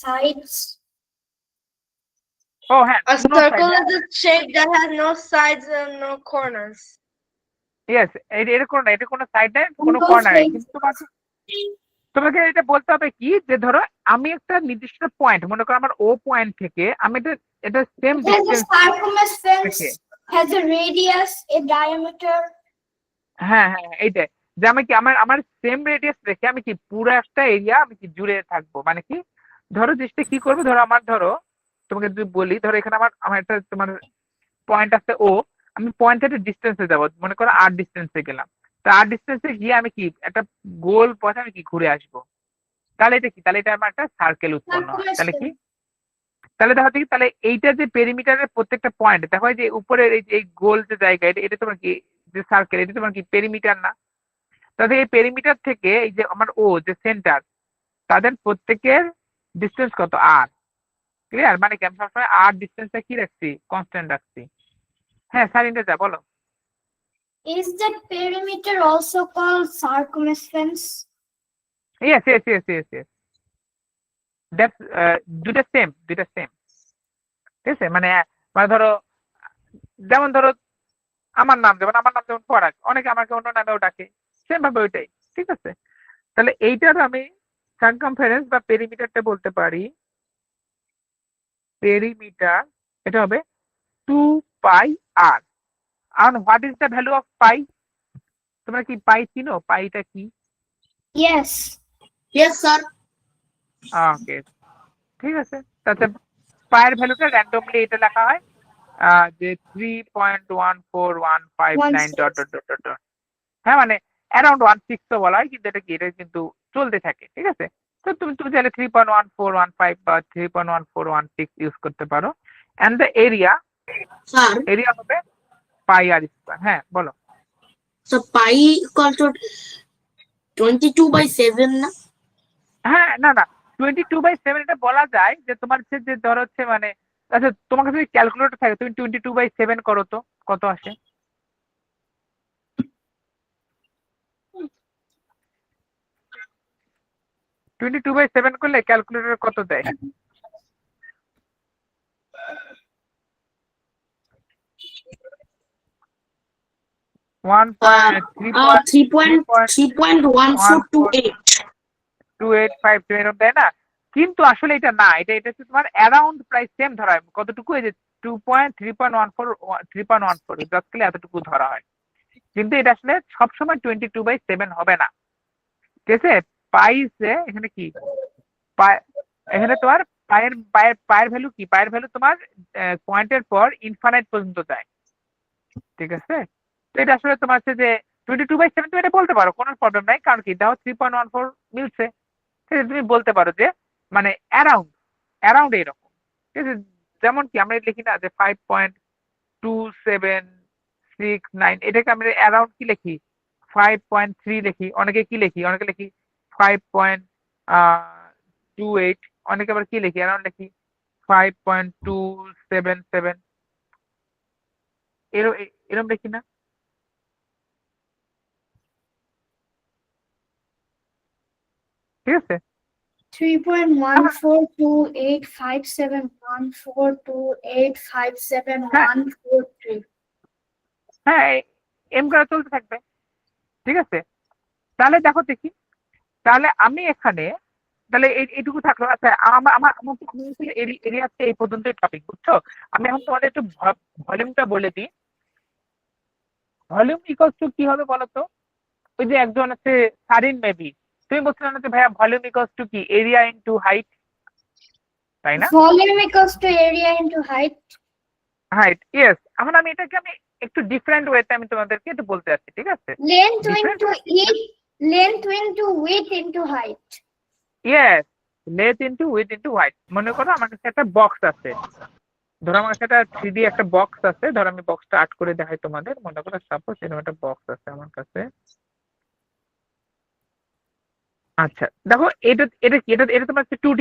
sides. ও হ্যাঁ, A কোনো circle is a shape that has no sides and no corners. Yes, এরকম না, এটা কোনো সাইড নাই, কোনো No কর্নার নেই, কিন্তু faces. তোমাকে এটা বলতে হবে কি, যে ধরো আমি একটা নির্দিষ্ট পয়েন্ট, মনে করো আমার ও পয়েন্ট থেকে আমি এটা same It has a distance circumference, থেকে, has a radius, a diameter. হ্যাঁ হ্যাঁ হ্যাঁ, এইটাই, যে আমি কি আমার সেম রেডিয়াস রেখে আমি কি পুরো একটা এরিয়া আমি কি জুড়ে থাকবো। মানে কি, ধরো জিনিসটা কি করবো, ধরো তোমাকে যদি বলি, ধরো এখানে আমার একটা তোমার পয়েন্ট আছে ও, আমি পয়েন্ট একটা ডিস্টেন্সে যাবো, মনে করো আর ডিস্টেন্সে গেলাম, তো আর ডিস্টেন্সে গিয়ে আমি কি একটা গোল পথে আমি কি ঘুরে আসবো, তাহলে এটা কি, তাহলে এটা আমার একটা সার্কেল উৎপন্ন হয়। তাহলে কি, তাহলে দেখো দেখি, তাহলে এইটা যে পেরিমিটারের প্রত্যেকটা পয়েন্ট দেখো, এই যে উপরের এই গোল যে জায়গা, এটা তোমার কি, যে সার্কেল, এটা তোমার কি পেরিমিটার না? তাহলে এই পেরিমিটার থেকে এই যে আমার ও যে সেন্টার, তাদের প্রত্যেকের ডিস্টেন্স কত, আর। ক্লিয়ার? মানে কি আমি সবসময় আর ডিস্টেন্সটা কি রাখছি, কনস্ট্যান্ট রাখছি। হ্যাঁ সারিনটা যা বলো। Is that perimeter also called circumference? Yes yes yes yes yes, that's, দুটা সেম। ঠিক আছে? মানে মানে ধরো, যেমন ধরো আমার নাম যেমন পরাগ, অনেকে আমাকে অন্য নামেও ডাকে, সেম ভাবে ওইটাই। ঠিক আছে? তাহলে এইটার আমি সার্কামফারেন্স বা পেরিমিটারটা বলতে পারি, পেরিমিটার এটা হবে 2 পাই আর। আর what is the value of pi? তোমরা কি পাই চিনো? পাইটা কি? Yes. Yes, sir. ওকে, ঠিক আছে। তাতে পায়ের ভ্যালুটা র্যান্ডমলি এটা লেখা হয় যে 3.14159 ডট ডট ডট ডট। হ্যাঁ, মানে অ্যারাউন্ড 16 তো বলা হয়, কিন্তু এটা কিন্তু চলতে থাকে। ঠিক আছে? তো তুমি চাইলে 3.1415 বা 3.1416 ইউজ করতে পারো। এন্ড দ্য এরিয়া Sir, হবে পাই আর স্কয়ার। হ্যাঁ বলো। so pi equal to 22/7 না? হ্যাঁ, না না, 22/7 এটা বলা যায় যে তোমার যে ধর হচ্ছে মানে, আচ্ছা তোমার কাছে যদি ক্যালকুলেটর থাকে তুমি 22/7 করো তো কত আসে। 22/7 করলে ক্যালকুলেটর কত দেয়? 3.1428 3.285 এরকম দেয় না, কিন্তু আসলে এটা না, এটা হচ্ছে তোমার অ্যারাউন্ড প্রায় সেম ধরা হয়। কতটুকু? এই যে 3.14 এক্স্যাক্টলি এতটুকু ধরা হয়, কিন্তু এটা আসলে সবসময় 22/7 হবে না। ঠিক আছে? পাইছে এখানে কি এখানে তোমার পায়ের ভ্যালু কি? পায়ের ভ্যালু তোমার পয়েন্টের পর ইনফাইনাইট পর্যন্ত যায়। ঠিক আছে? তো এটা আসলে তোমার হচ্ছে যে 22/7 তুমি এটা বলতে পারো, কোনো প্রবলেম নাই। কারণ কি দেখো 3.14 মিলছে, ঠিক আছে? তুমি বলতে পারো যে মানে অ্যারাউন্ড এইরকম। ঠিক আছে? যেমন কি আমরা লিখি না যে 5.2769, এটাকে আমরা অ্যারাউন্ড কি লিখি? 5.3 লিখি, অনেকে কি লিখি? অনেকে লিখি 5.28, অনেকে আবার কি লিখি? অ্যারাউন্ড লিখি 5.277, এরকম লিখি না? ঠিক আছে? 3.14285714285714 হ্যাঁ, এম করা চলতে থাকবে। ঠিক আছে? তাহলে দেখো দেখি, তাহলে আমি এখানে তাহলে এইটুকু থাকলো। আচ্ছা, আমার এরিয়া এই পর্যন্তই টপিক, বুঝছো? আমি এখন তোমাদের একটু ভলিউমটা বলে দিই। ভলিউম ইকুয়ালস টু কি হবে বলো তো? ওই যে একজন আছে সারিন মেবি, তুমি বলছিলে না যে ভাইয়া ভলিউম ইকুয়ালস টু কি এরিয়া ইনটু হাইট, তাই না? volume equals to area into height. Height, yes. এখন আমি এটাকে একটু ডিফারেন্ট ওয়েতে আমি তোমাদেরকে একটু বলতে যাচ্ছি। ঠিক আছে? Length Different into length into width into height. Yes, length into with into height. মনে করো আমার কাছে একটা বক্স আছে, ধরো আমার কাছে একটা 3D একটা বক্স আছে, ধরো আমি বক্সটা আর্ট করে দেখাই তোমাদের। মনে করো সাপোজ এরকম একটা বক্স আছে আমার কাছে। আচ্ছা দেখো, এটা এটা কি? এটা তোমার হচ্ছে 2D।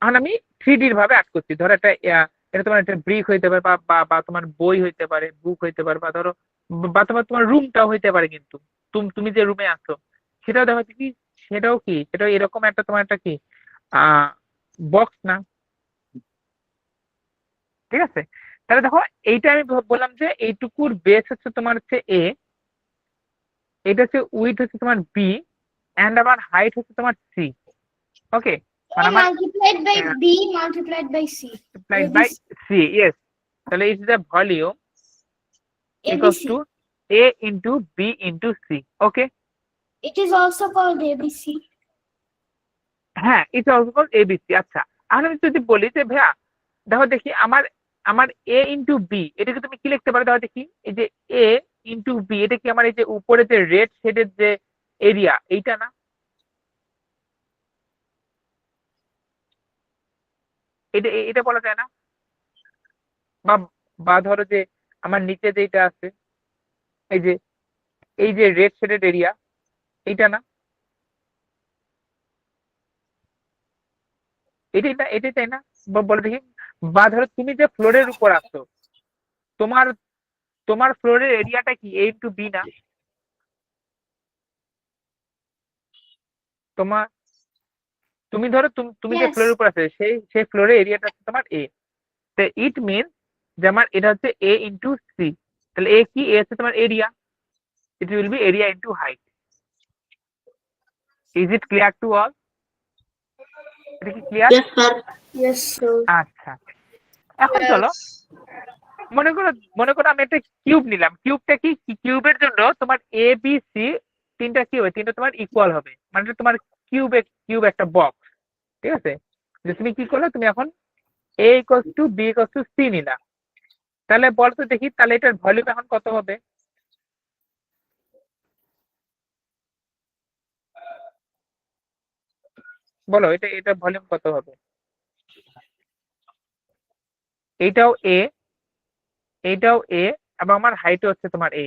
এখন আমি 3D ভাবে আর্ট করছি। ধরো একটা এটা তোমার একটা ব্রিক হইতে পারে, বা বা বা তোমার বই হইতে পারে, বুক হইতে পারে, বা ধরো বা তোমার রুমটাও হইতে পারে। কিন্তু তুমি যে রুমে আছো সেটাও দেখো কি, সেটাও কি, সেটাও এরকম একটা তোমার একটা কি বক্স না? ঠিক আছে? তাহলে দেখো, এইটা আমি বললাম যে এইটুকুর বেস হচ্ছে তোমার হচ্ছে এ, এটা হচ্ছে উইথ হচ্ছে তোমার বি, এন্ড আমার হাইট হচ্ছে তোমার সি। ওকে, মানে A আমার multiplied by B multiplied by C. multiplied by ABC. C, yes. তাহলে is the volume equals ABC. To A into B into C. Okay, It is also called ABC. হ্যাঁ, it's also called ABC. আচ্ছা, আর আমি যদি বলি যে ভাইয়া দেখো দেখি, আমার আমার এ ইন্টু বি, এটাকে তুমি কি লিখতে পারো? দেখো দেখি, এই যে এ ইন্টু বি, এটা কি আমার এই যে উপরে যে রেড শেডের যে এরিয়া, এইটা না? এটা এটা বলা যায় না? বা বা ধরো যে আমার নিচে যেটা আছে, এই যে রেড শেডেড এরিয়া, এইটা না? এটাই না? এটাই তাই না? বলে দেখি। বা ধরো তুমি যে ফ্লোরের উপর আছো, তোমার তোমার ফ্লোরের এরিয়াটা কি এ ইন্টু বি না? তোমার তুমি ধরো তুমি যে Yes. ফ্লোরের উপর আছে, সেই ফ্লোরের এরিয়াটা হচ্ছে তোমার এ। তো ইট মিনস যে আমার এটা হচ্ছে এ ইন্টু সি। তাহলে এ কি? এ হচ্ছে তোমার area, it will be area into height. Is it clear to all? এটা কি clear? Yes, sir. Yes, sir. আচ্ছা, এখন চলো, মনে করো আমি একটা কিউব নিলাম। কিউবটা কি? কিউবের জন্য তোমার এ বি সি তিনটা কি হবে? তিনটা তোমার ইকুয়াল হবে, মানে তোমার কিউব একটা বক্স। ঠিক আছে? যে তুমি কি করলে, তুমি এখন A equals to B equals to C নিলা। তাহলে বল তো দেখি, তাহলে এটার ভলিউম এখন কত হবে? বলো, এটা ভলিউম কত হবে? এইটাও এ, এইটাও এ, এবং আমার হাইট হচ্ছে তোমার এ,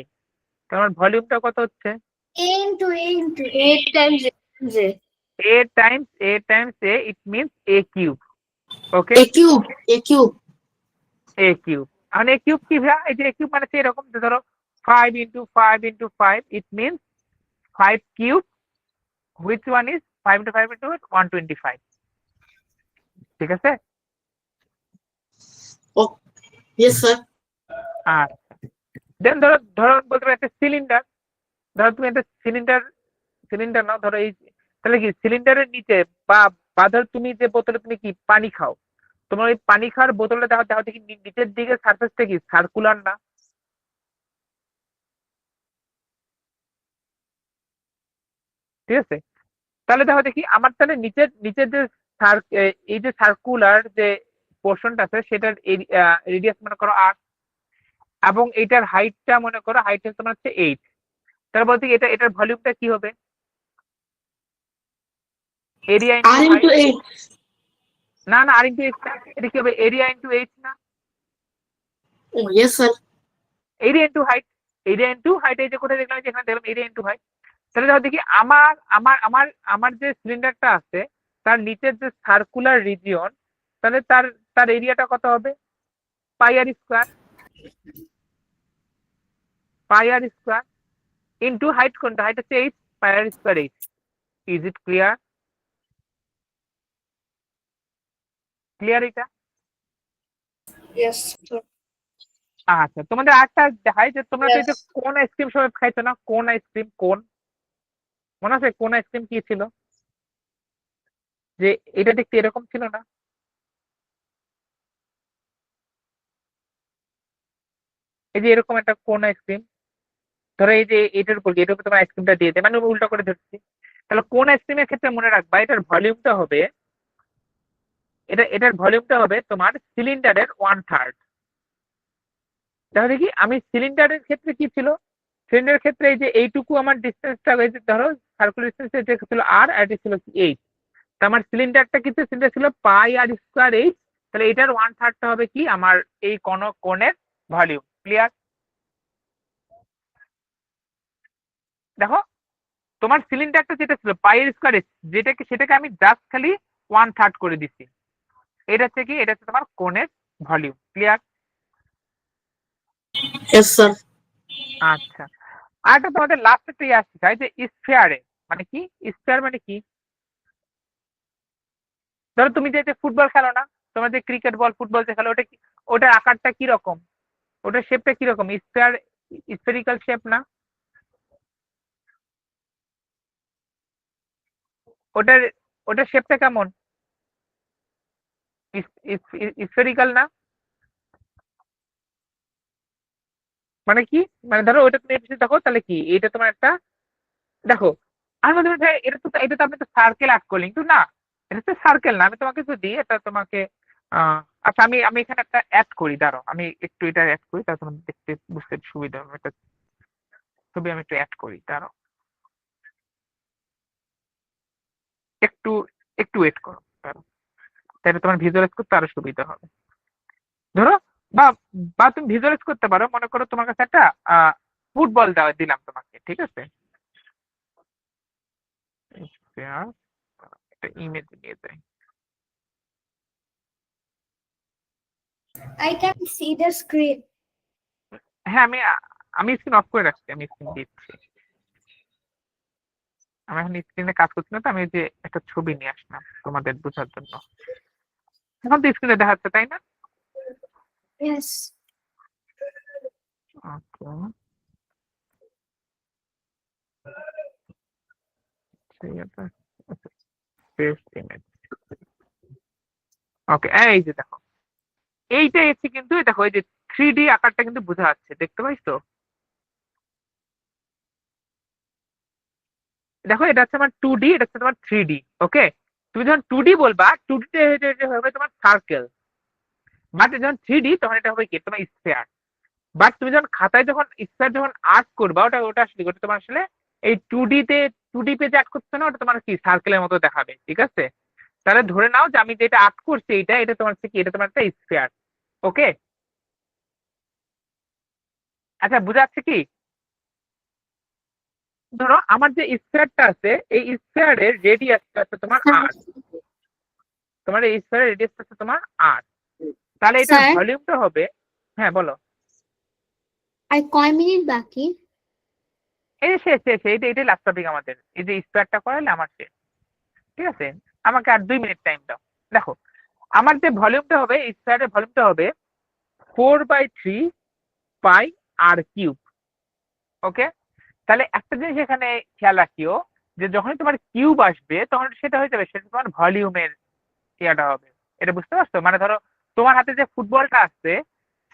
তোমার ভলিউমটা কত হচ্ছে? A into A into A. 8 times A. A times A, it means A cube. Okay, A cube. A cube. A cube. And A cube কি ভাই? এই যে A cube মানে হচ্ছে এরকম যে ধরো 5 into 5 into 5, it means 5 cube. Which one is 5 into 5 into 125? ঠিক আছে? Oh, yes, sir. আচ্ছা, দেন ধরো ধরো বলতে পারো একটা সিলিন্ডার, ধরো তুমি একটা সিলিন্ডার নাও, ধরো এই তাহলে কি সিলিন্ডারের নিচে বা ধরো তুমি যে বোতলে তুমি কি পানি খাও, তোমার ওই পানি খাওয়ার বোতলটা দেখো দেখো দেখি নিচের দিকে সারফেসটা কি সার্কুলার না? ঠিক আছে, তাহলে দেখো দেখি আমার তাহলে নিচের নিচের যে এই যে সার্কুলার যে পোর্শনটা আছে সেটার রেডিয়াস মনে করো 8, এবং এটার হাইটটা মনে করো হাইট তোমার হচ্ছে 8, তাহলে বলতে কি এটা এটার ভলিউমটা কি হবে? Area R into into height. 8. না না, আর ইন্টু এইচ না, এটা কি হবে? এরিয়া ইন্টু এইচ না, Oh, yes, sir. Area into height. Area into height, এই যে কোথায় দেখলাম, যেখানে দেখলাম এরিয়া ইন্টু হাইট। তাহলে দেখো দেখি আমার আমার আমার আমার যে সিলিন্ডারটা আছে তার নিচের যে সার্কুলার রিজিয়ন, তাহলে তার তার এরিয়াটা কত হবে? Pi R square, pi R square into height, কোনটা? হাইট হচ্ছে H, pi R square H. Is it clear? Clear এটা? Yes. আচ্ছা, তোমাদের আরেকটা দেখাই যে তোমরা তো এই যে কোন আইসক্রিম সবাই খাইছো না? কোন আইসক্রিম, কোন মনে আছে কোন আইসক্রিম কি ছিল? যে এটা দেখতে এরকম ছিল না? এই যে এরকম একটা কোন আইসক্রিম, ধরো এই যে এটার উপর এটার উপর তোমার আইসক্রিমটা দিয়ে দেয়, মানে উল্টা করে ধরছি। তাহলে কোন আইসক্রিমের ক্ষেত্রে মনে রাখবা এটার ভলিউমটা হবে, এটার ভলিউমটা হবে তোমার সিলিন্ডারের 1/3। দেখো দেখি আমি সিলিন্ডারের ক্ষেত্রে কি ছিল, সিলিন্ডারের ক্ষেত্রে এই যে এইটুকু আমার ডিস্টেন্সটা হয়েছে, ধরো সার্কুলার ডিস্টেন্স এটা ছিল আর এটা ছিল 8, তো আমার সিলিন্ডারটা কিন্তু সিলিন্ডার ছিল পাই আর স্কোয়ার এইচ, তাহলে এটার 1/3টা হবে কি আমার এই কোণের ভলিউম। ক্লিয়ার? দেখো তোমার সিলিন্ডারটা যেটা ছিল পাই আর স্কোয়ার এইচ, সেটাকে আমি জাস্ট খালি 1/3 করে দিচ্ছি, এটা হচ্ছে কি, এটা হচ্ছে তোমার কোণের ভলিউম। ক্লিয়ার? Yes, sir. আচ্ছা, আরেকটা তোমাদের লাস্ট একটা ইয়ে আসতে চাই যে স্ফিয়ারে মানে কি? স্ফিয়ার মানে কি? ধরো তুমি যে ফুটবল খেলো না, তোমরা যে ক্রিকেট বল ফুটবল যে খেলো, ওটা কি, ওটার আকারটা কি রকম? ওটার শেপটা কি রকম? স্ফিয়ার, স্ফেরিক্যাল শেপ না? ওটার ওটার শেপটা কেমন? স্ফেরিক্যাল না? মানে কি, মানে ধরো ওটা তুমি এপিসোড দেখো, তাহলে কি এটা তোমার একটা, দেখো আমি বলতে পারি, এটা তো আপনি তো সার্কেল আর্ট করলেন, কিন্তু না, এটা তো সার্কেল না। আমি তোমাকে যদি এটা তোমাকে আচ্ছা আমি আমি এখানে একটা অ্যাড করি, দাঁড়াও আমি একটু এটা অ্যাড করি, তাহলে তোমার দেখতে বুঝতে সুবিধা হবে। এটা ছবি আমি একটু অ্যাড করি, দাঁড়াও একটু একটু ওয়েট করো, দাঁড়াও, তাহলে তোমার ভিজুয়ালাইজ করতে আরো সুবিধা হবে। ধরো বা বা তুমি ভিজুয়ালাইজ করতে পারো, মনে করো তোমার কাছে একটা ফুটবল দিলাম তোমাকে, ঠিক আছে? একটা ইমেজ নিয়ে যাই। I can see the screen. হ্যাঁ, আমি স্ক্রিন অফ করে রাখছি, আমি স্ক্রিন দিচ্ছি। আমি এখন স্ক্রিনে কাজ করছি না, তো আমি যে একটা ছবি নিয়ে আসলাম তোমাদের বোঝার জন্য। এখন তো স্ক্রিনে দেখাচ্ছে, তাই না? Yes. ওকে, ওকে, এই যে দেখো এইটা এসে কিন্তু দেখো এই যে 3D আকারটা কিন্তু বোঝা যাচ্ছে, দেখতে পাইছো? দেখো এটা হচ্ছে আমার 2D, এটা হচ্ছে তোমার 3D। ওকে, তুমি যখন 2D বলবা, 2D তে হবে তোমার সার্কেল, বাট যখন 3D তখন এটা হবে কি তোমার স্ফিয়ার। বাট তুমি যখন খাতায় যখন স্ফিয়ার যখন আর্ট করবা, ওটা ওটা আসলে ওটা তোমার আসলে এই 2D পেজে আর্ট করছে না, ওটা তোমার কি সার্কেলের মতো দেখাবে। ঠিক আছে, তাহলে ধরে নাও যে আমি যেটা আর্ট করছি এটা এটা তোমার কি, এটা তোমার একটা স্ফিয়ার। ওকে, আচ্ছা বুঝা যাচ্ছে কি? ধরো আমার যে স্ফিয়ারটা আছে এই স্ফিয়ারের রেডিয়াসটা আছে তোমার r, তোমার এই স্ফিয়ারের রেডিয়াসটা আছে তোমার r, তাহলে এটার স্যার ভলিউমটা হবে, হ্যাঁ বলো। আর কয় মিনিট বাকি? এই যে শেষ শেষ, এইটাই লাস্ট টপিক আমাদের, এই যে স্কোয়ারটা করালে আমার শেষ। ঠিক আছে, আমাকে আর 2 মিনিট টাইম দাও। দেখো আমার যে ভলিউমটা হবে, স্কোয়ারের ভলিউমটা হবে 4/3 পাই আর কিউব। ওকে, তাহলে একটা জিনিস এখানে খেয়াল রাখিও, যে যখনই তোমার কিউব আসবে তখন সেটা হয়ে যাবে, সেটা তোমার ভলিউমের ইয়াটা হবে। এটা বুঝতে পারছো? মানে ধরো তোমার হাতে যে ফুটবলটা আসছে,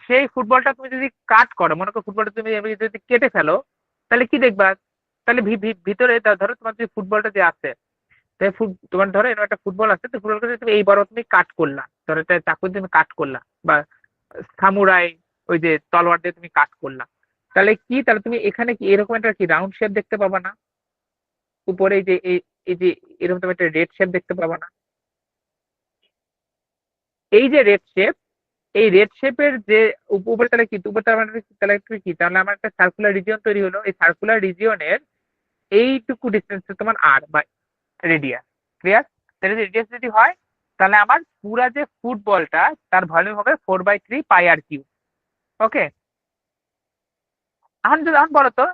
সেই ফুটবলটা তুমি যদি কাট করো, মনে করো ফুটবলটা তুমি এমনি যদি কেটে ফেলো, তাহলে কি দেখবা? তাহলে ভিতরে ধরো তোমার যে ফুটবলটা যে আছে, তাই তোমার ধরো এরকম একটা ফুটবল আছে, তো ফুটবলটা তুমি এই বড় তুমি কাট করলা, ধরো এটা চাকু দিয়ে তুমি কাট করলা, বা সামুরাই ওই যে তলোয়ার দিয়ে তুমি কাট করলা, তাহলে কি, তাহলে তুমি এখানে কি এরকম একটা কি রাউন্ড শেপ দেখতে পাবা না? উপরে এই যে এই যে এরকম তুমি একটা রেড শেপ দেখতে পাবা না? এই যে রেড শেপ, এই রেড শেপের যে উপরে, তাহলে কি উপরে, তাহলে কি, তাহলে আমার একটা সার্কুলার রিজিয়ন তৈরি হলো। এই সার্কুলার রিজিয়নের এইটুকু ডিস্টেন্স তোমার আর বা রেডিয়াস। ক্লিয়ার? তাহলে রেডিয়াস যদি হয়, তাহলে আমার পুরা যে ফুটবলটা তার ভলিউম হবে 4/3 পাই আর কিউব। ওকে, এখন বলো তো,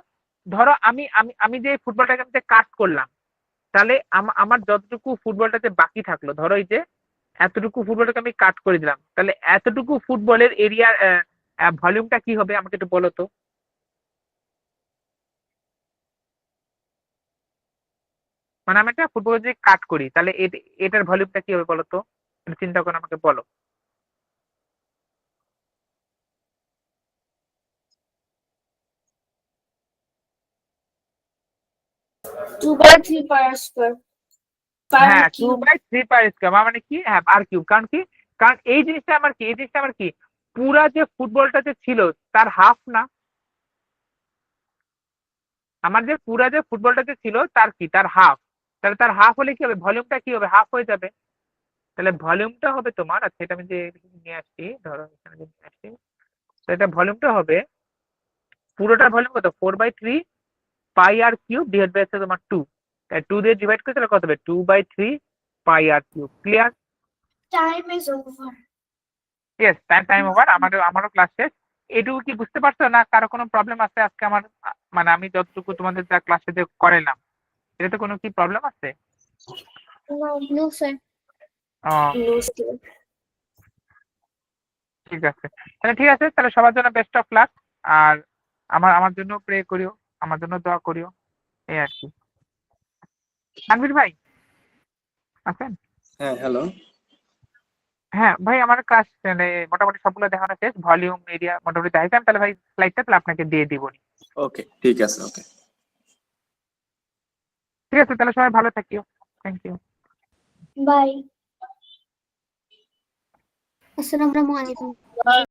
ধরো আমি আমি আমি যে ফুটবলটাকে আমি কাট করলাম, তাহলে আমার যতটুকু ফুটবলটাতে বাকি থাকলো, ধরো এই যে এতটুকু ফুটবলটাকে আমি কাট করে দিলাম, তাহলে এতটুকু ফুটবলের এরিয়ার ভলিউমটা কি হবে আমাকে একটু বলো তো। মানে আমি একটা ফুটবল যদি কাট করি, তাহলে এটার ভলিউমটা কি হবে বলো তো, একটু চিন্তা করে আমাকে বলো। 2/3 per square. হ্যাঁ, Per 2/3 পার স্কয়ার, মানে কি, হ্যাঁ আর কিউব। কারণ কি, কারণ এই জিনিসটা আমার কি, এই জিনিসটা আমার কি, পুরা যে ফুটবলটা যে ছিল তার হাফ না? আমার যে পুরা যে ফুটবলটা যে ছিল তার কি, তার হাফ। তাহলে তার হাফ হলে কি হবে, ভলিউমটা কি হবে, হাফ হয়ে যাবে। তাহলে ভলিউমটা হবে তোমার, আচ্ছা এটা আমি যে নিয়ে আসছি, ধরো এখানে যে নিয়ে আসছি, তো এটা ভলিউমটা হবে, পুরোটা ভলিউম কত, 4/3 পাই আর কিউব ডিভাইড বাই হচ্ছে তোমার 2। তাই 2 দিয়ে ডিভাইড করে তাহলে কত হবে, 2/3 pi r cube. Clear? time is over. Yes, time over, আমারও ক্লাস শেষ। এটুকু কি বুঝতে পারছো না? কারো কোনো প্রবলেম আছে আজকে আমার, মানে আমি যতটুকু তোমাদের যা ক্লাসে যে করাইলাম, এটাতে কোনো কি প্রবলেম আছে? No, no sir. no, still. ঠিক আছে, তাহলে ঠিক আছে, তাহলে সবার জন্য বেস্ট অফ লাক। আর আমার জন্য প্রে করিও, আমার জন্য দোয়া করিও, এই আর কি। তানভীর ভাই আছেন? হ্যাঁ, হ্যালো। হ্যাঁ ভাই, আমার ক্লাস মোটামুটি সবগুলো দেখানো শেষ, ভলিউম এরিয়া মোটামুটি দেখাইতাম, তাহলে ভাই স্লাইডটা তাহলে আপনাকে দিয়ে দিব। ওকে, ঠিক আছে, ওকে। ঠিক আছে, তাহলে সবাই ভালো থাকিও। Thank you. Bye. আসসালামু আলাইকুম।